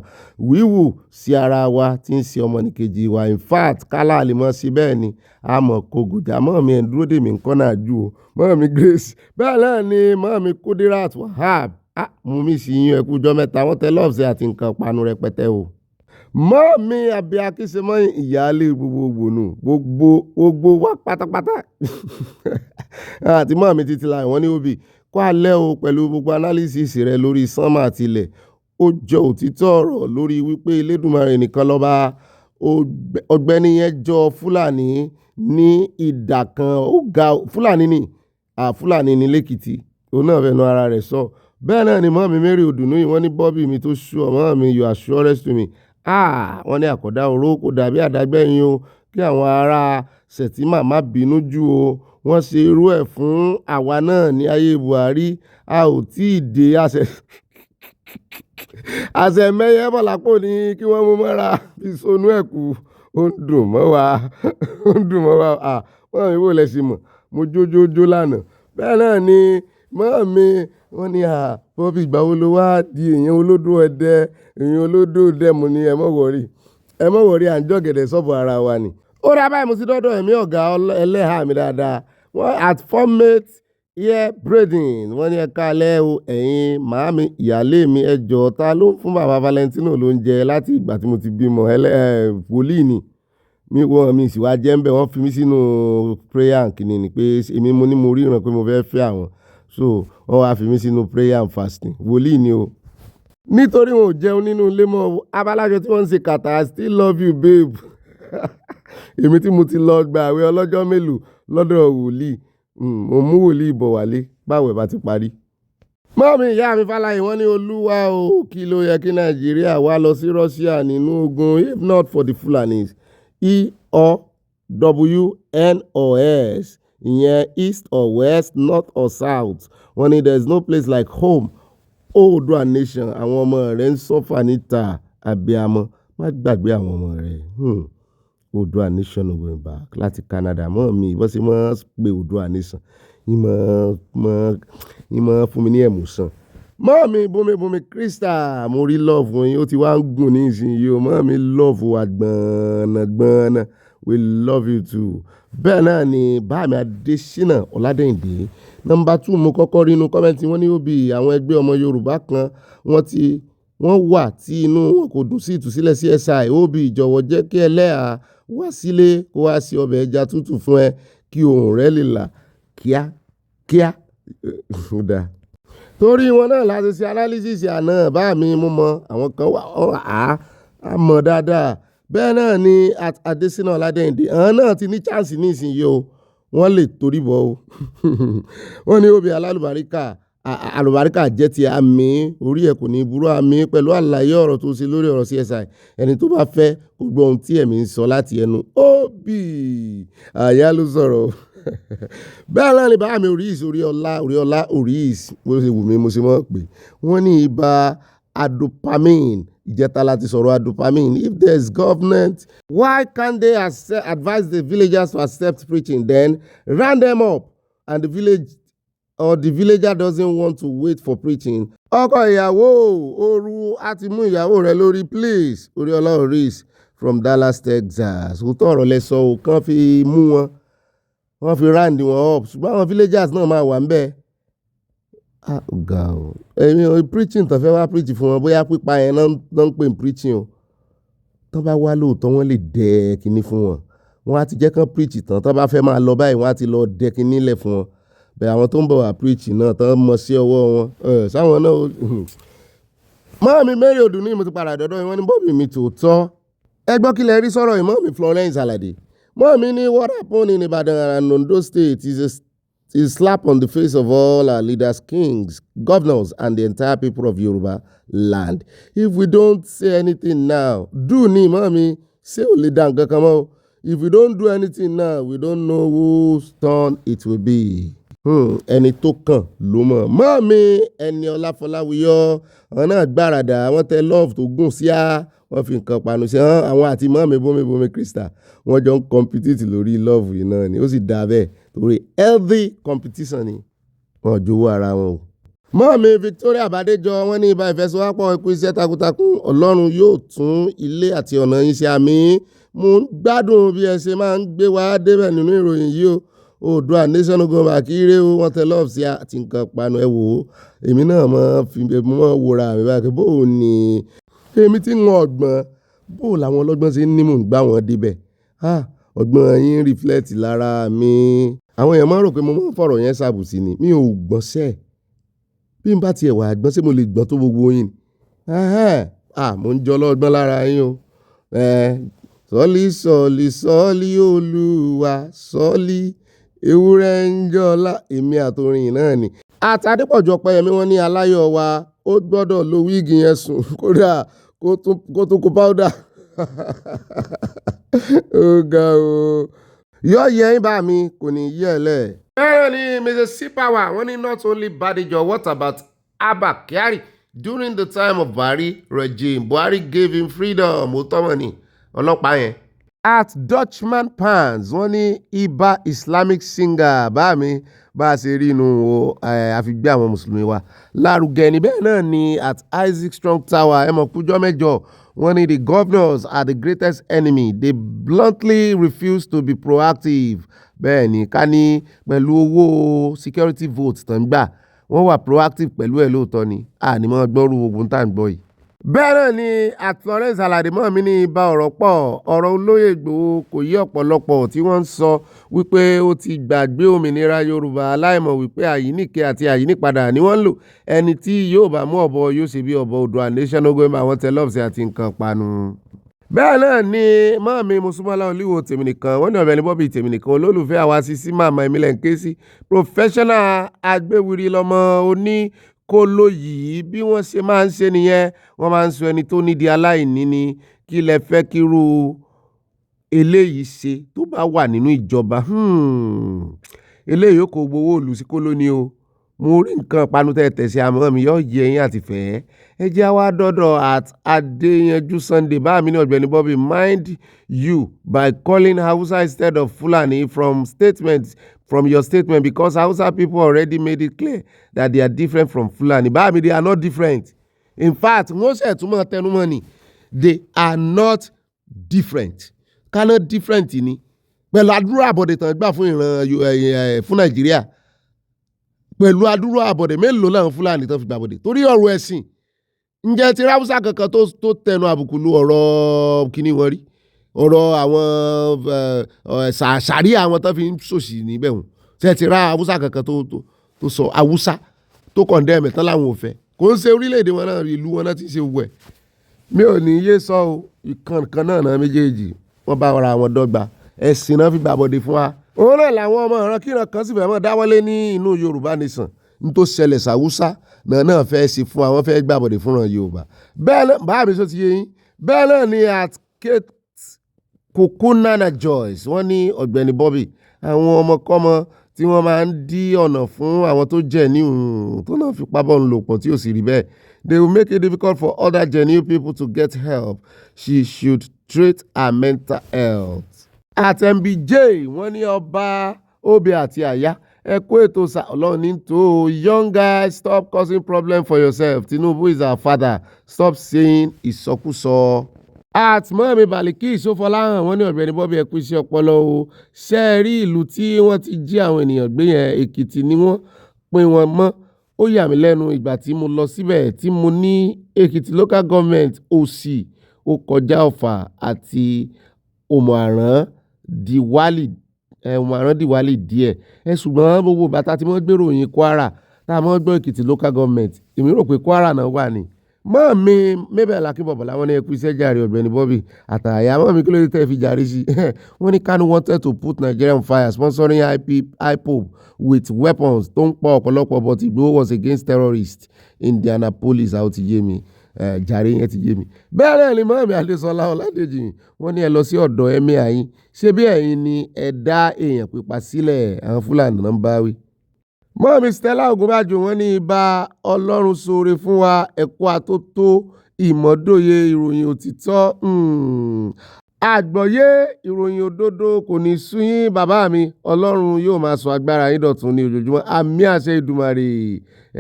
wíwù sí ara wa tí ń ṣe ọmọnìkejì wa in fact kálá lè mọ́ sí bẹ́ẹ̀ ni a mọ̀ kogùjà mọ́ mi ẹ̀ ń dúró dè mí nǹkan náà jù o mọ́ mi Grace bẹ́ẹ̀ náà ni mọ́ mi Kudirat Wahab mú mi sí yín ẹkú ọjọ́ mẹ́ta wọ́n tẹ lọ́ọ̀sì àti nǹkan panu rẹpẹtẹ o. Mọ́ mi àbí akíṣemọ́ ìyáálé gbogbogbò nù gbogbo wá pátápátá àti mọ́ mi títí láì wọ́n ní òbí kó alẹ́ o pẹ̀lú gbogbo analysis rẹ lórí sánmà àti ilẹ̀ ó jọ òtítọ́ ọ̀rọ̀ lórí wípé Elédùmarè nìkan lọ́ba Ọ̀gbẹ́ni yẹn jọ Fúlàní ní ìdà kan ó ga Fúlàní ní lẹ́kìtì òun náà fẹnu ara rẹ̀ sọ. Bẹ́ẹ̀ náà ni mọ́mí Mary Odùnú yìí wọ́n ní Bobby mi tó ṣú ọmọ mi you are surest to me. Wọ́n ní àkọ́dá oró kò dàbí àdágbẹ́yìn o kí àwọn ará Sẹ̀tìmà má bínú jù o wọ́n ṣe irú ẹ̀ fún àwa náà ní ayé Buhari a ò tí ì dé àṣẹ mẹ́yẹ bọ̀lápò ní kí wọ́n mú mọ́ra ìsonú ẹ̀kú ó ń dùn mọ́ wa wọ́n mi wò lẹ́sìn mọ̀ mo jójójó lánàá. Bẹ́ẹ̀ náà ni mọ́mí wọ́n ní Bobby ìgbà wo ló wá di èèyàn olódò ẹ̀dẹ́ mo ní ẹ mọ̀ wọ̀rí à ń jọ̀gẹ̀dẹ̀ sọ́bù ara wa ni. Ó dá báyìí mo ti dọ́dọ̀ ẹ̀mí ọ̀gá ẹlẹ́hà mi dáadáa wọ́n at format ear braiding wọ́n ní ẹ̀ka alẹ́ o ẹ̀yin màámi ìyáálé mi ẹjọ́ ta ló ń fún bàbá Valentino ló ń jẹ láti ìgbà tí mo ti bímọ wòlíì ni mi sì wá jẹ́ ń bẹ̀ wọ́n fi mí sínú prayer kìíní ni pé èmi mo ní mo ríran pé mo fẹ́ fẹ́ àwọn so wọ́n wá fi mí sínú prayer and fasting wòlíì ni o nítorí wọn ò jẹun nínú ilé mọ́ abalájọ tí wọ́n ń ṣe kàtà I still love you babe èmi tí mo ti lọ gba àwẹ̀ ọlọ́jọ́ mélòó lọ́dọ̀ wòlíì mo mú wòlíì bọ̀ wálé báwẹ̀ bá ti parí. Mọ́mí ìyá mi Fáláyé wọ́n ní olúwa o kí ló yẹ kí Nàìjíríà wá lọ sí Russia nínú ogun if not for the Fulanis EOWNOS ìyẹn east or west north or south wọ́n ní there is no place like home Oòduà nation àwọn ọmọ rẹ̀ ń sọ́fà níta abiyamọ má gbàgbé àwọn ọmọ rẹ̀ Oòduà nation no going back láti Canada mọ́ mi bó ṣe mọ́ pé Oòduà nation ìmọ̀ fún mi ní ẹ̀mùsàn. Mọ́ mi bomi Krista mo rí love yín ó ti wá ń gùn ní ìsinyìí o mọ́ mi love wa gbọ̀nàgbọ̀nà we love you too. Bẹ́ẹ̀ náà ni báàmì Adésínà Ọládẹ́yìndé. Nọ́mbà 2 mo kọ́kọ́ rí inú kọ́mẹ́ǹtì wọn ní òbí àwọn ẹgbẹ́ ọmọ Yorùbá kan wọ́n wà tí inú wọn kò dùn sí ìtúsílẹ̀ CSI òbí ìjọ̀wọ́ jẹ́ kí ẹlẹ́hà wá sílé kó wá sí ọbẹ̀ ẹja tútù fún ẹ kí ohùn rẹ lè là kíá. Torí wọn náà láti ṣe analysis àná bá mi mú mọ àwọn kan wà á mọ̀ dáadáa. Bẹ́ẹ̀ náà ni Adésínà Ọládẹ́yìndé àwọn náà ti ní chance ní ìsinyìí o wọ́n lè torí bọ̀ o wọ́n ní òbí alálùbáríkà jẹ́ ti àmì orí ẹ̀ kò ní burú àmì pẹ̀lú àlàyé ọ̀rọ̀ tó ṣe lórí ọ̀rọ̀ CSI ẹni tó bá fẹ́ kó gbọ́ ohun tí ẹ̀mí ń sọ láti ẹnu òbí àyà ló sọ̀rọ̀ bẹ́ẹ̀ náà ni bá mi Oríọlá bó ṣe wù mí mo ṣe mọ̀ pé wọ́n ní ibà adopamine ìjẹta láti sọ̀rọ̀ adopamine. If there is government, why can't they advise the villagers to accept preaching, then round them up and the villager doesn't want to wait for preaching? Ọkọ ìyàwó ooru àti mú ìyàwó rẹ lórí please. Oríọlá Oris from Dallas, Texas. Òótọ́ ọ̀rọ̀ lẹ sọ ò kàn fi mú wọ́n fi round wọn up ṣùgbọ́n àwọn villagers náà máa wà ń bẹ́ẹ̀. Ọ̀gá o ẹ̀yin preaching tó fẹ́ wá preach fún wọn bóyá pípa yẹn náà ń pè ní preaching o tó bá wá lóòótọ́ wọ́n lè dẹ kinní fún wọn wọ́n á ti jẹ́ kán preach tán tó bá fẹ́ máa lọ báyìí wọ́n á ti lọ dẹ kinní lẹ̀ fún wọn bẹ́ẹ̀ àwọn tó ń bọ̀ wá preach náà tán mọ sí ọwọ́ wọn sáwọn náà mọ́ mi Mary Odùnní mo ti padà dọ́dọ́ wọn ní bọ́ọ̀bì mi tòótọ́ ẹ gbọ́ kí lẹ rí sọ̀rọ̀ ìmọ̀ mi Florence Alade mọ́ mi ní what happened in Ibadan and Ondo State is a slap on the face of all our leaders, kings, governors, and the entire people of Yoruba land. If we don't say anything now, say only down. If we don't do anything now, we don't know whose turn it will be. Ẹni tó kàn ló mọ̀. Mọ́mí ẹni Ọláfọláwíyọ́ àwọn náà gbáradà wọ́n tẹ love tó gùn sí wọ́n fi nǹkan panu sí àwọn àti mọ́mí bomi Krista wọ́n jọ ń compete lórí love yìí náà ni ó sì dá bẹ́ẹ̀ torí healthy competition ni wọ́n jowó ara wọn o. Mọ́mí Victoria Bàdéjọ wọ́n ní ibà ìfẹsọ̀wápọ̀ ikú iṣẹ́ takuntakun Ọlọ́run yóò tún ilé àti ọ̀nà yín ṣe àmì mo ń gbádùn bí ẹ ṣe máa ń gbé wá débẹ̀ nínú ìròyìn yìí o. Oòduà nation no go back ire o wọ́n tẹ love sí àti nǹkan panu ẹ wò ó èmi náà mọ́ wòra mi báyìí bó o ní èmi tí ń wọ́n ọgbọ́n bó o làwọn ọlọ́gbọ́n ṣe ń nímú gbá wọn débẹ̀ ọgbọ́n yín reflect lára mi àwọn èèyàn máa ń rò pé mo máa ń fọ̀rọ̀ yẹn ṣàbùsí ni mi ò gbọ́n sẹ́ bí n bá tiẹ̀ wà gbọ́n sí mo lè gbọ́n tó gbogbo yín mo ń jọ lọ́gbọ́n lára yín o sọ́ọ́lì Olúwa sọ́ọ́lì ewúrẹ́ ń jọlá èmi àtòrin náà ni. Àtàdépọ̀jù Ọpẹ́yẹmí wọ́n ní aláyọ̀ wa ó gbọ́dọ̀ lo wíìgì yẹn sùn kódà kó tún kó páúdà. Ó ga o. Yọ yẹ ń bá mi kò ní yẹ lẹ̀. Bẹ́ẹ̀ ni Mrs. Sipawa wọ́n ní not only Badijo, what about Abba Kyari? During the time of Buhari regime, Buhari gave him freedom. Ó tọ́mọ̀ ni ọlọ́pàá yẹn. At Dutchman Pans wọ́n ní ibà Islamic singer bá mi bá a ṣe rí inú o àfi gbé àwọn mùsùlùmí wa lárugẹ ní bẹ́ẹ̀ náà ni at Isaac Strong Tower ẹ mọ̀ kújọ́ mẹ́jọ wọ́n ní the governors are the greatest enemy, they bluntly refuse to be proactive. Bẹ́ẹ̀ ni ká ní pẹ̀lú owó security vote tán gbà wọ́n wà proactive pẹ̀lú ẹ̀ lóòótọ́ ni ní mọ́ gbọ́rú ogun tá à ń gbọ́ yìí. Bẹ́ẹ̀ náà ni at Florence Alade mọ́ mi ní ibà ọ̀rọ̀ pọ̀ ọ̀rọ̀ olóyè Ìgbòho kò yé ọ̀pọ̀lọpọ̀ tí wọ́n ń sọ wípé ó ti gbàgbé òmìnira Yorùbá aláìmọ̀ wípé àyíníke àti àyínípadà ni wọ́n ń lò ẹni tí yóò bá mú ọ̀bọ yóò ṣe bí ọ̀bọ Oòduà nation no go back àwọn tẹlọ́ọ̀sì àti nǹkan panu. Bẹ́ẹ̀ náà ni mọ́ mi Mùsùlùmí Olúwo tèmi nìkan wọ́n ní Ọ̀gbẹ́ni Bobby tèmi nìkan olólùfẹ́ àwa sí màmá Emílẹ̀ Nkesi professional agbéwìrì lọ́mọ oní kóló yìí bí wọ́n ṣe máa ń ṣe nìyẹn wọ́n máa ń sọ ẹni tó nídìí aláìní ni kí lẹ fẹ́ kírú eléyìí ṣe tó bá wà nínú ìjọba eléyìí ó kó gbowó òlù sí kóló ni o mo rí nǹkan ìpanu tẹ̀sí àmọ́ mi yóò yẹ yín àti fẹ́ ẹ jẹ́ wá dọ́dọ̀ at Adéyanjú Sunday bá mi ní Ọ̀gbẹ́ni Bobby mind you by calling Hausa instead of Fulani from your statement because Hausa people already made it clear that they are different from Fulani. Bá mi, they are not different. In fact, wọ́n ṣe túmọ̀ tẹnumọ́ ni they are not different. Kánà different ni pẹ̀lú àdúrà àbọ̀dẹ̀ tán gbà fún ìran fún Nàìjíríà pẹ̀lú àdúrà àbọ̀dẹ̀ mélòó làwọn Fúlàní tán fi gbà bọ̀dẹ̀ torí ọ̀rọ̀ ẹ̀sìn ǹjẹ́ ti Hausa kankan tó tẹnu àbùkù lu ọ̀rọ̀ kíní wọn rí ọ̀rọ̀ àwọn ṣàṣàrí àwọn tán fi ń ṣòṣì níbẹ̀ wọn ṣe ti ra Hausa kankan tó sọ Hausa tó condemn tán láwọn ò fẹ́ kò ń ṣe orílẹ̀-èdè wọn náà ìlú wọn náà ti ṣe gbogbo ẹ̀ mi ò ní yé sọ o ìkànnì náà méjèèjì wọ́n bá ara wọn dọ́gba ẹ̀sìn náà fi gbàbọ̀dé fún wa. òun náà làwọn ọmọ ọ̀ràn kíran kan sì fẹ́ mọ́ dáwọ́lé ní inú Yorùbá nation nítorí ṣẹlẹ̀ sàwúsá náà fẹ́ ṣe fún àwọn fẹ́ gbàbọ̀dé fúnra Yorùbá. bẹ́ẹ̀ náà bá mi sọ ti yé yín bẹ́ẹ̀ náà ni at Kate Kukunana Joyce wọ́n ní Ọ̀gbẹ́ni Bobby àwọn ọmọkọ́mọ tí wọ́n máa ń dí ọ̀nà fún àwọn tó jẹ́ ní tó náà fi pábọ̀ ń lò pọ̀ tí ò sì rí bẹ́ẹ̀. They will make it difficult for other genuine people to get help. She should treat her mental health. At MBJ, wọ́n ní ọba Obi àti àyà ẹ kó ètò Ọlọ́run ní tó young guys stop causing problem for yourself. Tinubu is our father. Stop saying ìsọkúsọ. At mọ́mi Baliki Ìṣófọláhàn wọ́n ní Ọ̀gbẹ́ni Bobby ẹ kú iṣẹ́ ọpọlọ o. Ṣé ẹ rí ìlú tí wọ́n ti jí àwọn ènìyàn gbé yẹn Èkìtì ni wọ́n pín wọn mọ́. Ó yà mí lẹ́nu ìgbà tí mo lọ síbẹ̀ tí mo ní Èkìtì local government òsì ó kọjá Ọ̀fà àti Òmùàrán Dìwálì díẹ̀ ṣùgbọ́n gbogbo bàtà tí wọ́n gbèrò yín Kwara tá a mọ́ gbọ́ Èkìtì local government èmi rò pé Kwara náà wà ní. mọ́ mi mébẹ̀ Akínbọ̀bọ̀ làwọn ní ẹkú iṣẹ́ jàre Ọ̀gbẹ́ni Bobby àtàyà mọ́ mi kí ló dé tẹ́ fi jàre sí wọ́n ní Kanu wanted to put Nigeria on fire sponsoring IPOB with weapons tó ń pa ọ̀pọ̀lọpọ̀ but Igboho was against terrorists Indianapolis àwọn ti yé mi jàre yẹn ti yé mi. bẹ́ẹ̀ náà ni mọ́ mi Adésọlá Ọládèjì wọ́n ní ẹ lọ sí ọ̀dọ̀ ẹ̀mí àyín ṣé bí ẹ̀yin ni ẹ dá èèyàn pípa sílẹ̀ àwọn Fúlàní náà ń bá wí. mọ́mí Stella Ogunbájò wọ́n ní ibà Ọlọ́run ṣoore fún wa ẹ̀kọ́ àtótó ìmọ̀dóye ìròyìn òtítọ́ àgbọ̀yé ìròyìn òdodo kò ní sú yín bàbá mi Ọlọ́run yóò máa sọ agbára yín dọ̀tun ní ojoojúmọ́ àmì àṣẹ Ìdùmarè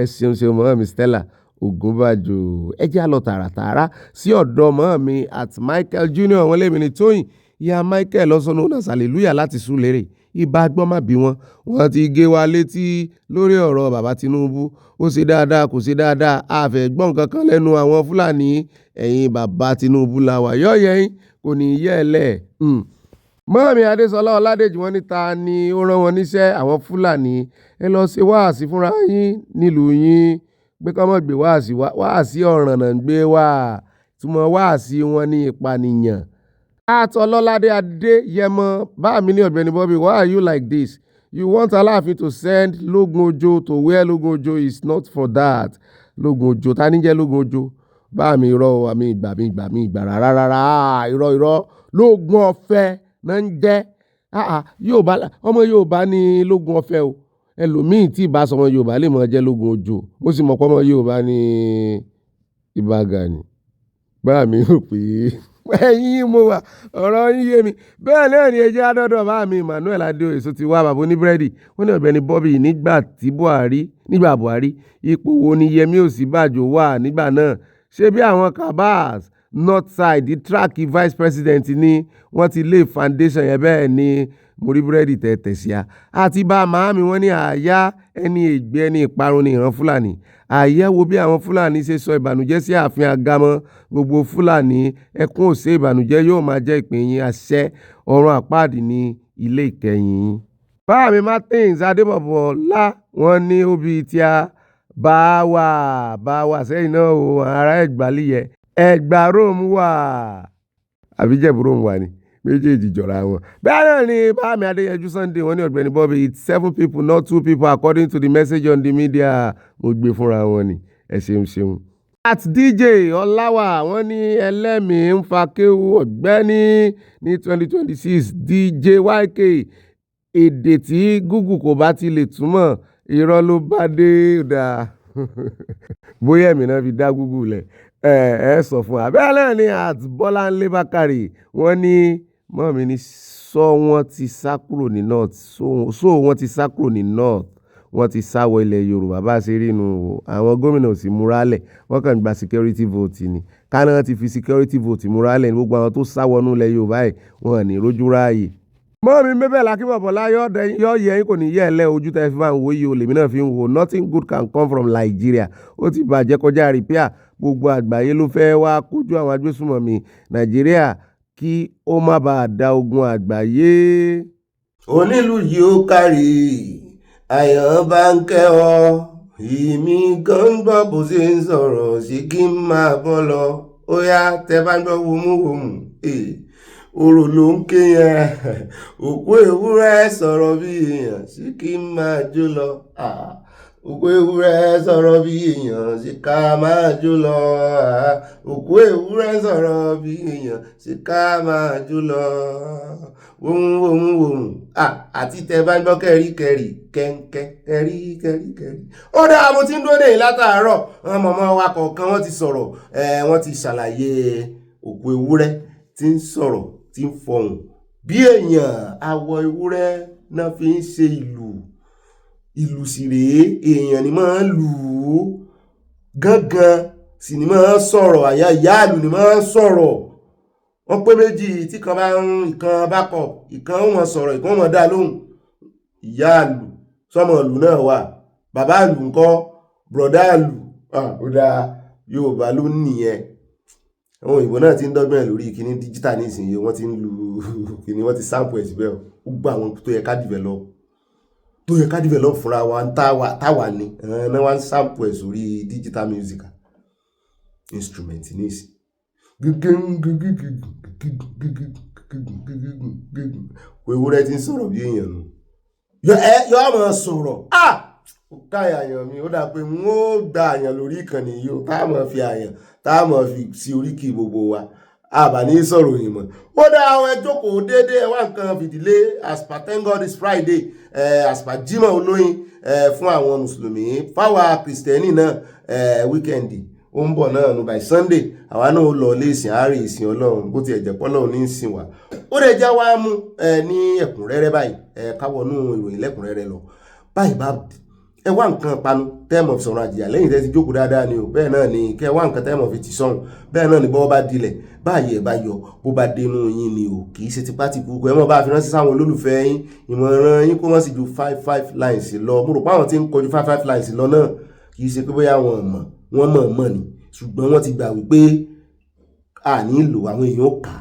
ẹ ṣeun mọ́mí Stella Ogunbájò ẹ jẹ́ á lọ tààràtààrà sí ọ̀dọ̀ mọ́mí at Michael Junior wọ́n lèmi ní Tóyìn ìyá Michael lọ́sọ̀nù náà hallelujah láti Súlérè ìbá gbọ́n má bí wọ́n ti gé wa létí lórí ọ̀rọ̀ bàbá Tinubu ó ṣe dáadáa kò ṣe dáadáa àfẹ́ gbọ́n kankan lẹ́nu àwọn Fúlàní ẹ̀yìn bàbá Tinubu làwà yọ̀ọ̀yẹ́yìn kò ní yẹ́ ẹ lẹ̀. mọ́mí Adésọlá Ọládèjì wọ́n ní ta ni ó rán wọn níṣẹ́ àwọn Fúlàní ẹ lọ ṣe wáàsí fúnra yín nílùú yín pé kọ́ mọ̀ gbé wáàsí ọ̀ràn náà ń gbé wá túmọ̀ wáàsí wọn ní ìpànìyàn. Atololade Adeyemo bá mi ní Ọ̀gbẹ́ni Bobby why are you like this? You want Alaafin to send Logun-Ojo to where Logun-Ojo is not for that. Logun-Ojo ta ní jẹ́ Logun-Ojo bá mi irọ́ àmì ìgbà rárá irọ́ Lógun Ọ̀fẹ́ náà ń jẹ́ ọmọ Yorùbá ní Lógun Ọ̀fẹ́ o ẹlòmíì tí ìbá sọmọ Yorùbá lè mọ jẹ́ Logun-Ojo mo sì mọ̀ pé ọmọ Yorùbá ní Ìbà Gani bá mi rò pé ẹ̀yin mo wà ọ̀rọ̀ yín yé mi bẹ́ẹ̀ náà ni ẹjẹ́ àdọ́dọ̀ bá mi Emmanuel Adéoyèso ti wá bàbá oníbírẹ́dì wọ́n ní Ọ̀gbẹ́ni Bobby nígbà Buhari ipò wo ni Yẹmí Ọ̀sínbàjò wà nígbà náà ṣé bí àwọn Kabas north side track vice president ni wọ́n ti lé foundation yẹn bẹ́ẹ̀ ni mo rí búrẹ́dì tẹ̀tẹ̀ sí a àti bá màámi wọ́n ní àyà ẹni ègbé ẹni ìparun ní ìran Fúlàní àyẹ̀wò bí àwọn Fúlàní ṣe sọ ìbànújẹ́ sí ààfin Àgámọ́ gbogbo Fúlàní ẹkún òsè ìbànújẹ́ yóò máa jẹ́ ìpín yín àṣẹ ọ̀run àpáàdì ní ilé ìkẹyìn. báàmì Martins Adébọ̀bọ̀lá wọ́n ní Obi tí a bá wà sẹ́yìn náà o ará Ẹ̀gbálíyẹ Ẹ̀gbá Rome wà àbíjẹ̀bú Rome wà ní méjèèjì jọra wọn. bẹ́ẹ̀ náà ni báàmì Adéyanjú Sunday wọ́n ní Ọ̀gbẹ́ni Bobby it's 7 people not 2 people according to the message on the media mo gbé fúnra wọn ni ẹ ṣeun. at DJ Ọláwà wọ́n ní ẹlẹ́mìí ń fa kéwu Ọ̀gbẹ́ni ní 2026 DJ YK èdè tí Google kò bá ti lè túmọ̀ irọ́ ló bá dé dáa bóyá èmi náà fi dá Google lẹ̀ ẹ sọ fún wa bẹ́ẹ̀ náà ni àti Bọ́láńlé Bákàrè wọ́n ní mọ́mí ní sọ wọ́n ti sá kúrò ní north so wọ́n ti sá kúrò ní north wọ́n ti sá wọ ilẹ̀ Yorùbá bá ṣe rí inú àwọn gómìnà ò sì múralẹ̀ wọ́n kàn gba security vote ni káná ti fi security vote múralẹ̀ ní gbogbo àwọn tó sá wọnú ilẹ̀ Yorùbá yìí wọ́n ní rójú ráàyè. mọ́mí bẹ́bẹ̀ lákìbọ̀bọ̀lá yọ yẹ yín kò ní yẹ ẹlẹ́ ojú tẹ́ fi máa ń wo yìí o lèmi náà fi ń wo nothing good can come from Nigeria ó ti bàjẹ́ kọjá repair gbogbo àgbáyé ló fẹ́ wá kójú àwọn agbésùmọ̀mí Nàìjíríà kí ó má bàa da ogun àgbáyé. onílù yìí ó kárí àyàn bá ń kẹ́ ọ ìmí gan gbọ́ bó ṣe ń sọ̀rọ̀ sí kí n máa bọ́ lọ ó yá tẹ́ bá gbọ́ wòmúwòmù orò ló ń ké yẹn òkú ewúrẹ́ sọ̀rọ̀ bí èèyàn sí kí n máa jó lọ òkú ewúrẹ́ sọ̀rọ̀ bí èèyàn sí ká máa jó lọ òkú ewúrẹ́ sọ̀rọ̀ bí èèyàn sí ká máa jó lọ wòmúwòmù àti tẹ bá gbọ́ kẹ́ríkẹ́rí kẹ́ńkẹ́ kẹ́ríkẹ́rí. ó dáa mo ti ń dúró dè yín látàárọ̀ àwọn mọ̀mọ́ wa kọ̀ọ̀kan wọ́n ti sọ̀rọ̀ wọ́n ti ṣàlàyé òkú ewúrẹ́ tí ń sọ̀rọ̀ tí ń fọhùn bí èèyàn awọ ewúrẹ́ náà fi ń ṣe ìlù sì rèé èèyàn ni máa ń lù ú gángan sì ni máa ń sọ̀rọ̀ àyà ìyáàlù ni máa ń sọ̀rọ̀ wọ́n pé méjì tí kan bá ń ìkan bá kọ̀ ìkan ó wọn sọ̀rọ̀ ìkan ó wọn dá lóhùn ìyáàlù sọmọ ìlú náà wà bàbá ìlú ńkọ́ bùrọ̀dá ìlú ó dáa Yorùbá ló nìyẹn àwọn òyìnbó náà ti ń dọ́gbọ́n lórí kíní díjítà nísìnyí wọ́n ti ń lu kíní wọ́n ti sample ẹ̀ síbẹ̀ ó gbọ́ àwọn tó yẹ ká develop fúnra wa táwa ni náà wá ń sample ẹ̀ sórí digital music instrument nísìn ewúrẹ́ ti ń sọ̀rọ̀ bí èèyàn nù yọ àmọ́ sọ̀rọ̀ ó káyà àyàn mi ó dà pé n ó gba àyàn lórí ìkànnì yìí ó táàmù fi àyàn táàmù fi sí oríkì gbogbo wa àbáni sọ̀rọ̀ yìí mọ̀ ó dá àwọn ẹjọ́kòó déédéé ẹ wá nǹkan fìdílé as per thank God is Friday as per Jímọ̀ olóyin fún àwọn mùsùlùmí fáwa kìrìsìtẹ́nì náà wíkẹ́ndì ó ń bọ̀ náà nù by Sunday àwa náà ó lọ ilé ìsìn àárẹ̀ ìsìn Ọlọ́run bó ti ẹ̀jẹ̀ pọ́lọ́run ní ìsìn wa ó lè já wá mú ní ẹ̀kúnrẹ́rẹ́ báyìí káwọnú ìròyìn lẹ́kúnrẹ́rẹ́ lọ báyìí bá ẹ wá nǹkan panu tẹ́ẹ̀mọ̀ fi sọ̀rọ̀ àjìyà lẹ́yìn tẹ́ ti jókòó dáadáa ni o bẹ́ẹ̀ náà ni kẹ́ wá nǹkan tẹ́ẹ̀mọ̀ fi ti sọ̀hún bẹ́ẹ̀ náà ni bọ́wọ́ bá dilẹ̀ báyìí ẹ̀ bá yọ bó bá dénú yín ni o kì í ṣe tipá ti kú ẹ mọ̀ bá fi ránṣẹ́ sáwọn olólùfẹ́ yín ìmọ̀ràn yín kó wọ́n sì ju 5 lines lọ mo rò pé àwọn tí ń kọjú 5 lines lọ náà kì í ṣe pé bóyá wọ́n mọ̀ ni ṣùgbọ́n wọ́n ti gbà wípé àní lò àwọn èèyàn kà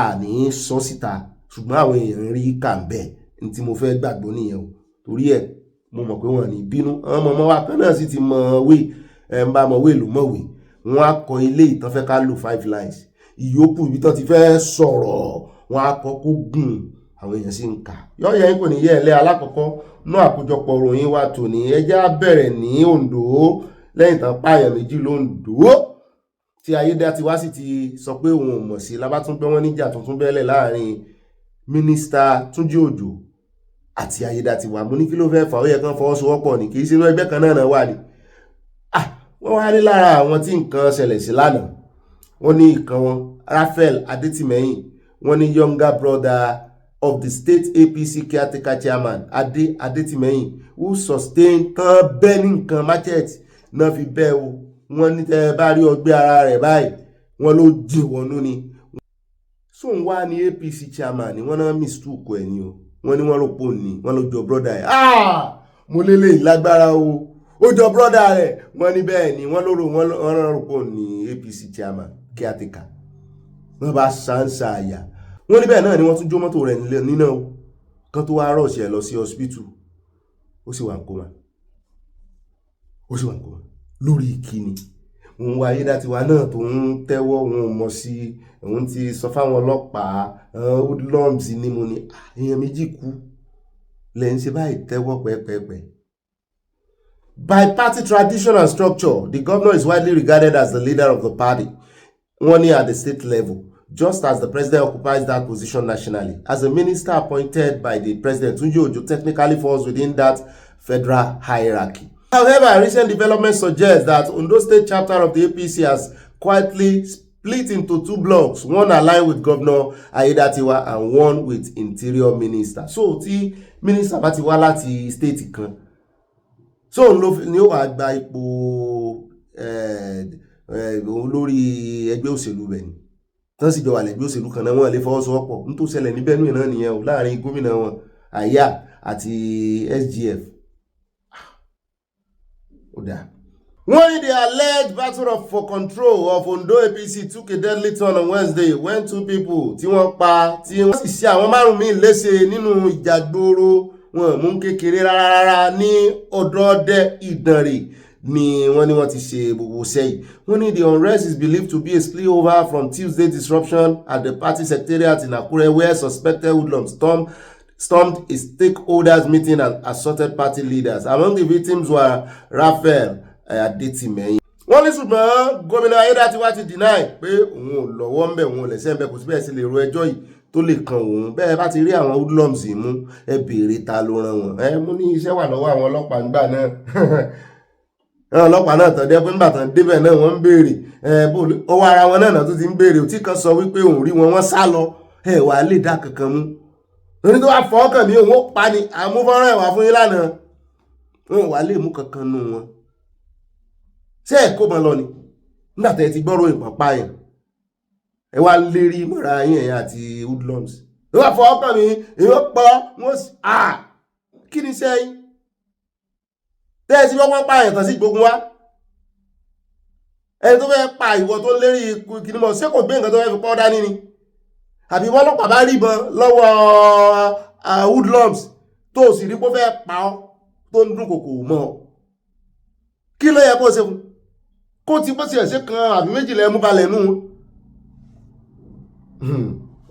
àní sọ síta ṣùgbọ́n àwọn èèyàn rí kà ń bẹ̀ ní tí mo fẹ́ gbàgbọ́ nìyẹn o torí ẹ̀ mo mọ̀ pé wọ́n ní bínú àwọn ọmọ wa kan náà sì ti mọ̀wé ẹ̀ ń bá mọ̀wé ló mọ̀wé wọ́n á kọ ilé ìtàn fẹ́ ká lò 5 lines ìyókù ibi tán ti fẹ́ sọ̀rọ̀ wọ́n á kọ kó gùn àwọn èèyàn sì ń kà yọ̀ọ̀yà yín kò ní yẹ ẹ̀lẹ́ alákọ̀ọ́kọ́ náà àkójọpọ̀ ròyìn wa tòní ẹjẹ́ á bẹ̀rẹ̀ ní Oǹdó lẹ́yìn tán pààyàn méjì lóǹdó tí Ayédatiwa sì ti sọ pé òun ò mọ̀ sí labátúngbẹ́ wọn níjà tuntun bẹ́ẹ̀lẹ̀ láàrin mínísítà Túnjí Òjò àti Ayédatiwa mo ní kí ló fẹ́ fà ó yẹ kán fọwọ́sowọ́pọ̀ ní kì í sínú ẹgbẹ́ kan náà wà ní wọ́n wá ní lára àwọn tí nǹkan ṣẹlẹ̀ sí lánàá wọ́n ní ìkan wọn Raphael Adétìmẹ́yìn wọ́n ní younger brother of the state APC caretaker chairman Adétìmẹ́yìn who sustained tán bẹ́ẹ̀ ní nǹkan machete náà fi bẹ́ẹ̀ o wọ́n ní tẹ́ bá rí ọgbẹ́ ara rẹ̀ báyìí wọ́n ló jìn wọnú ni sóun wá ní APC chairman ni wọ́n náà mistook ẹ̀ ni o wọ́n ní wọ́n rò pò ní wọ́n ló jọ brother ẹ̀ mo lélẹ̀ ìlágbára o ó jọ brother rẹ̀ wọ́n ní bẹ́ẹ̀ ni wọ́n rò pò ní APC chairman caretaker wọ́n bá ṣàǹṣà àyà wọ́n ní bẹ́ẹ̀ náà ni wọ́n tún jó mọ́tò rẹ̀ nínà o kan tó wá rọ̀ṣẹ̀ lọ sí hospital ó sì wà ń kóma lórí ìkíni òun wá Ayédatiwa náà tó ń tẹ́wọ́ òun mọ̀ sí òun ti sọ fáwọn ọlọ́pàá hoodlums ni mo ní èèyàn méjì kú lẹ́yìn ṣe báyìí tẹ́wọ́ pẹ́pẹ́pẹ́. By party tradition and structure, the governor is widely regarded as the leader of the party, one at the state level, just as the president occupies that position nationally. As a minister appointed by the president, Túnjí Òjó technically falls within that federal hierarchy. However, recent developments suggest that Ondo State chapter of the APC has quietly split into 2 blocks, one aligned with Governor Ayedatiwa and one with Interior Minister. So, tí Minister bá ti wá láti state kan, so ni ó wá gba ipò olórí ẹgbẹ́ òṣèlú bẹ̀ ni. Tán sì jọ wà lẹ́gbẹ́ òṣèlú kan náà wọ́n lè fọwọ́sowọ́pọ̀. N tó ṣẹlẹ̀ ní Benue náà nìyẹn o, láàrin gómìnà wọn Aya àti SGF. When the alleged battle for control of Ondo APC took a deadly turn on Wednesday when 2 people tí wọ́n pa tí wọ́n sì ṣe àwọn 5 míì léṣe nínú ìjàgboro wọn mú kékeré rárá ní Ọ̀dọ̀ọdẹ Ìdànrè ni wọ́n ti ṣe gbogbo sẹ́yìn. Wọ́n ní the unrest is believed to be a spillover from Tuesday disruption at the party secretariat in Akure, where suspected hoodlums stormed a stakeholders meeting and assaulted party leaders. Among the victims were Raphael Adetimehin. Wọ́n ní ṣùgbọ́n gómìnà Ayédatiwa ti deny pé òun ò lọ́wọ́ ń bẹ̀, òun ò lẹ́sẹ̀ ń bẹ̀, kò sí bẹ́ẹ̀ sí lè ro ẹjọ́ yìí tó lè kan òun. Bẹ́ẹ̀ bá ti rí àwọn hoodlums yìí mú, ẹ béèrè ta ló rán wọn. Mú ní iṣẹ́ wà lọ́wọ́ àwọn ọlọ́pàá ńgbà náà. Àwọn ọlọ́pàá náà tàn dé pé nígbà tán débẹ̀ náà wọ́n ń béèrè. Ọwọ́ ara wọn náà tó ti ń béèrè. Tí kan sọ wípé òun rí wọn sá lọ. Wà á lè dá kankan mú. Torí tó wá fọ́ọ̀kàn mi, òun ó pa ni. Àmúfọ́nrán ẹ̀wà fún yín lánàá. Wọ́n wà á lè mú kankan nù wọn. Ṣé ẹ̀kọ́ mọ́ lọ ni? Nígbà tẹ́ ti gbọ́rọ̀ ìpàpá yẹn. Ẹ wá lérí mọ́ra yín ẹ̀yà àti hoodlums. Ó wá fọ́ọ̀kàn mi, èèyàn pọ̀ wọ́n sì kí ni sẹ́yìn? Tẹ́ ẹ ti wọ́n pa ẹ̀yàn tán sí gbogbo wa. Ẹni tó fẹ́ pa ìwọ tó lérí kí ni mọ̀ ṣé kò gbé nǹkan tó fẹ́ fi pọ́ dání ni? Àbí wọ́n lọ́pàá bá rí ìbọn lọ́wọ́ hoodlums tó sì rí pé ó fẹ́ pa ọ́ tó ń dún kòkò mọ́ ọ. Kí ló yẹ kó ṣe fún? Kó ti bó ti ẹ̀ ṣe kan àbí méjìlá ẹmú balẹ̀ nù.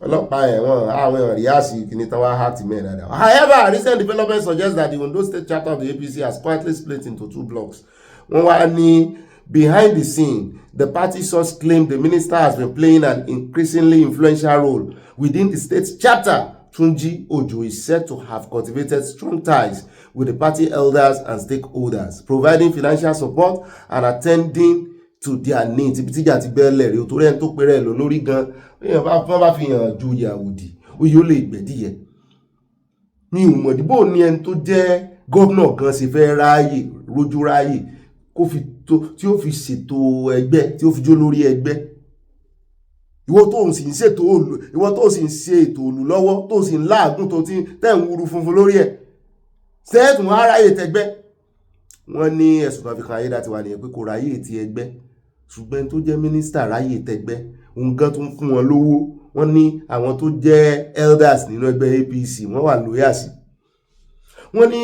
Ọlọ́pàá ẹ̀wọ̀n àwọn èèyàn rí àṣì kìíní tán wá hàtì mẹ́rin dáadáa. However, recent developments suggest that the Ondo State chapter of the APC has quietly split into 2 blocks. Wọ́n wá ní behind the scene, the party source claimed the minister has been playing an increasingly influential role within the state's chapter. Tunji Ojo is said to have cultivated strong ties with the party elders and stakeholders, providing financial support and attending to their needs. Ibi tíjà ti bẹ́ẹ̀lẹ̀ rí o torí ẹni tó pèrè ẹ̀ lọ lórí gan èèyàn bá fi hàn ju Yahudi ó yóò lè gbẹ̀díyẹ. Mi ò mọ̀ díbò ní ẹni tó jẹ́ gómìnà kan ṣe fẹ́ ráàyè rójú ráàyè kó fi tí ó fi ṣètò ẹgbẹ́ tí ó fi jó lórí ẹgbẹ́. Ìwọ tó ń sì ń ṣètò òlù, ìwọ tó sì ń ṣe ètò òlù lọ́wọ́ tó sì ń láàgùn tó ti tẹ̀ ń wúru funfun lórí ẹ̀. Sẹ́ẹ̀tù wọn aráyè tẹgbẹ́. Wọ́n ní ẹ̀sùn kan fi kan Ayédatiwa nìyẹn pé kò ráyè ti ẹgbẹ́. Ṣùgbọ́n tó jẹ́ mínísítà ráyè tẹgbẹ́. Òun gan tó ń fún wọn lówó. Wọ́n ní àwọn tó jẹ́ elders nínú ẹgbẹ́ APC wọ́n wà lóyà sí. Wọ́n ní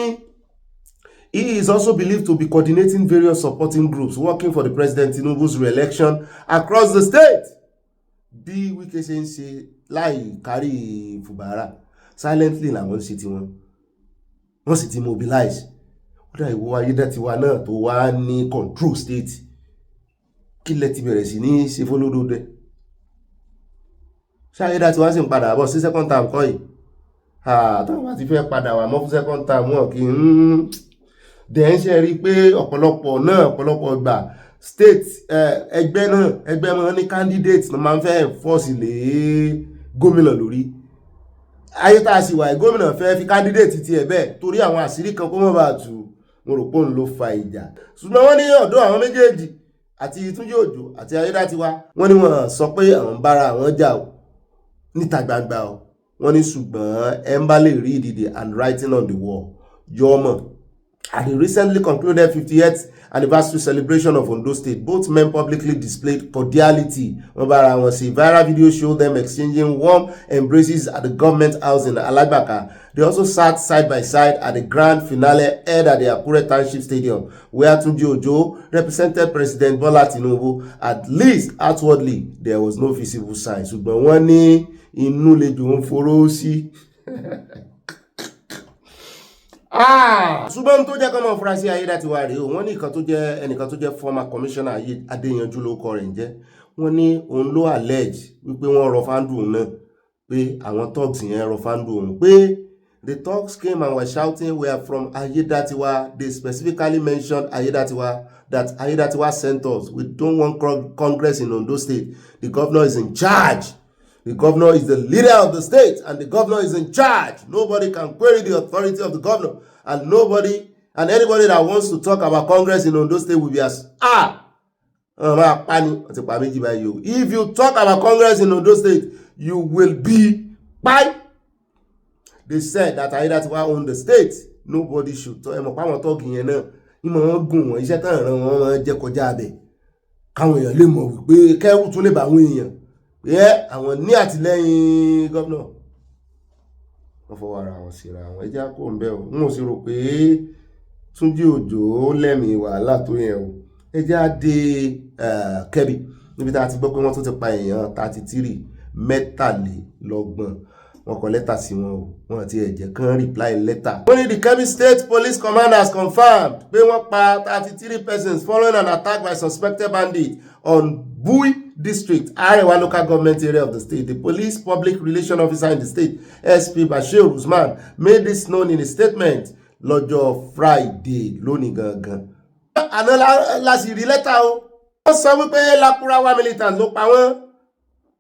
he is also believed to be coordinating various supporting groups working for the President Tinubu's re-election across the state. Bí Wike ṣe ń ṣe láì kárí Fubara silently làwọn ṣe tiwọn. Wọ́n sì ti mobilize. Ó dà ìwọ Ayédatiwa náà tó wá ní control state. Kí lẹ ti bẹ̀rẹ̀ sí ní ṣe fólódódé? Ṣé Ayédatiwa sì ń padà bọ̀ sí second term kọ́ yìí? Táwọn bá ti fẹ́ padà wà mọ́ fún second term wọn kì í dẹ̀ ń ṣe rí pé ọ̀pọ̀lọpọ̀ gbà state ẹgbẹ́ wọn ní candidate ló máa ń fẹ́ force lé gómìnà lórí. Ayé tá a sì wà gómìnà fẹ́ fi candidate ti ẹ̀ bẹ́ẹ̀ torí àwọn àṣírí kan kó mọ́ bá tù mo rò pé òun ló fa ìjà. Ṣùgbọ́n wọ́n ní ọ̀dọ̀ àwọn méjèèjì àti Túnjí Òjó àti Ayédatiwa wọ́n ní wọ́n sọ pé àwọn bára àwọn jà o níta gbangba o. Wọ́n ní ṣùgbọ́n ẹ ń bá lè rí ìdìdì and writing on the wall yọmọ. At the recently concluded 50th anniversary celebration of Ondo State, both men publicly displayed cordiality. Viral video showed them exchanging warm embraces at the government house in Alagbaka. They also sat side by side at the grand finale held at the Akure Township Stadium, where Tunji Ojo represented President Bola Tinubu. At least outwardly, there was no visible sign. Ṣùgbọ́n wọ́n ní inú lejò ń foró sí. Ṣùgbọ́n tó jẹ́ kọ́mọ̀ fúrásì Ayédatiwa rèé o, wọ́n ní ẹnìkan tó jẹ́ former commissioner Adéyanjú lórúkọ rẹ̀ ń jẹ́. Wọ́n ní òun ló allege wípé wọ́n rọ fáńdù òun náà pé àwọn thugs yẹn rọ fáńdù òun pé The thugs came and were shouting, "We are from Ayedatiwa." They specifically mentioned Ayedatiwa, that Ayedatiwa sent us. We don't want Congress in Ondo State. The governor is in charge. The governor is the leader of the state, and the governor is in charge. Nobody can query the authority of the governor, and anybody that wants to talk about Congress in Ondo State will be as if you talk about Congress in Ondo State, you will be kpai. They said that Ayedatiwa owned the state. Nobody should talk. Talking here now. Káwọn èèyàn lè mọ̀ wípé kẹ́rù tún lè bá àwọn èèyàn àwọn ní àtìlẹ́yìn gómìnà wọ́n fọwọ́ ara wọn síra àwọn ẹjẹ́ kò ń bẹ́ o n ò sì rò pé Túnjí Òjó lẹ́mìí wàhálà tó yẹn o ẹjẹ́ á dé Kebbi níbi tá a ti gbọ́ pé wọ́n tún ti pa èèyàn 33 mẹ́tàlélọ́gbọ̀n wọ́n kọ lẹ́tà sí wọn o wọ́n ti ẹ̀jẹ̀ kan reply letter. Wọ́n ní the Kebbi State Police Command has confirmed pé wọ́n pa 33 persons following an attack by suspected bandits on Bui District, Arewa local government area of the state. The police public relations officer in the state, SP Bashir Usman, made this known in a statement lọ́jọ́ Friday lónìí gangan. Àná la sì rí lẹ́tà o. Wọ́n sọ wípé Lakurawa militant ló pa wọ́n.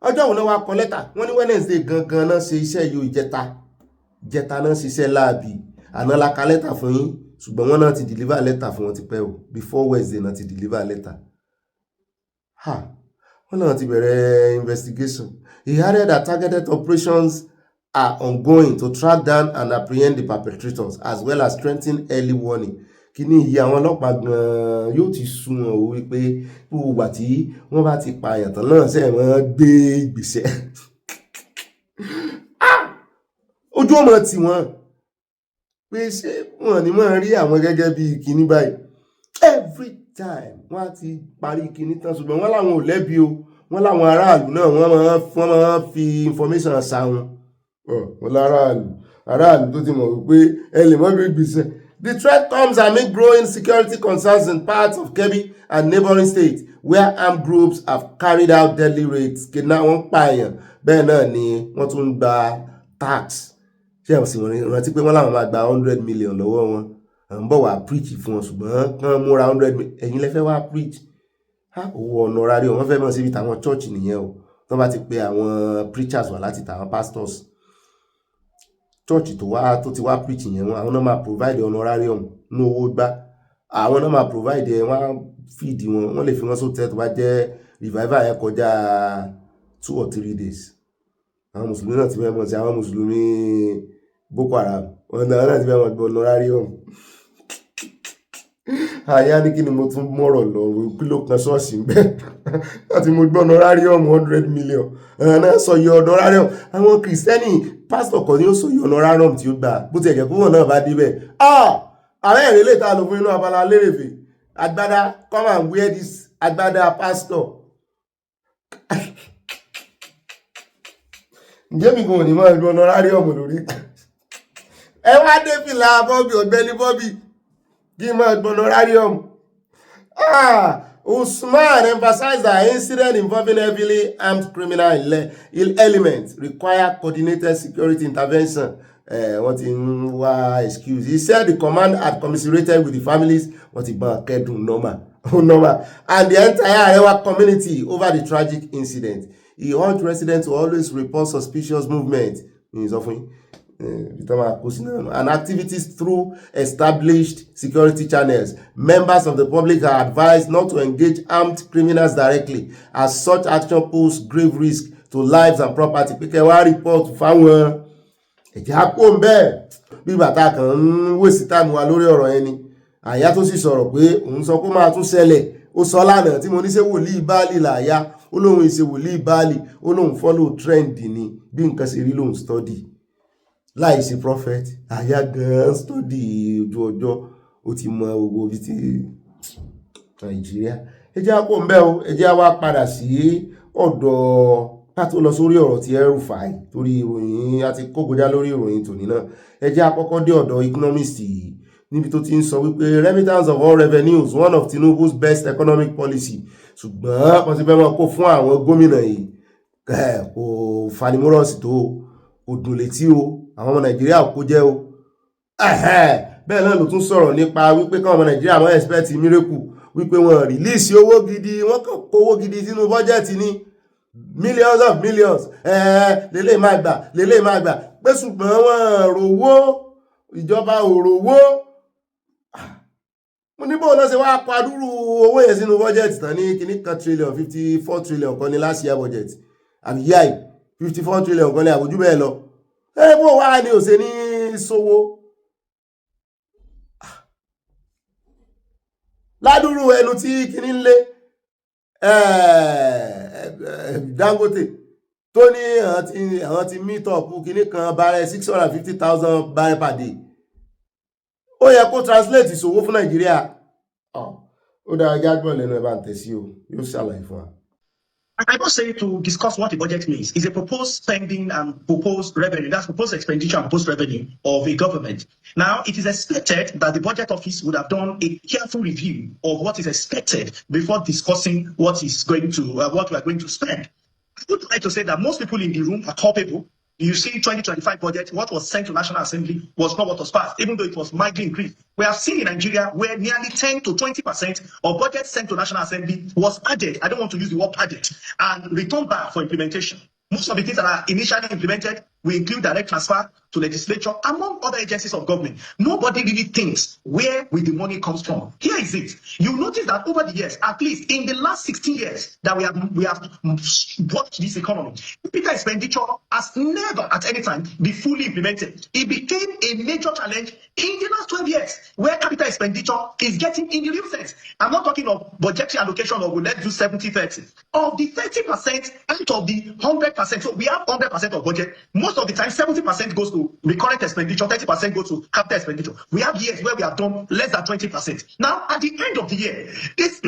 Ọjọ́ òun náà wá kọ lẹ́tà wọ́n ní Wednesday gangan náà ṣe iṣẹ́ yóò ìjẹta náà ṣiṣẹ́ láàbì àná la ka lẹ́tà fún yín ṣùgbọ́n wọ́n náà ti deliver lẹ́tà fún wọn ti pẹ́ o before Wednesday náà ti deliver lẹ́tà. Wọ́n náà ti bẹ̀rẹ̀ investigation. He added that targeted operations are ongoing to track down and apprehend the perpetrators as well as strengthen early warning. Kíní iye àwọn ọlọ́pàá gan-an yóò ti sún wọn o wípé gbogbo ìgbà tí wọ́n bá ti pààyàn tán náà ṣe wọ́n gbé ìgbésẹ̀. Ojú ọmọ tí wọ́n pé ṣé wọ́n ní máa rí àwọn gẹ́gẹ́ bí kíní báyìí. Every time wọ́n á ti parí kíní tán ṣùgbọ́n wọ́n láwọn ò lẹ́bi o wọ́n láwọn aráàlú náà wọ́n máa fi information sa wọn. Wọ́n aráàlú tó ti mọ̀ wípé ẹ lè mọ́ gbé ìgbésẹ̀. The threat comes amid growing security concerns in parts of Kebbi and neighboring states where armed groups have carried out deadly raids. Kidnap wọ́n pààyàn bẹ́ẹ̀ náà ni wọ́n tún gba tax. Ṣé àwọn sì rántí pé wọ́n láwọn máa gba 100 million lọ́wọ́ wọn. Àwọn bọ̀ wá preach fún wọn ṣùgbọ́n kán múra 100 million. Ẹ̀yin lẹ fẹ́ wá preach. Owó honorarium wọ́n fẹ́ mọ̀ síbi tàwọn church nìyẹn o. Tó bá ti pe àwọn preachers wá láti tàwọn pastors. Church tó ti wá preach yẹn àwọn náà máa provide honorarium ní owó gbá àwọn náà máa provide wọ́n feed wọn lè fi wọ́n sóòtẹ́ tó bá jẹ́ revival yẹn kọjá 2 or 3 days. Àwọn mùsùlùmí náà ti mẹ́mọ̀ sí àwọn mùsùlùmí Boko Haram wọ́n náà ti mẹ́mọ̀ gbọ́ honorarium. Àyà ní kí ni mo tún mọ̀rọ̀ lọ kí ló kan ṣọ́ọ̀ṣì ń bẹ́ láti mo gbọ́ honorarium 100 million náà sọ yọ honorarium àwọn kìrìsìtẹ́nì pásítọ̀ kan ní ó sọ yọ honorarium tí ó gbà bó ti ẹ̀jẹ̀ kúrò náà bá débẹ̀ ààrẹ èrè lè ta lò fún inú Abala Lerefe agbádá come and wear this agbádá pastor. Ǹjẹ́ mi kò ní máa gbọ́ honorarium lórí ẹ wá dé fìlà Bobby Ogbeni Bobby kí máa gbọ́ honorarium. Usman emphasized that incident involving heavily armed criminal elements require coordinated security intervention. What in wá excuse? He said the command had commiserated with the families. What about Kedun normal, and the entire Arewa community over the tragic incident. He urged residents to always report suspicious movement and activities through established security channels. Members of the public are advised not to engage armed criminals directly, as such action poses grave risk to lives and property. Píkẹ́ wá report fáwọn ẹ̀jẹ̀ àpò ń bẹ́ẹ̀ bí bàtà kan ń wèsì táàmù wa lórí ọ̀rọ̀ ẹni. Àyà tó sì sọ̀rọ̀ pé òun sọ kó máa tún ṣẹlẹ̀. Ó sọ lánàá tí mo ní ṣe wòlíì Báálì làyà. Ó lóun ìṣe wòlíì Báálì. Ó lóun follow trend ni bí nǹkan ṣe rí lóun study. Láìsí prophet àyà gan study ojú ọjọ́ ó ti mọ owó bí ti Nàìjíríà. Ẹ jẹ́ àpò ń bẹ́ o ẹ jẹ́ wá padà sí ọ̀dọ̀ pàtó lọ sórí ọ̀rọ̀ ti El-Rufai torí ìròyìn àti kógojá lórí ìròyìn tòní náà. Ẹ jẹ́ àkọ́kọ́ dé ọ̀dọ̀ economist yìí níbi tó ti ń sọ wípé remittance of all revenues one of Tinubu's best economic policy ṣùgbọ́n wọ́n ti fẹ́ máa kó fún àwọn gómìnà yìí kò fanimọ́rọ̀sì tó òdùn létí o àwọn ọmọ Nàìjíríà kó jẹ́ o bẹ́ẹ̀ náà ló tún sọ̀rọ̀ nípa wípé káwọn ọmọ Nàìjíríà wọ́n expect miracle wípé wọ́n release owó gidi wọ́n kàn kówó gidi sínú bọ́jẹ̀tì ní millions of millions lélẹ̀ máa gbà pé ṣùgbọ́n wọ́n rówó ìjọba ò rówó mo ní bóun náà ṣe wá padúrú owó yẹn sínú bọ́jẹ̀tì tán ní kíní kan trillion 54 trillion kan ní last year budget àbí yáì 54 trillion kan ní àbójú bẹ́ẹ̀ lọ bó wá ní òṣè ní sówó ládùúrú ẹnu tí kíní ń lé Dangote tó ní àwọn ti meet up kíní kan barrel 650,000 barrel per day ó yẹ kó translate ìṣòwò fún Nàìjíríà ó dára jágbọ́n lẹ́nu ẹ̀ bá ń tẹ̀sí o yóò ṣàlàyé fún wa. I must say to discuss what the budget means is a proposed spending and proposed revenue. That's proposed expenditure and proposed revenue of a government. Now, it is expected that the budget office would have done a careful review of what is expected before discussing what we are going to spend. I would like to say that most people in the room are culpable. You see, 2025 budget, what was sent to National Assembly was not what was passed, even though it was mildly increased. We have seen in Nigeria where nearly 10 to 20% of budget sent to National Assembly was added, I don't want to use the word added, and returned back for implementation. Most of the things that are initially implemented will include direct transfer to legislature, among other agencies of government. Nobody really thinks where will the money comes from. Here is it. You notice that over the years, at least in the last 16 years that we have watched this economy, capital expenditure has never at any time been fully implemented. It became a major challenge in the last 12 years, where capital expenditure is getting in the real sense. I'm not talking of budgetary allocation of let's do 70-30. Of the 30% out of the 100%, so we have 100% of budget. Most of the time, 70% goes to recurrent expenditure, 30% goes to capital expenditure. We have years where we have done less than 20%. Now, at the end of the year, this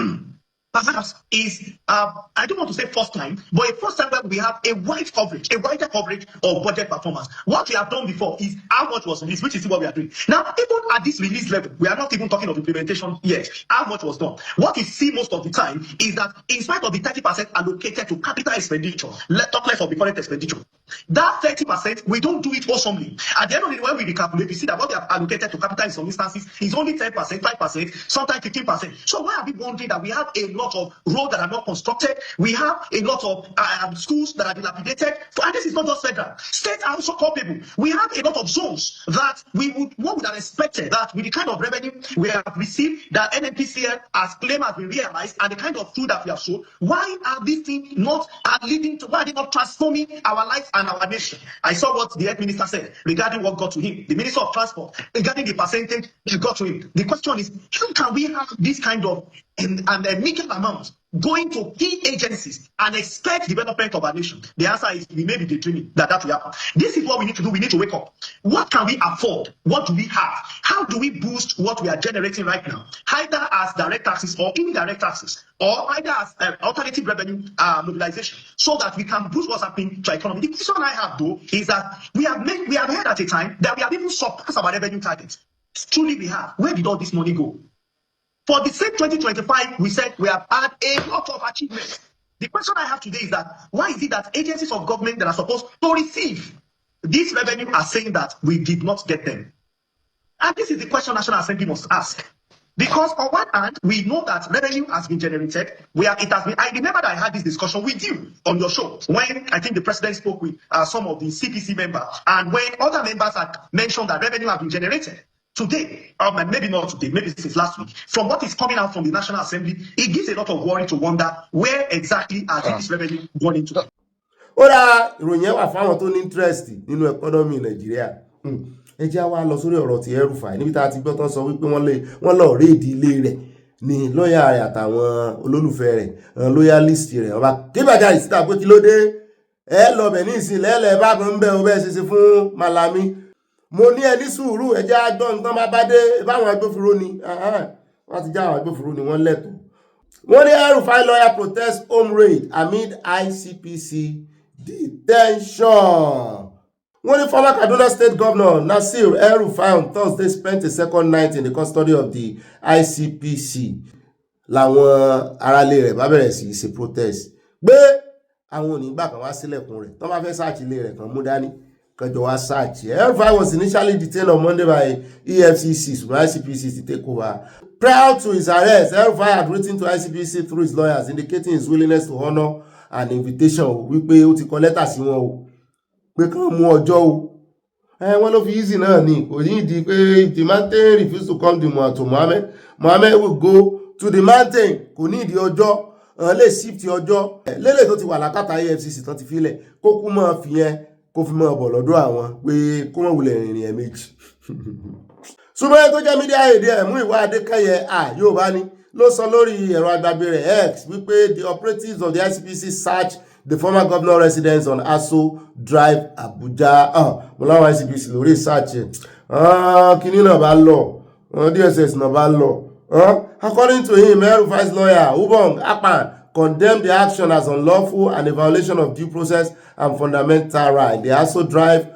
perhaps is, I don't want to say first time, but a first time where we have a wider coverage of budget performance. What we have done before is how much was released, which is what we are doing. Now, even at this release level, we are not even talking of implementation yet. How much was done? What we see most of the time is that in spite of the 30% allocated to capital expenditure, talk less of the current expenditure, that 30%, we don't do it awesomely. At the end of the day, when we recalculate, we see that what we have allocated to capital in some instances is only 10%, 5%, sometimes 15%. So why are we wondering that we have a lot of roads that are not constructed? We have a lot of schools that are dilapidated. And this is not just federal. States are also culpable. We have a lot of zones that one would have expected that with the kind of revenue we have received, that NNPCL as claim has been realized, and the kind of food that we have sold, why are these things not leading to, why are they not transforming our life and our nation? I saw what the health minister said regarding what got to him, the minister of transport, regarding the percentage that got to him. The question is, how can we have this kind of and a meager amount going to key agencies and expect development of our nation? The answer is we may be daydreaming that will happen. This is what we need to do. We need to wake up. What can we afford? What do we have? How do we boost what we are generating right now, either as direct taxes or indirect taxes, or either as alternative revenue mobilization, so that we can boost what's happening to our economy? The question I have, though, is that we have heard at a time that we have even surpassed our revenue targets. Truly we have. Where did all this money go? For the same 2025, we said we have had a lot of achievements. The question I have today is that why is it that agencies of government that are supposed to receive this revenue are saying that we did not get them? And this is the question National Assembly must ask. Because on one hand, we know that revenue has been generated. I remember that I had this discussion with you on your show when I think the president spoke with some of the CPC members, and when other members had mentioned that revenue has been generated. Today, maybe not today, maybe this is last week, from what is coming out from the National Assembly, it gives a lot of worry to wonder where exactly are this revenue going into. Ó dá ìròyìn yẹn wà fáwọn tó ní interest nínú ẹkọ́nọ́mì Nàìjíríà. Ẹ jẹ́ wá lọ sórí ọ̀rọ̀ ti El-Rufai níbi tá a ti gbọ́ tán sọ wípé wọ́n lọ réèdì ilé rẹ̀ ní lọ́ọ̀yà rẹ̀ àtàwọn olólùfẹ́ rẹ̀ loyalist rẹ̀ ọba kébàjá ìsítà pé kí ló dé ẹ lọ bẹ̀ ní ìsìn lẹ́lẹ̀ bá kan ń bẹ ọbẹ̀ ṣe fún Malami. Mo ní ẹni sùúrù ẹjẹ́ àjọ nǹkan bá bá dé báwọn agbófinró ni wọ́n ti já àwọn agbófinró ni wọ́n lẹ́tọ̀ọ́. Wọ́n ní El-Rufai lawyer protest home raid amid ICPC detention. Wọ́n ní former Kaduna State Governor Nasir El-Rufai on Thursday spent a second night in the custody of the ICPC. Làwọn aráalé rẹ̀ bá bẹ̀rẹ̀ sí ṣe protest pé àwọn onígbà kan wá sílẹ̀kùn rẹ̀ tó bá fẹ́ sáàkì ilé rẹ̀ kan mú dání kẹjọ wá search. El-Rufai was initially detained on Monday by EFCC, so ICPC to take over. Prior to his arrest, El-Rufai had written to ICPC through his lawyers indicating his willingness to honor an invitation wípé ó ti kọ lẹ́tà sí wọn o pé kàn mú ọjọ́ o. Wọ́n ló fi easy náà ni kò ní ìdí pé if the mountain refuse to come to Mohammed will go to the mountain, kò ní ìdí ọjọ́ lè shift ọjọ́ lélẹ̀ tó ti wà lákàtà EFCC tán ti filẹ̀ kó kú mọ́ fi yẹn kó fi mọ́ bọ̀ lọ́dọ̀ àwọn pé kó mọ́ wulẹ̀ rìnrìn ẹ̀ méjì. Ṣùgbọ́n tó jẹ́ mídíà èdè ẹ̀ mú ìwà Adékẹ́yẹ Yorùbá ni ló sọ lórí ẹ̀rọ agbágbé rẹ̀ X wípé the operatives of the ICPC searched the former governor residence on Aso Drive, Abuja. Mo láwọn ICPC lórí search kíní náà bá lọ DSS náà bá lọ. According to him, El-Rufai's lawyer Ubong Akpan condemned the action as unlawful and a violation of due process and fundamental right. The Aso Drive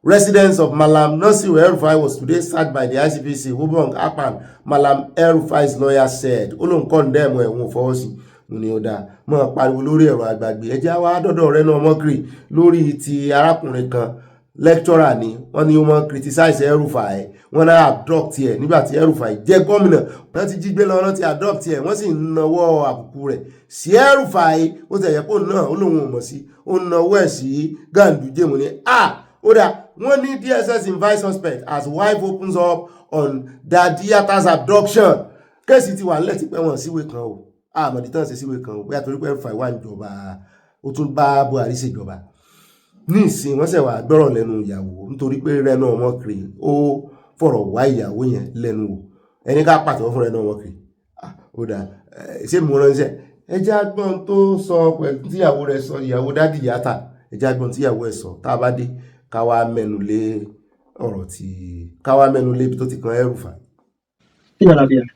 residence of Malam Nasiru El-Rufai was today searched by the ICPC. Ubong Akpan, Malam El-Rufai's lawyer, said, "Olóhùn condemn ẹ̀wọ̀n fọwọ́ sí." Ní ọ̀dà mọ́ pariwo lórí ẹ̀rọ àgbàgbé ẹjẹ́ wá dọ́dọ̀ rẹ̀ náà mọ́kìrì lórí ti arákùnrin kan lecturer ni wọ́n ní wọ́n criticize El-Rufai wọ́n náà adopt ẹ̀ nígbàtí El-Rufai jẹ́ gómìnà wọ́n ti jí gbé lọ wọ́n ti adopt ẹ̀ wọ́n sì ń nawọ́ àbùkù rẹ̀ sí El-Rufai ó tẹ̀yẹ kó náà ó lóun ò mọ̀ sí ó nawọ́ ẹ̀ sí Ganduje mu ni ó dà wọ́n ní DSS invite suspect as wife opens up on Dadiata's abduction kéèsì ti wà nílẹ̀ tí pẹ́ wọ́n síwèé kan o àmọ̀dí tán ṣe síwèé kan o bóyá torí pé El-Rufai wà níjọba ó tún bá Buhari ṣèjọba ní ìsìn wọ́n ṣẹ̀ wá gbọ́rọ̀ lẹ́nu ìyàwó nítorí pé Reno Omokri ó fọ̀rọ̀ wá ìyàwó yẹn lẹ́nu wò ẹni ká pàtó fún Reno Omokri ó dà ṣé mo ránṣẹ́ ẹjẹ́ agbọ́n tó sọ pẹ̀lú tíyàwó rẹ̀ sọ ìyàwó dádì yàtà ẹjẹ́ agbọ́n tíyàwó ẹ̀ sọ tá a bá dé káwá mẹ́nu lé ọ̀rọ̀ tí káwá mẹ́nu lé ibi tó ti kan El-Rufai. Kí ni Alaafin?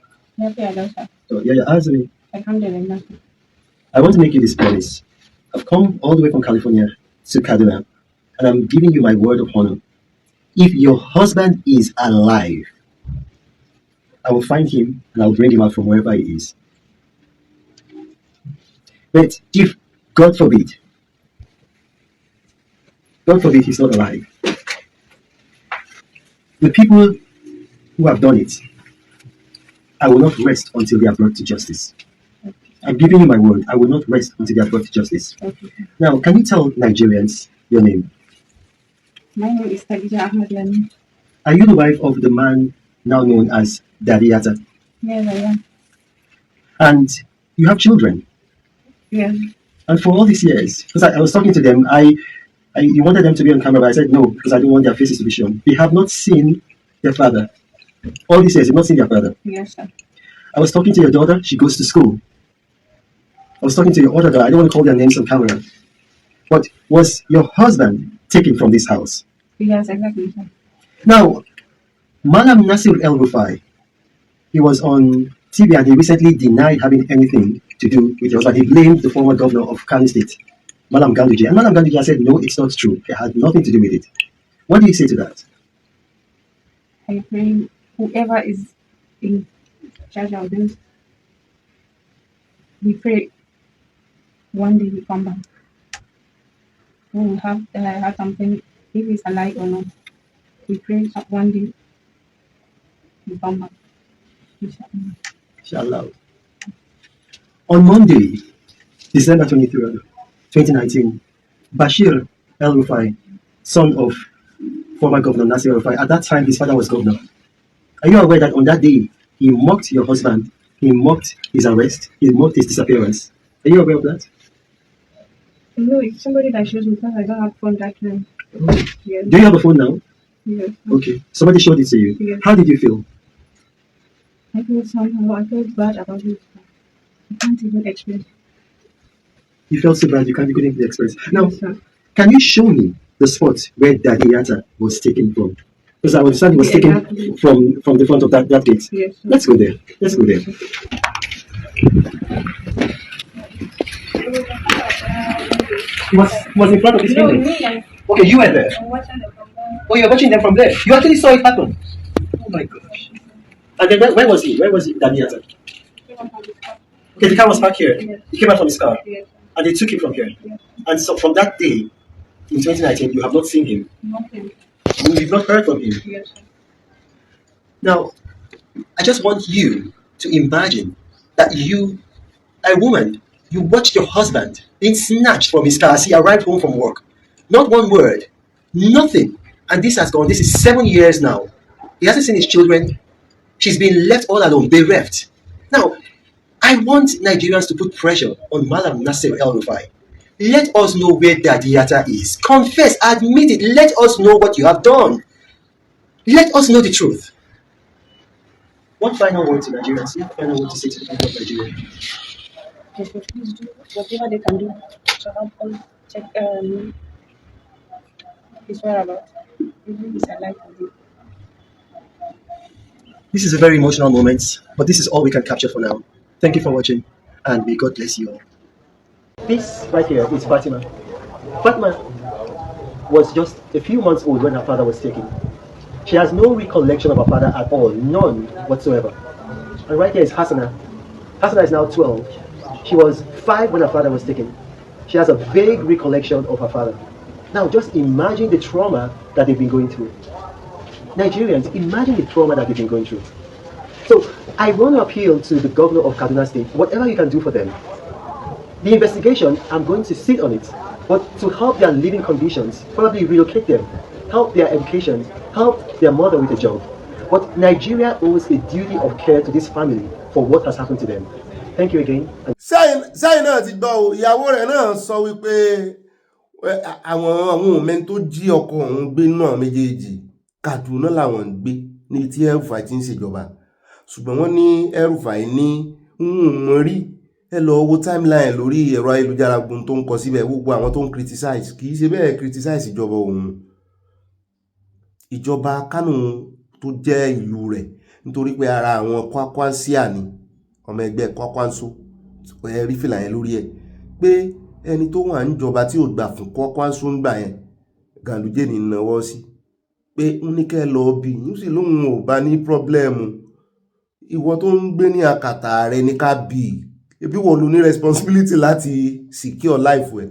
I want to make you this promise. I've come all the way from California to Kaduna, and I'm giving you my word of honor. If your husband is alive, I will find him and I'll bring him out from wherever he is. But if, God forbid, he's not alive, the people who have done it, I will not rest until they are brought to justice. I'm giving you my word. I will not rest until they are brought to justice. Okay. Now, can you tell Nigerians your name? My name is Khadija Ahmadiani. Are you the wife of the man now known as Dadiata? Yes, I am. And you have children? Yes. And for all these years, because I was talking to them, you wanted them to be on camera, but I said no, because I don't want their faces to be shown. They have not seen their father. All these years, they've not seen their father. Yes, sir. I was talking to your daughter, she goes to school. I was talking to your other daughter, I don't want to call their names on camera. But was your husband taken from this house? Yes, exactly, sir. Now, Malam Nasir El-Rufai, he was on TV and he recently denied having anything to do with your husband. He blamed the former governor of Kano State, Malam Ganduje. And Malam Ganduje said, no, it's not true. It had nothing to do with it. What do you say to that? I pray whoever is in charge of this, we pray one day we come back. We will have something, if it's a lie or not. We pray one day we come back. Inshallah. On Monday, December 23rd, 2019, Bashir El-Rufai, son of former Governor Nasir El-Rufai, at that time his father was governor. Are you aware that on that day, he mocked your husband, he mocked his arrest, he mocked his disappearance? Are you aware of that? No, it's somebody that shows me because I don't have phone that time. Yes. Do you have a phone now? Yes. Okay. Somebody showed it to you. Yes. How did you feel? I feel somehow, I felt bad about it. I can't even express. You felt so bad you couldn't even express. Now, Yes, sir. can you show me the spot where Dadiata was taken from? Because I understand he was taken from the front of that gate. Yes, sir. Let's go there. Let's go there. He was in front of this building. Okay, you were there. Oh, you're watching them from there. You actually saw it happen. Oh my gosh. And then where was he? Where was Dadiata? Okay, the car was parked here. Yes. He came out from his car. Yes. And they took him from here. Yes. And so from that day, In 2019, you have not seen him. Nothing. You've not heard from him. Yes. Now, I just want you to imagine that you, a woman, you watched your husband being snatched from his car as he arrived home from work. Not one word, nothing. And this has gone, this is 7 years now. He hasn't seen his children. She's been left all alone, bereft. Now, I want Nigerians to put pressure on Malam Nasser El-Rufai. Let us know where Dadiyata is. Confess, admit it. Let us know what you have done. Let us know the truth. One final word to Nigerians. One final word to say to the people of Nigeria. They should please do whatever they can do to help us check his whereabouts. Even his alive today. This is a very emotional moment, but this is all we can capture for now. Thank you for watching, and may God bless you all. This right here is Fatima. Fatima was just a few months old when her father was taken. She has no recollection of her father at all, none whatsoever. And right here is Hassana. Hassana is now 12. She was 5 when her father was taken. She has a vague recollection of her father. Now just imagine the trauma that they've been going through. Nigerians, imagine the trauma that they've been going through. So I want to appeal to the governor of Kaduna State, whatever you can do for them. The investigation, I'm going to sit on it, but to help their living conditions, probably relocate them, help their education, help their mother with a job. But Nigeria owes a duty of care to this family for what has happened to them. Thank you again. Sẹ́yìn náà ti gbọ́ o, ìyàwó rẹ̀ náà sọ wípé àwọn òmẹ́ni tó jí ọkọ òun gbé náà méjèèjì Kaduna làwọn ń gbé ní tí El-Rufai ti ń ṣèjọba. Ṣùgbọ́n wọ́n ní El-Rufai ní mọ̀ rí ẹ lọ wo timeline lórí ẹ̀rọ ayélujára gbogbo tó ń kọ síbẹ̀ gbogbo àwọn tó ń criticize kì í ṣe bẹ́ẹ̀ criticize ìjọba òun. Ìjọba Kánò tó jẹ́ ìlú rẹ̀ nítorí pé ara àwọn Kwakwansia ni ọmọ ẹgbẹ́ Kwakwanso rí fìlà yẹn lórí ẹ̀ pé ẹni tó wà ń jọba tí ò gbà fún Kwakwanso ń gbà yẹn Ganduje ní náwó sí pé ń ní kẹ́ lọ bí yín sì lóhun ò bá ní pọ́blẹ́mù ìwọ tó ń gbé ní àkàtà rẹ ní ká bí ebi wọ́n ló ní responsibility láti secure life ẹ̀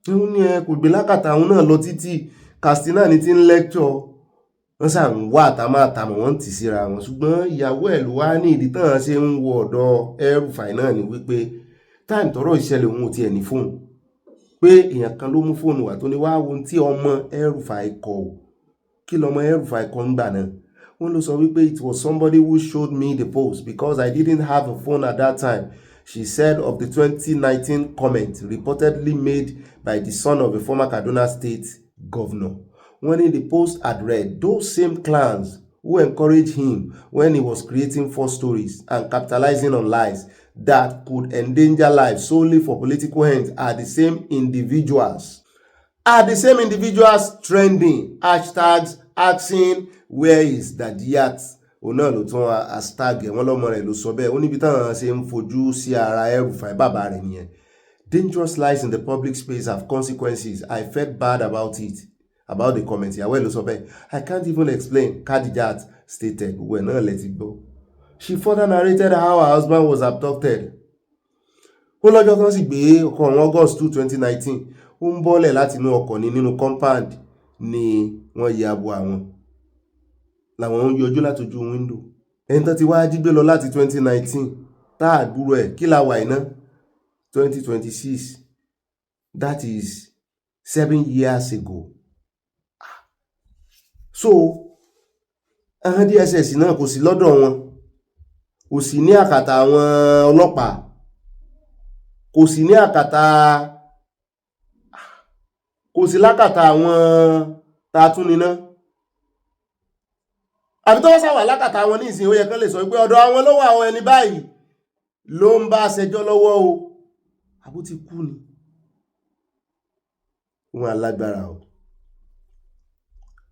ń ní ẹ kò gbé lákàtà àwọn náà lọ títí Katsina ní ti ń lecture wọ́n sà ń wá àtàmọ́ wọ́n ti síra wọn ṣùgbọ́n ìyàwó ẹ̀ ló wá ní ìdí tán ṣe ń wọ ọ̀dọ̀ El-Rufai náà ni wípé táìmù tọ́rọ̀ ìṣẹ̀lẹ̀ òun ò tiẹ̀ ní fóònù pé èèyàn kan ló mú fóònù wá tó ní wá ohun tí ọmọ El-Rufai kọ ò kí lọmọ El-Rufai kọ ń gbà náà wọ́n ló sọ wípé it was somebody who showed me the post because I didn't have a phone at that time. She said of the 2019 comment reportedly made by the son of a former Kaduna State governor. When the post had read, those same clans who encouraged him when he was creating false stories and capitalizing on lies that could endanger lives solely for political ends are the same individuals. Trending hashtags asking where is Dadiyat? Ona ló tún hashtag wọ́n lọ́mọ rẹ̀ ló sọ bẹ́ẹ̀ ó níbi táwọn ṣe ń fojú sí ara El-Rufai bàbá rẹ̀ nìyẹn. Dangerous lies in the public space have consequences. I felt bad about it. About the comment here, well, I can't even explain. Kadijat stated, "We're not let it go." She further narrated how her husband was abducted. Ó lọ́jọ́ kan sì gbé ọkọ on August 2, 2019. Ó ń bọ́lẹ̀ láti inú ọkọ̀ ní nínú compound ni wọ́n ya bo àwọn. Làwọn ń yọjú láti ojú window. Ẹni tán ti wá jí gbé lọ láti 2019. Tá àgbúrò ẹ̀ kí la wà iná 2026. That is 7 years ago. So àwọn DSS náà kò sí lọ́dọ̀ wọn kò sí ní àkàtà àwọn ọlọ́pàá kò sí ní àkàtà kò sí lákàtà àwọn tatúniná àbí tó wọ́n sáwà lákàtà àwọn ní ìsìn ó yẹ kán lè sọ pé ọ̀dọ̀ àwọn lọ́wọ́ àwọn ẹni báyìí ló ń bá ṣẹjọ́ lọ́wọ́ o àbó ti kú ni wọn alágbára o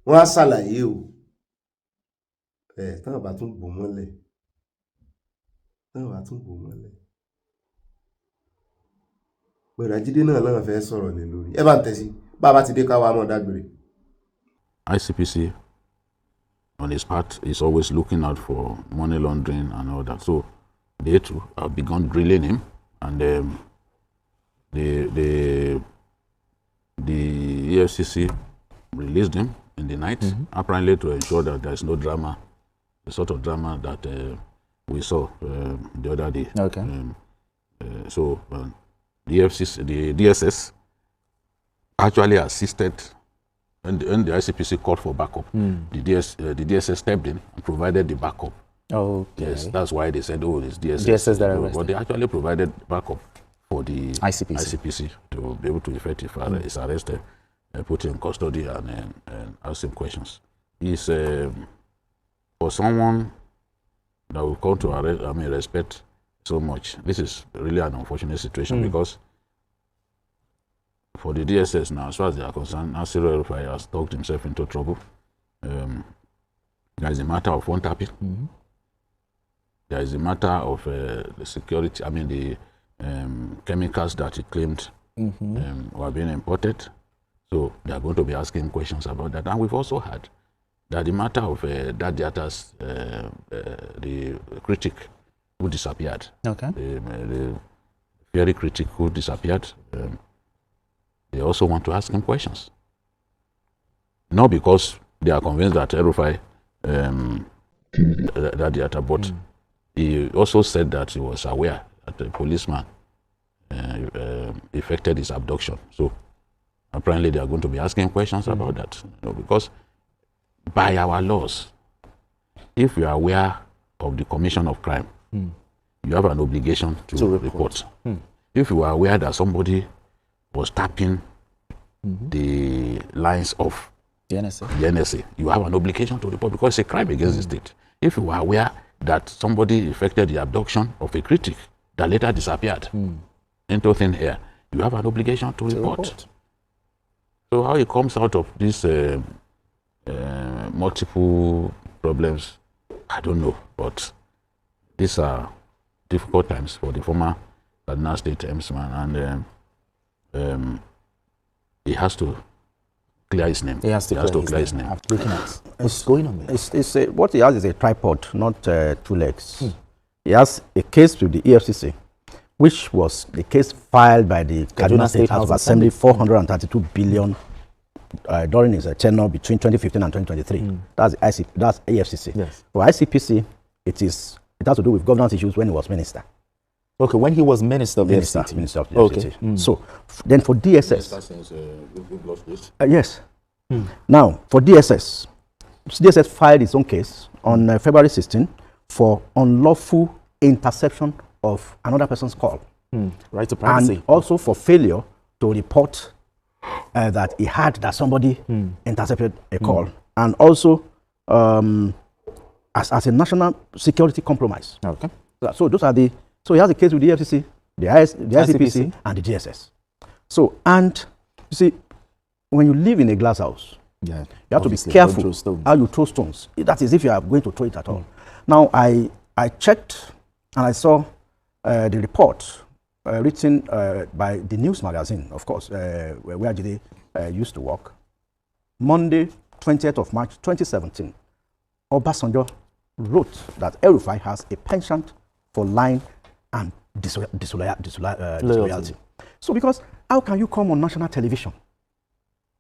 wọ́n á ṣàlàyé o táwọn bá tún bò mọ́lẹ̀ pẹ̀lú Jídé náà lọ́nà fẹ́ sọ̀rọ̀ lé lórí ẹ bá ń tẹ̀sí bá a bá ti dé káwa mọ̀ dágbére. ICPC on his part is always looking out for money laundering and all that, so they too have begun drilling him, and the EFCC released him in the night, apparently to ensure that there is no drama, the sort of drama that we saw the other day. Okay. So the EFCC, the DSS actually assisted, and the ICPC called for backup. The DSS stepped in and provided the backup. Okay. Yes, that's why they said, oh, it's DSS. DSS that arrested. But they actually provided backup for the ICPC to be able to effect if he's arrested, put in custody and ask him questions. He's for someone that will come to respect so much. This is really an unfortunate situation because for the DSS now, as far as they are concerned, Nasir El-Rufai has talked himself into trouble. There is a matter of phone tapping. There is a matter of the security, the chemicals that he claimed were being imported. So they are going to be asking questions about that. And we've also heard that the matter of that Diata's, the critic who disappeared, the very critic who disappeared, they also want to ask him questions. Not because they are convinced that El-Rufai that Diata, but he also said that he was aware that the policeman effected his abduction. So apparently they are going to be asking questions about that. Because by our laws, if you are aware of the commission of crime, you have an obligation to report. If you are aware that somebody was tapping the lines of the NSA, you have an obligation to report because it's a crime against the state. If you are aware that somebody effected the abduction of a critic that later disappeared into thin air, you have an obligation to report. So how it comes out of these multiple problems, I don't know, but these are difficult times for the former Kaduna State MSman, and he has to clear his name. He has to clear his name. What's going on there? What he has is a tripod, not 2 legs. He has a case with the EFCC, which was the case filed by the Kaduna State House of Assembly, 432 billion during his tenure between 2015 and 2023. That's EFCC. Yes. For ICPC, it has to do with governance issues when he was minister. Okay, when he was minister of the FCT. Minister of the FCT. So then for DSS, yes. Now for DSS filed its own case on February 16 for unlawful interception of another person's call. Right to privacy. And also for failure to report that he had that somebody intercepted a call, and also as a national security compromise. Okay. So those are the. So he has a case with the FCC, the ICPC, and the DSS. So, and you see, when you live in a glass house, you have to be careful how you throw stones. That is, if you are going to throw it at all. Now, I checked and I saw the report written by the news magazine, of course, where Jide used to work. Monday, 20th of March, 2017, Obasanjo wrote that El-Rufai has a penchant for lying and disloyalty. So because how can you come on national television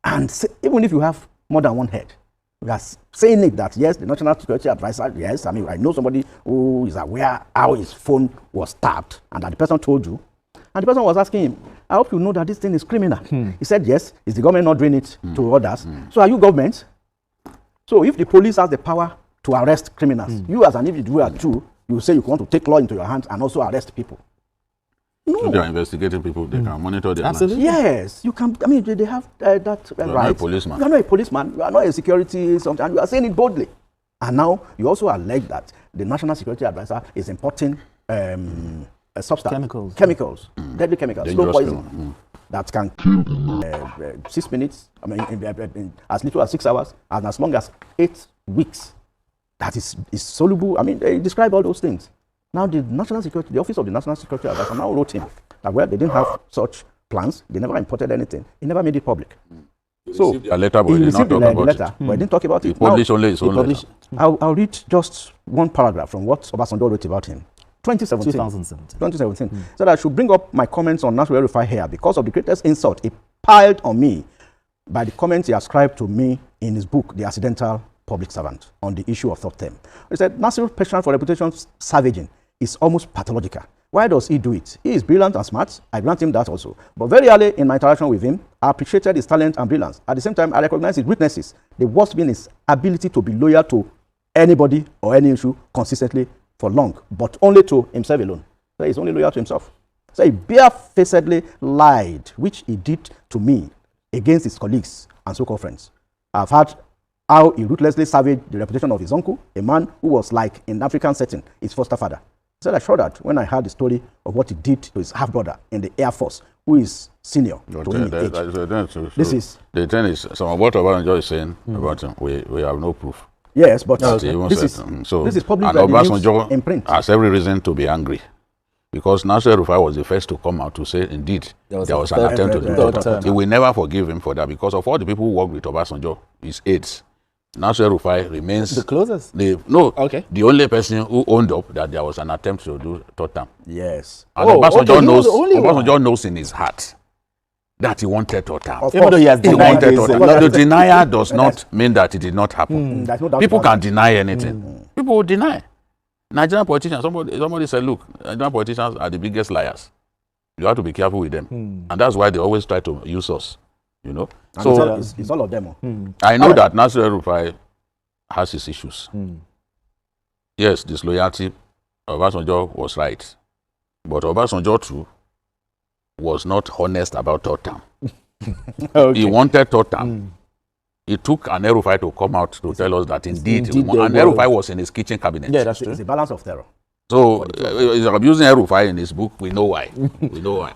and say, even if you have more than one head, we are saying it that yes, the national security advisor, yes, I mean, I know somebody who is aware how his phone was tapped and that the person told you, and the person was asking him, I hope you know that this thing is criminal. He said, yes, is the government not doing it to others? So are you government? So if the police has the power to arrest criminals, you as an individual too, you say you want to take law into your hands and also arrest people. No. So they are investigating people, they can monitor their lives. Yes, you can, I mean, they have that right. You are not a policeman. You are not a policeman, you are not a security something, and you are saying it boldly. And now you also allege that the National Security Advisor is importing a substance, chemicals, deadly chemicals, slow poison, that can kill 6 minutes, I mean, in as little as 6 hours, and as long as 8 weeks. That is soluble. I mean, they describe all those things. Now, the Office of the National Security Advisor now wrote him that, well, they didn't have such plans. They never imported anything. He never made it public. So, he received the letter, but he didn't talk about it. He published only his own letter. I'll read just one paragraph from what Obasanjo wrote about him. 2017. So I should bring up my comments on Nasir El-Rufai here because of the greatest insult piled on me by the comments he ascribed to me in his book, The Accidental Public Servant, on the issue of third term. He said, Nasir's passion for reputation savaging is almost pathological. Why does he do it? He is brilliant and smart. I grant him that also. But very early in my interaction with him, I appreciated his talent and brilliance. At the same time, I recognize his weaknesses. The worst being his ability to be loyal to anybody or any issue consistently for long, but only to himself alone. So he's only loyal to himself. So he barefacedly lied, which he did to me against his colleagues and so-called friends. I've heard how he ruthlessly savaged the reputation of his uncle, a man who was like, in African setting, his foster father. He said I shuddered when I heard the story of what he did to his half-brother in the Air Force, who is senior to him in age. This is... The thing is, some of what Oba Agoja is saying about him, we have no proof. Yes, but this is published by the news in print. Has every reason to be angry. Because Nasir Rufai was the first to come out to say, indeed, there was an attempt to do that. He will never forgive him for that because of all the people who worked with Obasanjo, his aides. Nasir Rufai remains the closest. The only person who owned up that there was an attempt to do third term. Yes. And Obasanjo knows in his heart that he wanted third term. Even though he has denied this. The denial does not mean that it did not happen. People can deny anything. People will deny. Nigerian politicians, somebody said, look, Nigerian politicians are the biggest liars. You have to be careful with them. And that's why they always try to use us. You know? And so it's all of them. I know that Nasir Rufai has his issues. Yes, disloyalty, Obasanjo was right. But Obasanjo too was not honest about third term. He wanted third term. It took an El-Rufai to come out to tell us that indeed an El-Rufai was in his kitchen cabinet. Yeah, that's true. It's a balance of terror. So he's abusing El-Rufai in his book. We know why. We know why.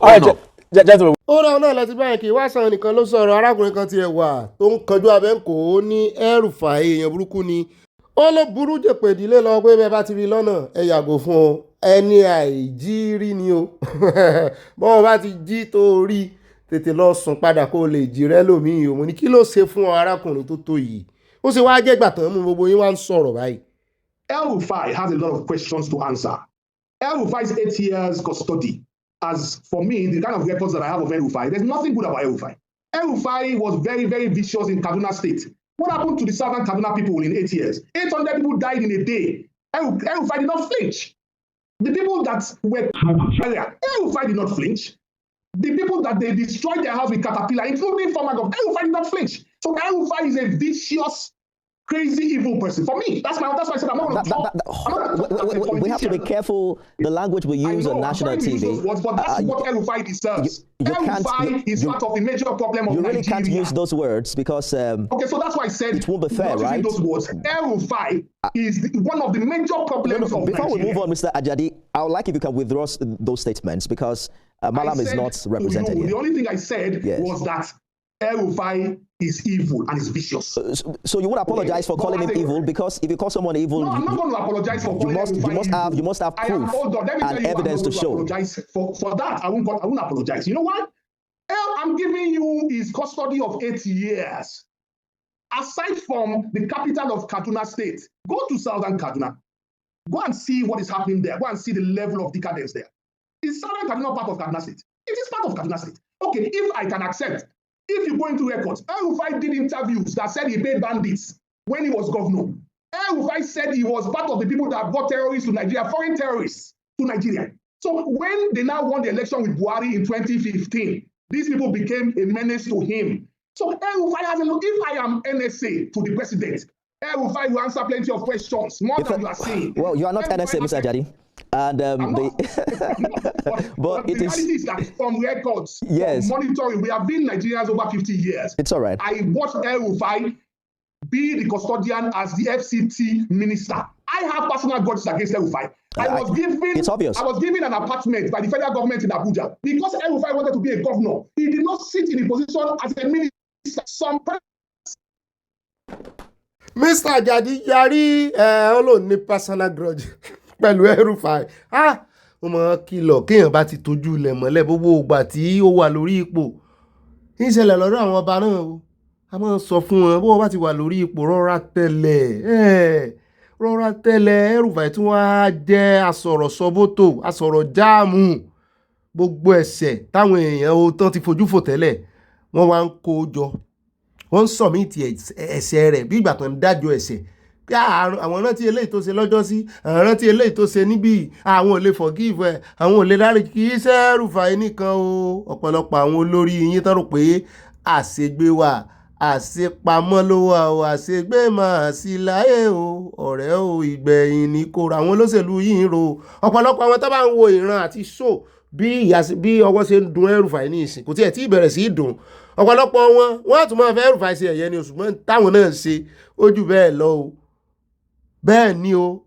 Ó rà náà láti báyìí kí wá sàn nìkan ló sọ̀rọ̀ arákùnrin kan tiẹ̀ wà tó ń kanjú abẹ́ǹkó ó ní El-Rufai èèyàn burúkú ni. Ó ló burú jèpè ìdílé lọ pé bẹ́ẹ̀ bá ti rí lọ́nà ẹ yàgò fún ọ ẹni àìjí rí ni o. Bọ́ọ̀ bá ti jí tó rí tètè lọ sùn padà kó lè jí rẹ́ lómii o. Mo ní kí ló ṣe fún ọ arákùnrin tó tó yìí. Ó ṣe wá jẹ́ ìgbà tán mú gbogbo yín wá ń sọ̀rọ̀ báyìí. El-Rufai has a lot of questions to answer. El-Rufai's 8 years custody. As for me, the kind of records that I have of El-Rufai, there's nothing good about El-Rufai. El-Rufai was very, very vicious in Kaduna State. What happened to the southern Kaduna people in 8 years? 800 people died in a day. El-Rufai did not flinch. The people that were El-Rufai did not flinch. The people that they destroyed their house with caterpillar, including former government, El-Rufai did not flinch. So El-Rufai is a vicious, crazy, evil person. For me, that's why I said I'm not going to talk. We have to be careful the language we use on national TV. But that's what El-Rufai deserves. El-Rufai is part of the major problem of You really Nigeria. can't use those words because okay, so that's why I said it won't be fair, not using right? those words. El-Rufai is one of the major problems of Before Nigeria. we move on, Mr. Ajadi, I would like if you can withdraw those statements because Malam is not represented here. The only thing I said was that El-Rufai is evil and is vicious. So you would apologize for calling him evil because if you call someone evil, no, I'm not going to apologize for calling you must have proof and evidence to show. Apologize for that. I won't apologize. You know what? I'm giving you his custody of 8 years. Aside from the capital of Kaduna State, go to southern Kaduna. Go and see what is happening there. Go and see the level of decadence there. Is southern Kaduna part of Kaduna State? It is part of Kaduna State. Okay, if I can accept, if you go into records, El-Rufai did interviews that said he paid bandits when he was governor. El-Rufai said he was part of the people that brought terrorists to Nigeria, foreign terrorists to Nigeria. So when they now won the election with Buhari in 2015, these people became a menace to him. So El-Rufai has a look. If I am NSA to the president, El-Rufai will answer plenty of questions, more than you are saying. Well, you are not NSA, Mr. Ajadi. And but the reality is that from records, from monitoring, we have been Nigerians over 50 years. It's all right. I watched El-Rufai be the custodian as the FCT minister. I have personal grudges against El-Rufai. It's obvious. I was given an apartment by the federal government in Abuja because El-Rufai wanted to be a governor. He did not sit in a position as a minister. Mr. Ajadi yarí ó ní personal grudge pẹ̀lú El-Rufai. Mo mọ̀ kìlọ̀ kéèyàn bá ti tójú ilẹ̀ mọ́lẹ̀ gbogbo ìgbà tí ó wà lórí ipò. Ìṣẹ̀lẹ̀ lọ́dọ̀ àwọn ọba náà o. A máa sọ fún wọn bó bá ti wà lórí ipò rọra tẹ̀lẹ̀. Rọra tẹ̀lẹ̀ El-Rufai tí wọ́n á jẹ́ asọ̀rọ̀ sọ́bótò, asọ̀rọ̀ jáàmù. Gbogbo ẹ̀ṣẹ̀ táwọn èèyàn ó tán ti fojú fò tẹ́lẹ̀. wọ́n wá ń kó jọ wọ́n ń sọ̀mìtì ẹ̀ṣẹ̀ rẹ̀ bí ìgbà tó ń dájọ́ ẹ̀ṣẹ̀ pé àwọn rántí eléyìí tó ṣe lọ́jọ́ sí àwọn rántí eléyìí tó ṣe níbí àwọn ò lè forgive ẹ̀ àwọn ò lè dárí kì í ṣe Rúfáì nìkan o ọ̀pọ̀lọpọ̀ àwọn olórí yín tán rò pé àṣegbé wà àṣepamọ́ ló wà o àṣegbé máa sí láyé o ọ̀rẹ́ o ìgbẹ̀yìn ní kóra àwọn olóṣèlú yìí ń ro ọ̀pọ̀lọpọ̀ àwọn tó bá ń wo ìran àti show bí ọwọ́ ṣe ń dun Rúfáì ní ìsìn kò tiẹ̀ tí ìbẹ̀rẹ̀ sí í dùn ọ̀pọ̀lọpọ̀ wọn á tún máa fẹ́ Rúfáì ṣe ẹ̀yẹ ni ṣùgbọ́n táwọn náà ṣe ojú bẹ́ẹ̀ lọ o bẹ́ẹ̀ ni o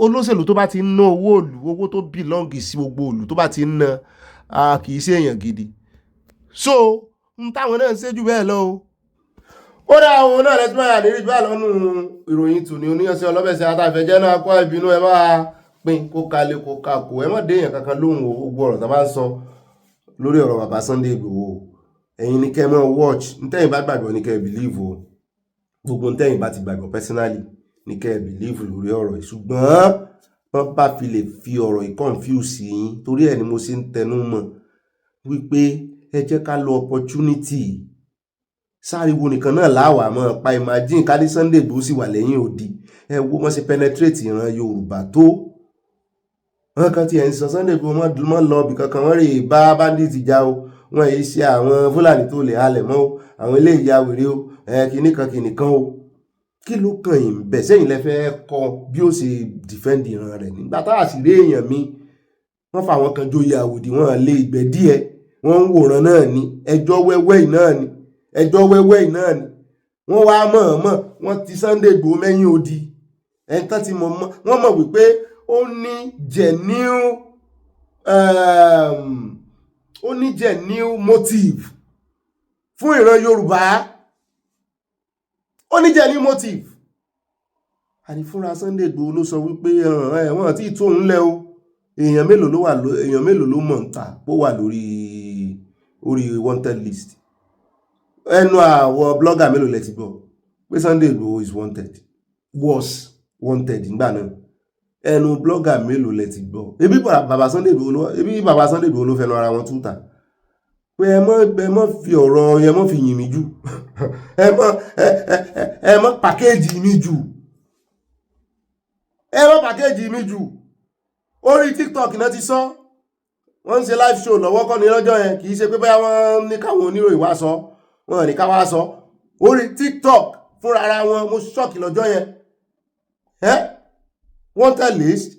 olóṣèlú tó bá ti ń ná owó òlù owó tó bìlọ́ǹgì sí gbogbo òlù tó bá ti ń ná kì í ṣe èèyàn gidi so táwọn náà ń ṣe jù bẹ́ẹ̀ lọ o ó dá àwọn náà lẹ́tí máa nírí bá lọ́nù ìròyìn tòní oníyànṣẹ́ ọlọ́bẹ̀ṣẹ́ àtàfẹ́jẹ́ náà kọ́ ìbínú ẹ máa pín kó kalẹ̀ kó kakò ẹ má dé èèyàn kankan lóhùn gbogbo ọ̀rọ̀ tá a bá ń sọ lórí ọ̀rọ̀ bàbá Sunday Igboho ẹ̀yin ni kẹ́ mọ́ watch ntẹ́yìn bá gbàgbọ́ ní kẹ́ believe o gbogbo ntẹ́yìn bá ti gbàgbọ́ personally ní kẹ́ believe lórí ọ̀rọ̀ yìí ṣùgbọ́n wọ́n bá fi lè fi ọ̀rọ̀ yìí confuse yín torí ẹ̀ ni mo ṣe ń tẹnu mọ́ wípé ẹ jẹ́ ká lo opportunity sáriwo nìkan náà láwàá mọ́ pa imagine ká ní Sunday Igboho sì wà lẹ́yìn odi ẹ wo wọ́n ṣe penetrate ìran Yorùbá tó wọ́n kan ti ẹ̀ ń sọ Sunday Igboho mọ́ lọ ibì kankan wọ́n rè bá bandit jà o wọ́n yìí ṣe àwọn Fúlàní tó lè halẹ̀ mọ́ o àwọn ilé ìyá wèrè o kìnnìkan o kí ló kàn yín bẹ̀ sẹ́yìn lẹ́fẹ́ kọ bí ó ṣe defend ìran rẹ̀ nígbà tá a sì rí èèyàn mi wọ́n fa àwọn kan joyè àwòdì wọ́n lé ìgbẹ́ díẹ̀ wọ́n ń wòran náà ní ẹjọ́ wẹ́wẹ́ náà ni wọ́n wá mọ̀ọ́mọ̀ wọ́n ti Sunday Igboho mẹ́yìn odi ẹ̀ńtán ti mọ̀ wọ́n mọ̀ wípé ó ní genuine motive fún ìran Yorùbá ó ní genuine motive àní fúnra Sunday Igboho ló sọ wípé wọ́n àti ìtò òun lẹ́ o èèyàn mélòó ló mọ̀ ń ta bó wà lórí wanted list ẹnu àwọn blogger mélòó lẹ ti gbọ́ pé Sunday Igboho is was wanted nígbà náà ẹnu blogger mélòó lẹ ti gbọ́ ebi bàbá Sunday Igboho ló fẹnu ara wọn túta pé ẹ mọ́ fi ọ̀rọ̀ ẹ mọ́ fi yìn mí jù ẹ mọ́ pàkéjì mi jù orí TikTok náà ti sọ wọ́n ń ṣe live show lọ́wọ́ kọ́ ní lọ́jọ́ yẹn kì í ṣe pé bóyá wọ́n ní káwọn oníròyìn wá sọ wọ́n ní ká wá sọ orí TikTok fúnra ara wọn mo ṣọ́ọ̀kì lọ́jọ́ yẹn wanted list.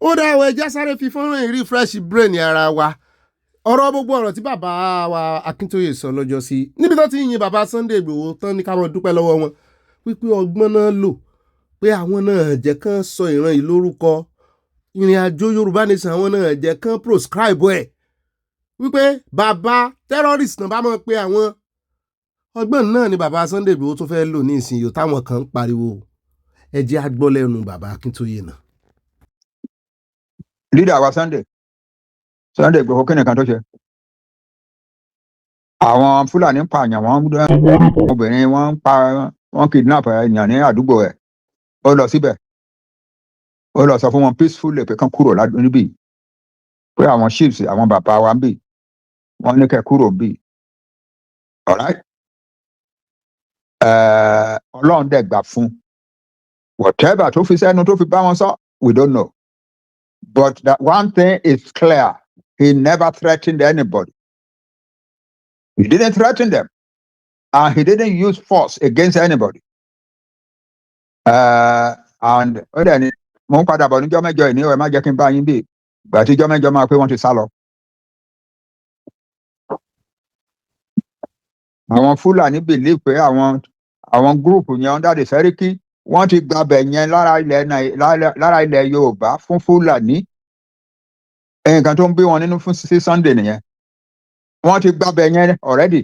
ó dá àwọn ẹja sáré fi fọ́nrán refresh brain ara wa ọ̀rọ̀ gbogbo ọ̀rọ̀ tí bàbá wa Akíntóyè sọ lọ́jọ́ sí níbi tó ti yin bàbá Sunday Igboho tán ní káwọn dúpẹ́ lọ́wọ́ wọn wípé ọgbọ́n náà lò pé àwọn náà jẹ́ kán sọ ìran yìí lórúkọ ìrìn àjò Yorùbá nation àwọn náà jẹ́ kán proscribe ẹ̀ wípé bàbá terrorist náà bá mọ̀ pé àwọn ọgbọ́n náà ni bàbá Sunday Igboho tó fẹ́ lò ní ìsinyìí táwọn kan ń pariwo ẹ jẹ́ á gbọ́ lẹ́nu bàbá Akíntóyè náà. Leader wa Sunday Igboho kí nìkan tó ṣe àwọn Fúlàní ń pààyàn wọ́n obìnrin wọ́n kidnap èèyàn ní àdúgbò ẹ̀ ó lọ síbẹ̀ ó lọ sọ fún wọn peacefully pé kán kúrò níbí pé àwọn chiefs àwọn bàbá wa ń bì wọ́n ní kẹ́ kúrò ń bì alright Ọlọ́run dẹ̀ gbà fún whatever tó fi sẹ́nu tó fi bá wọn sọ we don't know but that one thing is clear he never threatened anybody he didn't threaten them and he didn't use force against anybody and ó dẹ̀ ni mo ń padà bọ̀ níjọ́ mẹ́jọ ìní ẹ̀ má jẹ́ kí n bá yín bí ìgbà tí ìjọ́ mẹ́jọ máa pé wọ́n ti sá lọ. àwọn Fúlàní believe pé àwọn gúrùpù yẹn under the Sẹ́ríkì wọ́n ti gbabẹ̀ yẹn lára ilẹ̀ Yorùbá fún Fúlàní nǹkan tó ń bí wọn nínú fún sí Sunday nìyẹn wọ́n ti gbabẹ̀ yẹn already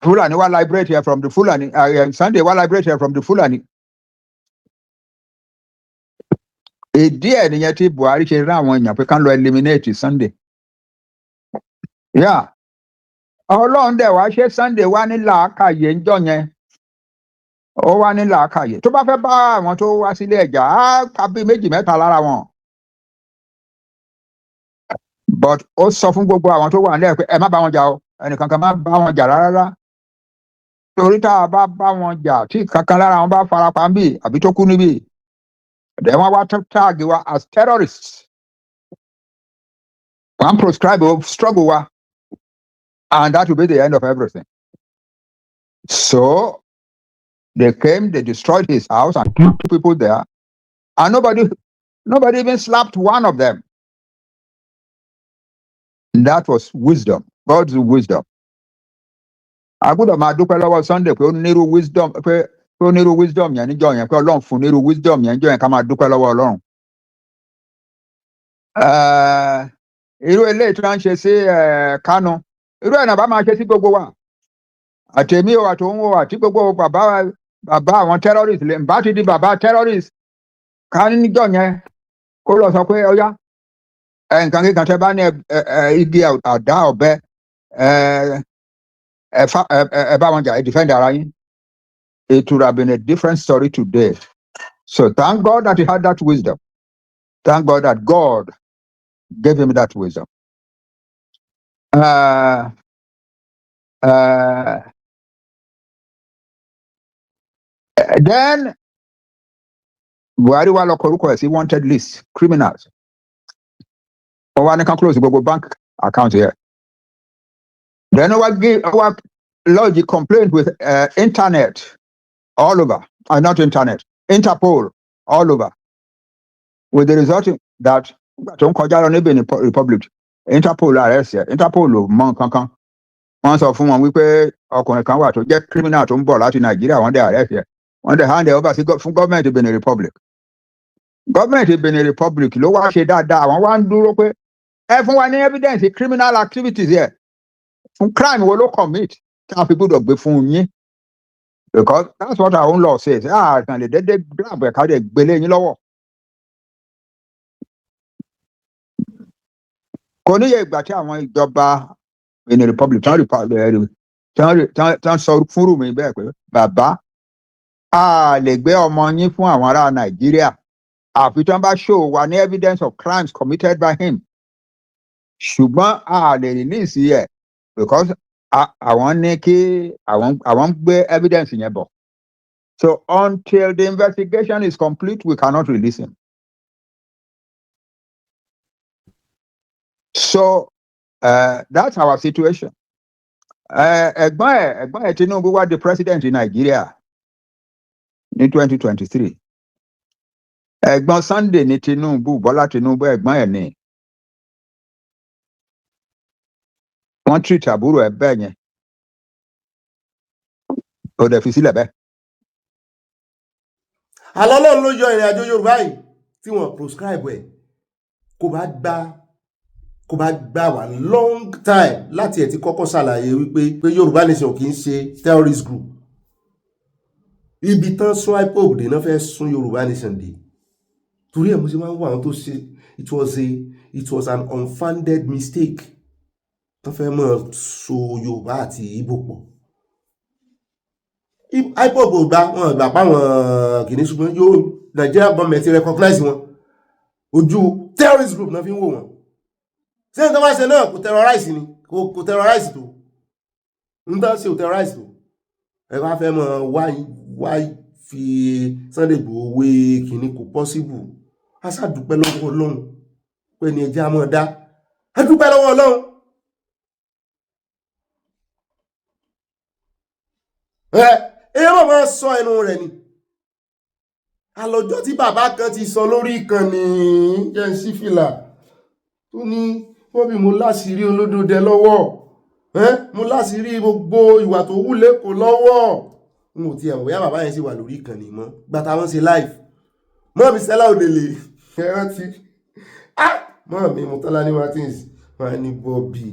Fúlàní wá liberate here from the Fúlàní Sunday wá liberate here from the Fúlàní. Ìdí ẹ̀ nìyẹn tí Buhari ṣe rán àwọn èèyàn pé kán lọ eliminate Sunday. Ọlọ́run dẹ̀ wá ṣe Sunday wá ní làákàyè ńjọ́ yẹn ó wá ní làákàyè tó bá fẹ́ bá àwọn tó wá sílé ẹ̀jà á pa bí méjì mẹ́ta lára wọn. But ó sọ fún gbogbo àwọn tó wà nílẹ̀ pé ẹ má bá wọn jà o ẹnìkan kan máa bá wọn jà rárá torí tá a bá bá wọn jà tí kankan lára wọn bá farapa ń bì àbí tó kú níbì then wọ́n wá tag wa as terrorists wọ́n proscribe struggle wa and that will be the end of everything. So they came, they destroyed his house and killed 2 people there, and nobody even slapped one of them. That was wisdom, God's wisdom. I gbọ́dọ̀ máa dúpẹ́ lọ́wọ́ Sunday pé ó nírú wisdom pé ó nírú wisdom yẹn níjọ́ yẹn pé Ọlọ́run fún nírú wisdom yẹn níjọ́ yẹn ká máa dúpẹ́ lọ́wọ́ Ọlọ́run. Irú eléyìí tí wọ́n ń ṣe sí Kánú irú ẹ̀ náà bá máa ṣe sí gbogbo wa àtẹ̀mí o àtòun o àti gbogbo bàbá àwọn terrorist lè bá ti di bàbá terrorist ká níjọ́ yẹn kó lọ sọ pé ọyá nǹkan kíkan tẹ́ bá ní igi àdá ọ̀bẹ ẹ bá wọn jà ẹ defend ara yín. It would have been a different story today. So thank God that he had that wisdom. Thank God that God gave him that wisdom. Then Buhari wa lọ kọrúkọ ẹ̀ sí wanted list criminals. Wọ́n wá ní kan close gbogbo bank account here. Then wọ́n lodge a complaint with internet all over, not internet, Interpol all over, with the result that tó ń kọjá lọ ní Benin Republic, Interpol arrest yẹ, Interpol ò mọ kankan. Wọ́n sọ fún wọn wípé ọkùnrin kan wà tó jẹ́ criminal tó ń bọ̀ láti Nàìjíríà, wọ́n dẹ̀ arrest yẹ, wọ́n dẹ̀ hand over sí fún gọ́ọ̀mẹ̀ntì Benin Republic. Gọ́ọ̀mẹ̀ntì Benin Republic ló wá ṣe dáadáa, àwọn wá ń dúró pé ẹ fún wa ní evidence criminal activities yẹ, fún crime wo ló commit tí a fi gbọ́dọ̀ gbé fún yín. Because that's what our own law says. Kan lè dédé grab ẹ̀ka dẹ̀ gbélé yín lọ́wọ́. Kò níye ìgbà tí àwọn ìjọba Benin Republic tán sọ fúnrú mi bẹ́ẹ̀ pé bàbá a lè gbé ọmọ yín fún àwọn ará Nàìjíríà àfi tí wọ́n bá show wa ní evidence of crimes committed by him. Ṣùgbọ́n a lè release yẹ because àwọn ní kí àwọn gbé evidence yẹn bọ̀. So until the investigation is complete, we cannot release him. So that's our situation. Ẹ̀gbọ́n ẹ̀ Tinubu wá di president in Nigeria ní 2023. Ẹ̀gbọ́n Sunday ní Tinubu, Bọ́lá Tinubu ẹ̀gbọ́n ẹ̀ ni. Wọ́n treat àbúrò ẹ̀ bẹ́ẹ̀ yẹn. Ó dẹ̀ fi sílẹ̀ bẹ́ẹ̀. Àlọ́ Ọlọ́run ló yọ ìrìn àjò Yorùbá yìí tí wọ́n proscribe ẹ̀ kò bá gbà wá long time láti ẹ̀ ti kọ́kọ́ ṣàlàyé wípé Yorùbá nation kì í ṣe terrorist group. Ibi tán sún IPOB dé náà fẹ́ sún Yorùbá nation dé. Torí ẹ̀ mo ṣe máa ń wá àwọn tó ṣe it was an unfounded mistake. Tán fẹ́ mọ̀ so Yorùbá àti Ìgbò pọ̀. IPOB ò gbà wọn gbà páwọn kìíní ṣùgbọ́n Nigeria government recognize wọn. Ojú terrorist group náà fi ń wò wọn. Ṣé nǹkan bá ṣe náà kò terrorize ni kò terrorize tó ń tán ṣe ò terrorize tó ẹ bá fẹ́ mọ̀ wá fi Sunday Igboho wé kìíní kò possible. A ṣàdúpẹ́ lọ́wọ́ Ọlọ́run pé ní ẹjẹ́ a mọ̀ dá a dúpẹ́ lọ́wọ́ Ọlọ́run. Èèyàn máa sọ ẹnu rẹ̀ ni. Àlọ́jọ́ tí bàbá kan ti sọ lórí ìkànnì jẹ́ sí fìlà tó ní wọ́n bí mo láṣìírí olódòdẹ lọ́wọ́ mo láṣìírí gbogbo ìwà tó wù lẹ́kọ̀ọ́ lọ́wọ́. N ò tiẹ̀ wọ́n yá bàbá yẹn sì wà lórí ìkànnì mọ́ gbàtà wọn ṣe live. Mọ́ mi Stella Odele ẹ̀rọ ti mọ́ mi Mutolani Martins wọn ni Bobby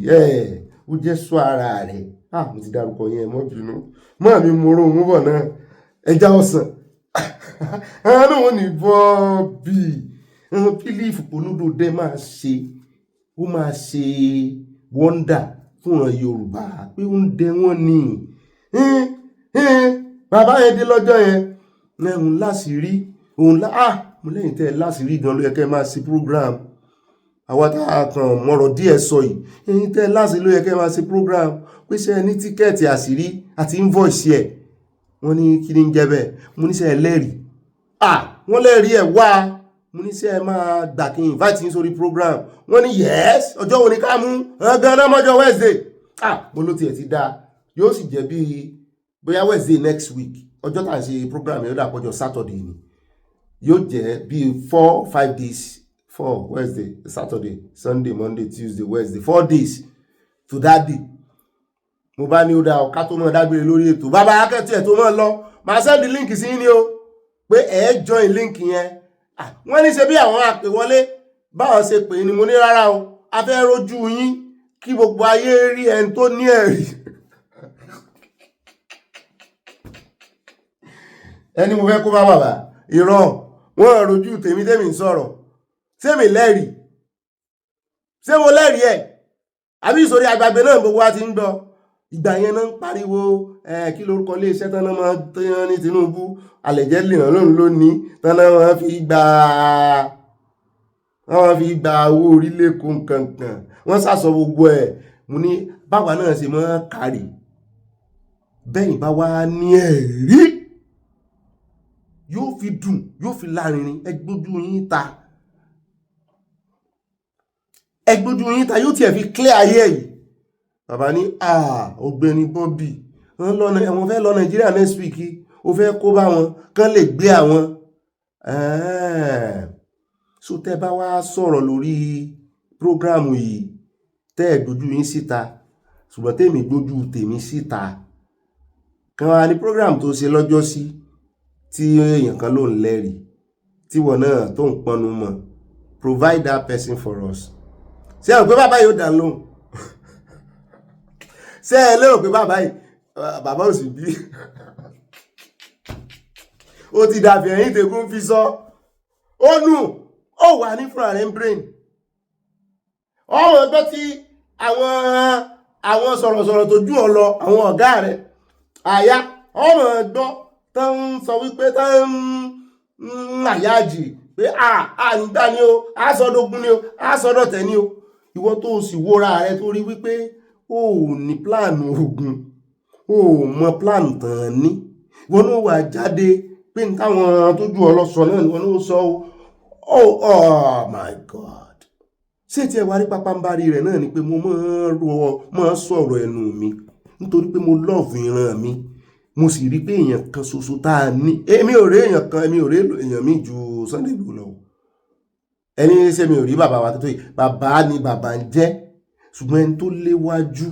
ó jẹ́ sọ ara rẹ̀ mo ti dárúkọ yẹn mọ́ bínú mọ́ mi mo rún bọ̀ náà ẹja ọ̀sán àwọn náà ní Bobby bílíìfù polódòdẹ máa ṣe wọ́ndà fún ọ̀ràn Yorùbá pé ó ń dẹ wọ́n ní bàbá yẹn dé lọ́jọ́ yẹn òun láṣìírí mo lẹ́yìn tẹ́ láṣìírí gan ló yẹ kẹ́ máa ṣe program àwọn tá a kàn mọ̀rọ̀ díẹ̀ sọ yìí ẹ̀yin tẹ́ láṣìírí ló yẹ kẹ́ máa ṣe program pé ṣé ẹ ní tíkẹ́ẹ̀tì àṣírí àti invoice ẹ̀ wọ́n ní kí ni ń jẹ́ bẹ́ẹ̀ mo ní ṣé ẹ lẹ́rìí wọ́n lẹ́rìí ẹ̀ wá mo ní ṣé ẹ máa gbà kí n invite yín sórí program wọ́n ní yes ọjọ́ wo ni ká mú gan-an mọ́jọ́ Wednesday mo ló tiẹ̀ ti dáa yóò sì jẹ́ bí bóyá Wednesday next week ọjọ́ tá à ń ṣe program yẹn ó dà pọ̀jọ́ Saturday ni yóò jẹ́ bí 4-5 days 4 Wednesday Saturday Sunday Monday Tuesday Wednesday 4 days to that day mo bá ní ó dá ọ̀ká tó mọ̀ dágbére lórí ètò bàbá akẹ́tù ẹ̀ tó mọ̀ lọ máa send link sí ní o pé ẹ̀ join link yẹn wọ́n ní ṣe bí àwọn àpè wọlé báwọn ṣe pè ní mo ní rárá o a fẹ́ rojú yín kí gbogbo ayé rí ẹni tó ní ẹ̀rí ẹni mo fẹ́ kó bá bàbá ìran wọ́n rojú tèmi ń sọ̀rọ̀ sẹ́mi lẹ́rìí ṣé mo lẹ́rìí ẹ̀ àbí ìsòrí àgbàgbé náà gbogbo wa ti ń gbọ́ ìgbà yẹn náà ń pariwo kí lórúkọ ilé iṣẹ́ tán náà máa tán ní Tinubu àlẹ̀jẹ́ lè ràn lóhun lónìí tán náà wọ́n fi gba owó orílẹ̀ kó nǹkankan wọ́n sàsọ gbogbo ẹ̀ mo ní báwa náà ṣe máa kárì bẹ́yìn bá wá ní ẹ̀rí yóò fi dùn yóò fi lárinrin ẹgbójú yín ta yóò tiẹ̀ fi clear ayé yìí bàbá ní Ogbeni Bobby wọ́n fẹ́ lọ Nàìjíríà next week ó fẹ́ kó bá wọn kán lè gbé àwọn so tẹ́ bá wá sọ̀rọ̀ lórí prógrámù yìí tẹ́ ẹ̀ gbójú yín síta ṣùgbọ́n tèmi gbójú tèmi síta kan wá ní prógrámù tó ṣe lọ́jọ́ sí tí èèyàn kan ló ń lẹ́rìí tí wọ́n náà tó ń pọnu mọ́ provide that person for us ṣé ẹ rò pé bàbá yóò dá lóhùn ṣé ẹ lérò pé bàbá ò sì bí ó ti dàbí ẹ̀yìn tẹ̀gún fi sọ ó nù ó wà ní fúnra rẹ̀ ń brain ọmọ ẹgbẹ́ tí àwọn sọ̀rọ̀sọ̀rọ̀ tó jù ọ lọ àwọn ọ̀gá rẹ̀ àyà ọmọ ẹgbọ́ tó ń sọ wípé tó ń àyájì pé nígbà ni o àsọdógún ni o àsọdọ̀tẹ̀ ni o ìwọ tó sì wóra rẹ tó rí wípé o ní pláànù ogun o mọ pláànù tàn ní wọn ló wà jáde pé ní táwọn tó jù ọ lọ sọ náà ni wọn ló sọ oh my God ṣé tí ẹ wá rí pápánbárí rẹ̀ náà ni pé mo máa sọ̀rọ̀ ẹnu mi nítorí pé mo lọ́ọ̀fù ìran mi mo sì rí pé èèyàn kan ṣoṣo tá a ní èmi ò rí èèyàn mi ju Sunday Igboho lọ ẹni ṣe mi ò rí bàbá wa tó yìí bàbá ni bàbá ń jẹ́ ṣùgbọ́n ẹni tó léwájú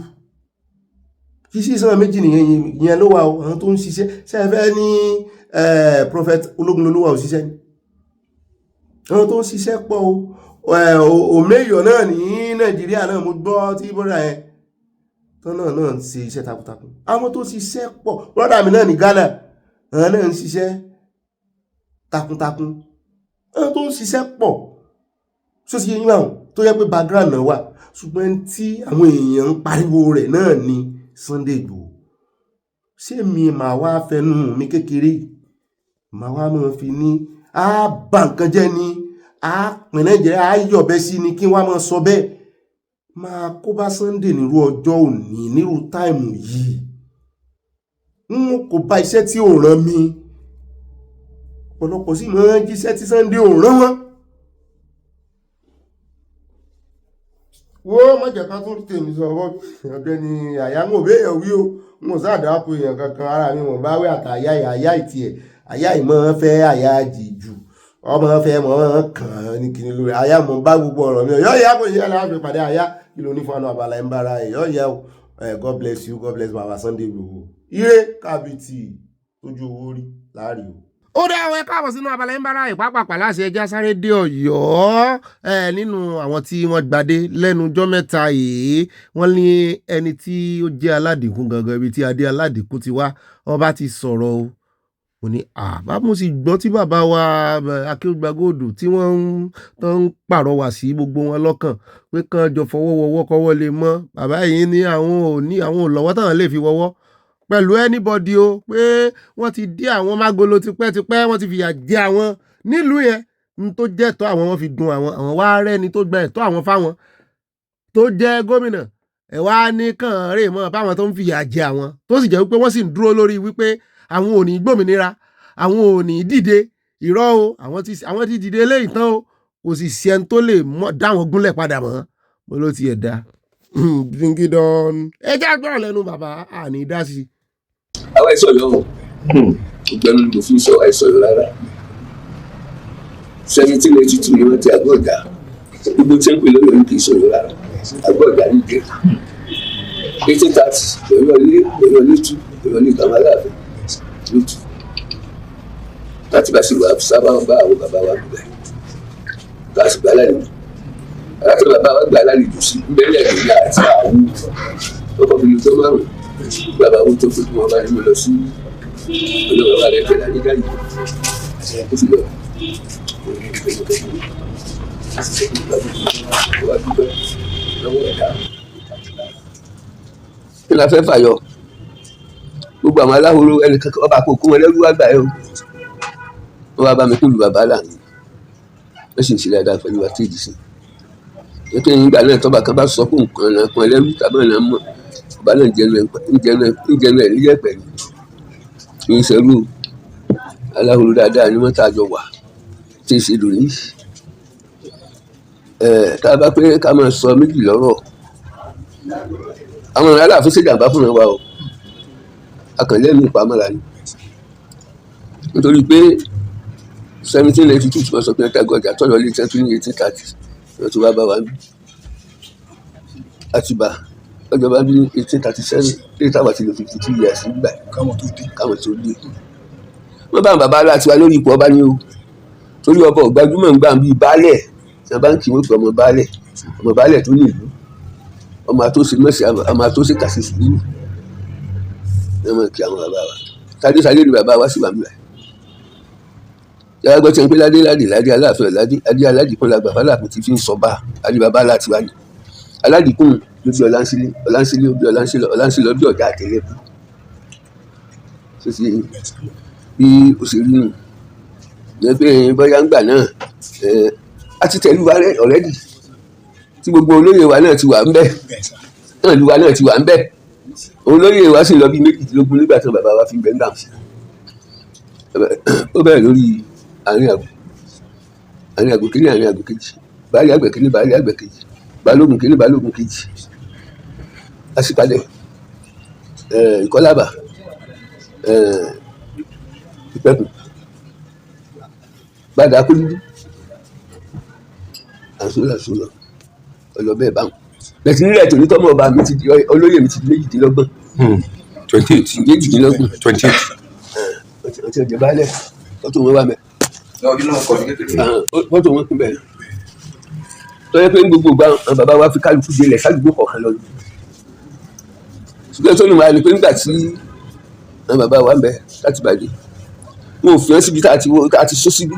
kì í sí ìsanwó méjì nìyẹn ló wà o àwọn tó ń ṣiṣẹ́ ṣe ẹ fẹ́ ní prophet Ológunlolúwa ò ṣiṣẹ́ ni àwọn tó ń ṣiṣẹ́ pọ̀ o òmeyọ̀ náà ní Nàìjíríà náà mo gbọ́ tí bọ́dà yẹn tán náà ń ṣe iṣẹ́ takuntakun àwọn tó ṣiṣẹ́ pọ̀ brọ́dà mi náà ní Ghana àwọn náà ń ṣiṣẹ́ takuntakun àwọn tó ń ṣiṣẹ́ pọ̀ tó ṣe yín àwọn tó yẹ pé background náà wà ṣùgbọ́n tí àwọn èèyàn ń pariwo rẹ̀ náà ní Sunday Igboho ṣé mi màá wá fẹnu mi kékeré màá wá máa fi ní bá nǹkan jẹ́ ni pín Nàìjíríà yọ̀bẹ sí ni kí wọ́n máa sọ bẹ́ẹ̀ máa kó bá Sunday nírú ọjọ́ òní nírú táìmù yìí n kò bá iṣẹ́ tí ò rán mi ọ̀pọ̀lọpọ̀ sí máa ń jíṣẹ́ tí Sunday ò rán wọn. wo mọ̀jẹ̀ kan tún tèmi sọ̀rọ̀ Ọ̀gbẹ́ni àyàmọ̀ béèyàn wí o n ò sáàdáàpọ̀ èèyàn kankan ara mi wọ̀n bá wí àtàyà àyà ìtì ẹ̀ àyà ìmọ̀ fẹ́ àyà jìjù ọmọ fẹ́ mọ̀ kàn án ní kíní lórí àyà mọ̀ bá gbogbo ọ̀rọ̀ mi yọ̀ ìyá kò yẹ láàbẹ̀ pàdé àyà kí ló ní fún àwọn abala ń bára ẹ̀ yọ̀ ìyá o God bless you God bless baba Sunday Igboho ire kábìtì ojú owó rí láàrin o. ó dá àwọn ẹ̀ka àbọ̀ sínú abala ń bára ìpápàpà láṣẹ ẹja sáré dé Ọ̀yọ́ nínú àwọn tí wọ́n gbadé lẹ́nu ọjọ́ mẹ́ta yìí wọ́n ní ẹni tí ó jẹ́ aládìkú gangan ibi tí adé aládìkú ti wá ọba ti sọ̀rọ̀ o mo ní bá mo sì gbọ́ tí bàbá wa Akéwùgbà Gold tí wọ́n ń pàrọwà sí gbogbo wọn lọ́kàn pé kán jọ fọwọ́wọ́wọ́ kọ́wọ́ lè mọ́ bàbá yìí ní àwọn ò lọ́wọ́ táwọn lè fi wọ́wọ́ pẹ̀lú anybody o pé wọ́n ti dí àwọn mágolo tipẹ́tipẹ́ wọ́n ti fìyà jẹ àwọn nílùú yẹn ní tó jẹ́ ẹ̀tọ́ àwọn fi dùn àwọn wá rẹ́ni tó gba ẹ̀tọ́ àwọn fáwọn tó jẹ́ gómìnà ẹ wá ní kàn rè mọ́ báwọn tó ń fìyà jẹ àwọn tó sì jẹ́ wípé wọ́n sì ń dúró lórí wípé àwọn ò ní gbòmìnira àwọn ò ní dìde irọ́ o àwọn ti dìde eléyìí tán o kò sì sí ẹni tó lè dá wọn gúnlẹ̀ padà mọ́ mo ló tiẹ̀ dá bíngídọ́n ẹ jẹ́ àgbọ̀rọ̀ lẹ́nu bàbá àní dá sí. àwọn ẹ̀sọ́ yọ Ogbeni kò fi sọ ẹ̀sọ́ yọ rárá 1782 ni wọ́n ti àgọ́ ọ̀dà gbogbo tí ń pè lọ́yọ̀ ní kì í sọ̀rọ̀ rárá àgọ́ ọ̀dà ní ìdè 1830 lọ́yọ̀ létú lọ́yọ̀ ní ìgbàmọ́ Aláàfin létú láti bá sí wà sábà bá àwọn bàbá wa gbà láti gbà lálejò láti bàbá wa gbà lálejò sí bẹ́ẹ̀ ẹ̀dùnlá àti àwọn ọkọ̀ fi lè tó márùn-ún bàbá wọn tó fún wọn bá ní mo lọ sí olóòwò wa rẹ̀ tẹ̀lé nígbà yìí ó sì lọ. kí la fẹ́ fàyọ gbogbo àwọn aláhoro ẹnìkan ọba kò kún wọn lẹ́rú wá gbà ẹ́ o wọ́n wá bá mi kó lu bàbá là ní wọ́n sì ń ṣe dáadáa pẹ̀lú wa téèjì sí i ètò ìyìnbá náà tọ́ba kan bá sọ fún nǹkan náà kan ẹlẹ́rú tàbí ọ̀nà mọ̀ ọba náà ń jẹnu ẹ̀ níyẹ̀ pẹ̀lú ìṣẹ́rú aláhoro dáadáa ni wọ́n tàjọ wà tí ì ṣe lò ní. tá a bá pé ká máa sọ méjì lọ́rọ̀ àwọn Aláàfin ṣèjàmbá fúnra wa o akànlẹ́nu ìpamọ́ra ni nítorí pé 1782 tí wọ́n sọ pé ẹ̀ka gọjà tọ́lọ́ lé 1830 wọ́n ti wá bá wa bí àtibá ọjọ́ bá bí 1837 lè táwọn ti lò 52 years nígbà káwọn tó dé wọ́n bá bàbá láti wá lórí ipò ọba ní o torí ọba ọ̀gbájúmọ̀ ń gbà bí baálẹ̀ tí wọ́n bá ń kí wọ́n pè ọmọ baálẹ̀ tó ní ìlú ọmọ àtòsí mọ̀sí ọmọ àtòsí kàṣí sùúrù ní ọmọ kí àwọn bàbá wa tádé sadé ni bàbá wa sì wà nílẹ̀ yàrá gbọ́ tí wọ́n pé ládé Aláàfin adé aládìkún la bàbá Aláàfin ti fi ń sọ bá adé bàbá láti wá ní aládìkún ló bí ọlánsílẹ̀ bí ọ̀dà àtẹlẹ́bù bí òṣèlú nù lẹ́gbẹ́ bọ́yá ń gbà náà a ti tẹ̀lú wa ọ̀rẹ́dì tí gbogbo olóyè wa náà ti wà ń bẹ̀ náà ìlú wa náà ti wà ń bẹ̀ olóyè wa sì lọ bí 18 nígbà tí bàbá wa fi ń bẹ̀ ń gbà ó bẹ̀rẹ̀ lórí àárín àgbò kínní àárín àgbò kejì baálé àgbẹ̀ kínní baálé àgbẹ̀ kejì balógun kínní balógun kejì àṣìpadẹ̀ ìkọlábà ìpẹ̀kùn gbàdá kúlúdú àṣọlọ ọlọ́bẹ̀ báwọn bẹ̀tì nílẹ̀ tó ní tọ́mọ ọba mi ti di olóyè mi ti di 28 méjìdínlọ́gbọ̀n 28 ọtí ọjọ́ baálẹ̀ fọ́tò wọn wà mẹ́ fọ́tò wọn kún bẹ́ẹ̀ tọ́jú pé gbogbo gba àwọn bàbá wa fi kálukú délẹ̀ kálukú kọ̀ọ̀kan lọ ṣùgbọ́n tó ní wàá ní pé nígbà tí àwọn bàbá wa ń bẹ láti bàjẹ́ wọn ò fi hàn síbi tá a ti sọ síbi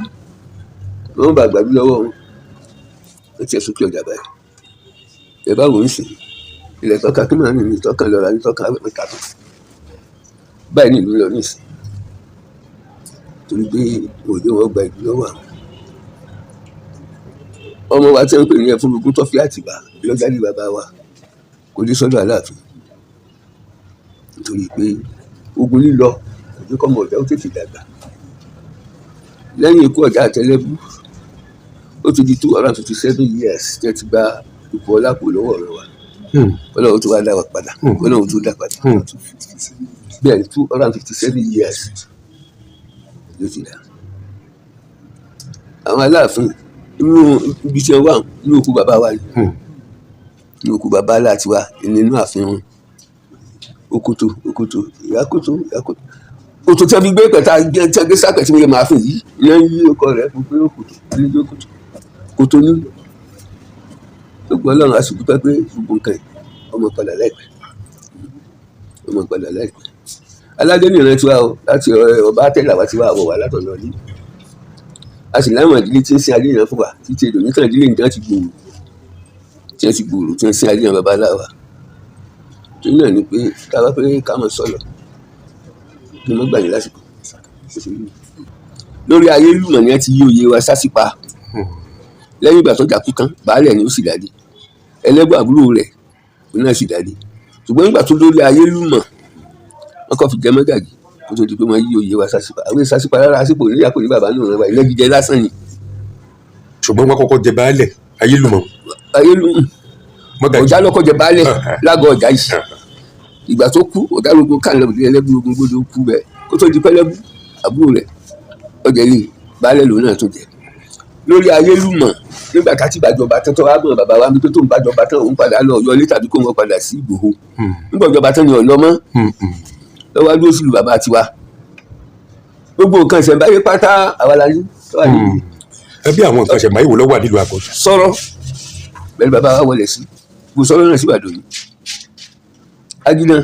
wọn bá gbàgbé lọ́wọ́ wọn wọ́n ti ẹ̀ sókè ọjà báyìí ẹ bá wò ó sìn ilẹ̀ tọ́ka kí màá nìyí tọ́ka lọ́ra ní tọ́ka mẹ́ta tó báyìí ní ìlú lọ nísìn torí pé òde wọn gba ìlú lọ́wọ́ àwọn ọmọ wa tí wọ́n ń pè ní ẹ̀fúnrúkú tó fi Àtìbà lọ́gàdì bàbá wa kò dé sọ́dọ̀ Aláàfin nítorí pé ogun lílọ kò dé kọ́mọ ọ̀dà ó tètè dàgbà lẹ́yìn ikú Ọ̀jà Àtẹlẹ́bú ó ti di 257 years tẹ́ ti gba ipò ọlápò lọ́wọ́ ọ̀rẹ́ wa Ọlọ́run tó wá dá wa padà Ọlọ́run tó dá padà bẹ́ẹ̀ 257 years ló ti dá àwọn Aláàfin inú ibi tí wọ́n wà inú òkú bàbá wa ni inú òkú bàbá láti wá nínú ààfin wọn òkòtò kòtò tí a fi gbé pẹ̀ta tí a gbé sápẹ̀ tí mo lè máa fún yìí ìyẹn yí ọkọ rẹ̀ fún pé kòtò ní gbogbo Ọlọ́run a sì dúpẹ́ pé gbogbo nǹkan ọmọ padà láìpẹ́ aládé nìran tiwa o láti ọba àtẹlà wa tiwa àwọ̀ wà látọ̀nà ní a sì láwọn ìdílé tí ń sin adé yẹn fún wa títí èdè onítàn ìdílé nìkan ti gbòòrò tí ń sin adé yẹn babaláwa tó náà ni pé ká bá pé ká mọ̀ sọ̀lọ̀ ni wọ́n gbà yín lásìkò lórí ayélujára ni wọ́n ti yí oyè wa sásìpa lẹ́yìn ìgbà tó jà kú tán baálẹ̀ ni ó sì dádé ẹlẹ́gbọ́n àbúrò rẹ̀ òun náà sì dáadé ṣùgbọ́n nígbà tó lórí ayélujá wọn kàn fi jẹ mọ́gàjì kó tó di pé wọ́n yí oyè wa sásìpà àwọn sásìpà rárá àsìpò níyà kò ní bàbá náà rẹ̀ wá ilé jíjẹ lásán ni. ṣùgbọ́n wọn kọ́kọ́ jẹ baálẹ̀ ayélujá ọ̀já lọ́kọ́ jẹ baálẹ̀ lágọ̀ọ́ ọ̀já yìí ìgbà tó kú ọ̀gá gbogbo kàlẹ́ ẹlẹ́bù ogun gbọdọ̀ kú bẹ́ẹ̀ kó tó di pẹ́lẹ́bù àbúrò rẹ̀ ọjà ilé baálẹ̀ lòun náà tó jẹ lórí ayélujá nígbà táti ìbàjọba tán tó wá gbọ́n bàbá wa wípé tó ń bàjọba tán òun padà lọ Ọ̀yọ́ ilé tàbí kó wọn padà sí Ìgbòho nígbà ìjọba tán ni ọlọ́mọ lọ́wọ́ adúró sílùú bàbá tiwa gbogbo nǹkan ìṣẹ̀ǹbáyé pátá àwa la ní. ẹbí àwọn nǹkan ìṣẹ̀ǹbáyé wo ló wà nílùú Àkọ́jà. sọ̀rọ̀ bẹ́ẹ̀ bàbá wa wọlé sí gbogbo sọ̀rọ̀ náà sí Ìbàdàn ni agídán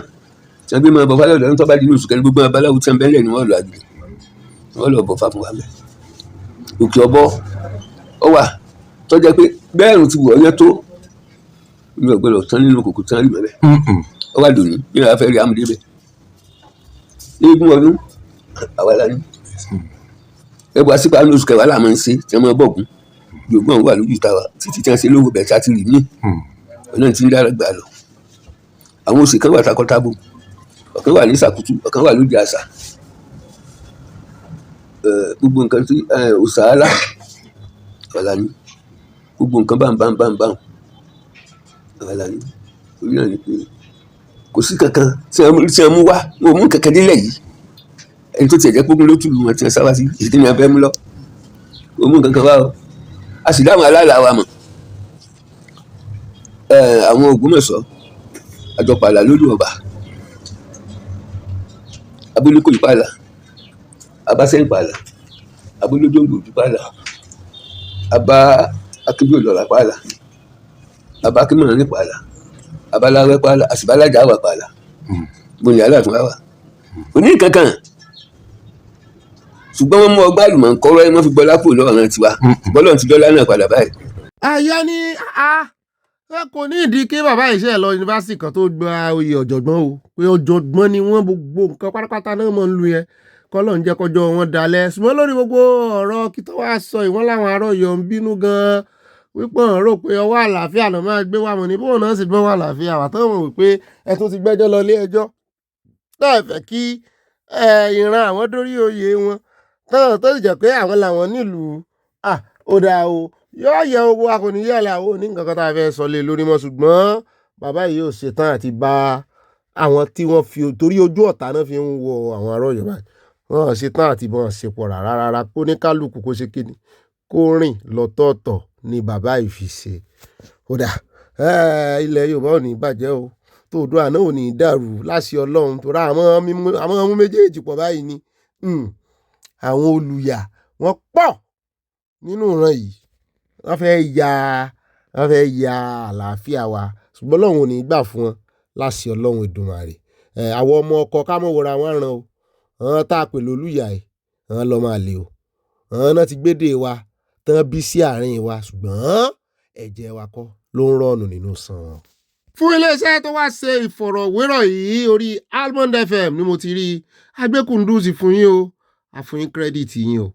tí wọ́n gbé máa bọ̀ fálẹ̀ ọ̀dọ́ tó bá di ní oṣù kẹrin gbogbo abaláwo tí wọ́n bẹ́ẹ̀ ni wọ́n lọ agídán wọ́n lọ bọ̀ fáfún wa mẹ́ òkè ọbọ ọ wà tọ́jà pé bẹ́ẹ̀rùn ti wọ̀ ọ́yẹ́ tó ní ọ̀gbẹ́lọ̀ tán nínú kòkò tán rí mẹ́bẹ́ ọ wà dòní ní ìlà fẹ́ rí amúdé bẹ́ẹ̀ ní igún ọdún àwa la ní ẹgbẹ́ àsìkò àwọn oṣù kẹwàá làwọn ń ṣe tí wọ́n máa bọ̀gún gbogbo àwọn wà lójú ìta wa títí tí wọ́n ṣe lówó bẹ̀ẹ́ tí a ti rí ní ọ̀nà tí ń dára gbà lọ àwọn oṣù kan wà takọ́tabo ọ̀kan wà ní Sàkútù ọ̀kan wà lóde àṣà gbogbo nǹkan tí òṣàlá ọ̀la ní gbogbo nǹkan báńbáńbáńbáń ọ̀la ní orí náà ní pé kò sí kankan tí wọ́n mú wá wọn ò mú kankan délẹ̀ yìí ẹni tó tiẹ̀ jẹ́ pógun ló tùlù wọn tí wọ́n sábà sí èdè ní abẹ́ mú lọ wọn mú kankan wá o a sì dáhùn aláàlá wa mọ̀ àwọn Ògbómọ̀ṣọ́ àjọpàlà lórí ọba abúlékò ìpàlà abásẹ́yìn pàlà abúlódóńgbò ìpàlà abá akébí olọ́ra pàlà abá akímọ̀ràn ní pàlà abaláwẹ́ pàlà àsìbálájà wà pàlà gbòòlì Aláàfin wà òní kankan ṣùgbọ́n wọ́n mú ọgbà àlùmọ̀ nkọ́rọ́ ẹ̀ wọ́n fi gbọ́lá kúrò lọ́rùn tiwa bọ́lọ̀ ti dọ́là náà padà báyìí. àyà ni kò ní ìdí kí bàbá ìṣe lọ yunifásitì kan tó gba oyè ọ̀jọ̀gbọ́n o pé ọ̀jọ̀gbọ́n ni wọ́n gbogbo nǹkan pátápátá náà mọ̀ ń lu yẹn kọ́lọ̀ ń jẹ́ kọjọ́ wọn dalẹ̀ ṣùgbọ́n lórí gbogbo ọ̀rọ̀ kí tó wá sọ ìwọ́n láwọn arọ́yọ̀ ń bínú gan-an wípé wọ́n rò pé ọwọ́ àlàáfíà náà máa gbé wà mọ́ ní bóun náà sì gbọ́ wà àlàáfíà wà tán mọ̀ wípé ẹ tún ti gbẹ́jọ́ lọ ilé ẹjọ́ náà fẹ́ kí ìran àwọn dórí oyè wọn tán tó sì jẹ́ pé àwọn làwọn nílùú ó dáa o yóò yẹ owó akọ̀nìyàlẹ̀ àwọn òní nǹkan kan tá a fẹ́ sọ lé lórí mọ́ ṣùgbọ́n bàbá yìí ò ṣetán àti bá àwọn tí wọ́n fi torí ojú ọ̀tá náà fi ń wọ àwọn arọ́yọ̀ báyìí wọ́n ṣetán àti bọ́n ṣepọ̀ rárá kó ní kálukú kó ṣe kíni kó rìn lọ́tọ̀ọ̀tọ̀ ni bàbá yìí fi ṣe kódà ilẹ̀ Yorùbá ò ní bàjẹ́ o tòódó àná ò ní dàrú láṣẹ Ọlọ́run tó rà àwọn ọmọ méjèèjì pọ̀ báyìí ni àwọn olùyà wọ́n pọ̀ nínú ìran yìí wọ́n fẹ́ ya àlàáfíà wa ṣùgbọ́n Ọlọ́run ò ní gbà fún wọn láṣẹ Ọlọ́run Èdùmàrè àwọn ọmọ ọkọ ká mọ̀ wọra wọn ràn o àwọn tá a pè lólùyà ẹ̀ àwọn lọ́ máa lè o àwọn náà ti gbédè wa tán bí sí àárín wa ṣùgbọ́n ẹ̀jẹ̀ wa kọ́ ló ń rọ̀nù nínú san wọn. fún iléeṣẹ́ tó wá ṣe ìfọ̀rọ̀wérọ̀ yìí orí Almond FM ni mo ti rí agbẹ́kùndùsì fún yín o àfún yín kírẹ́dìtì yín o.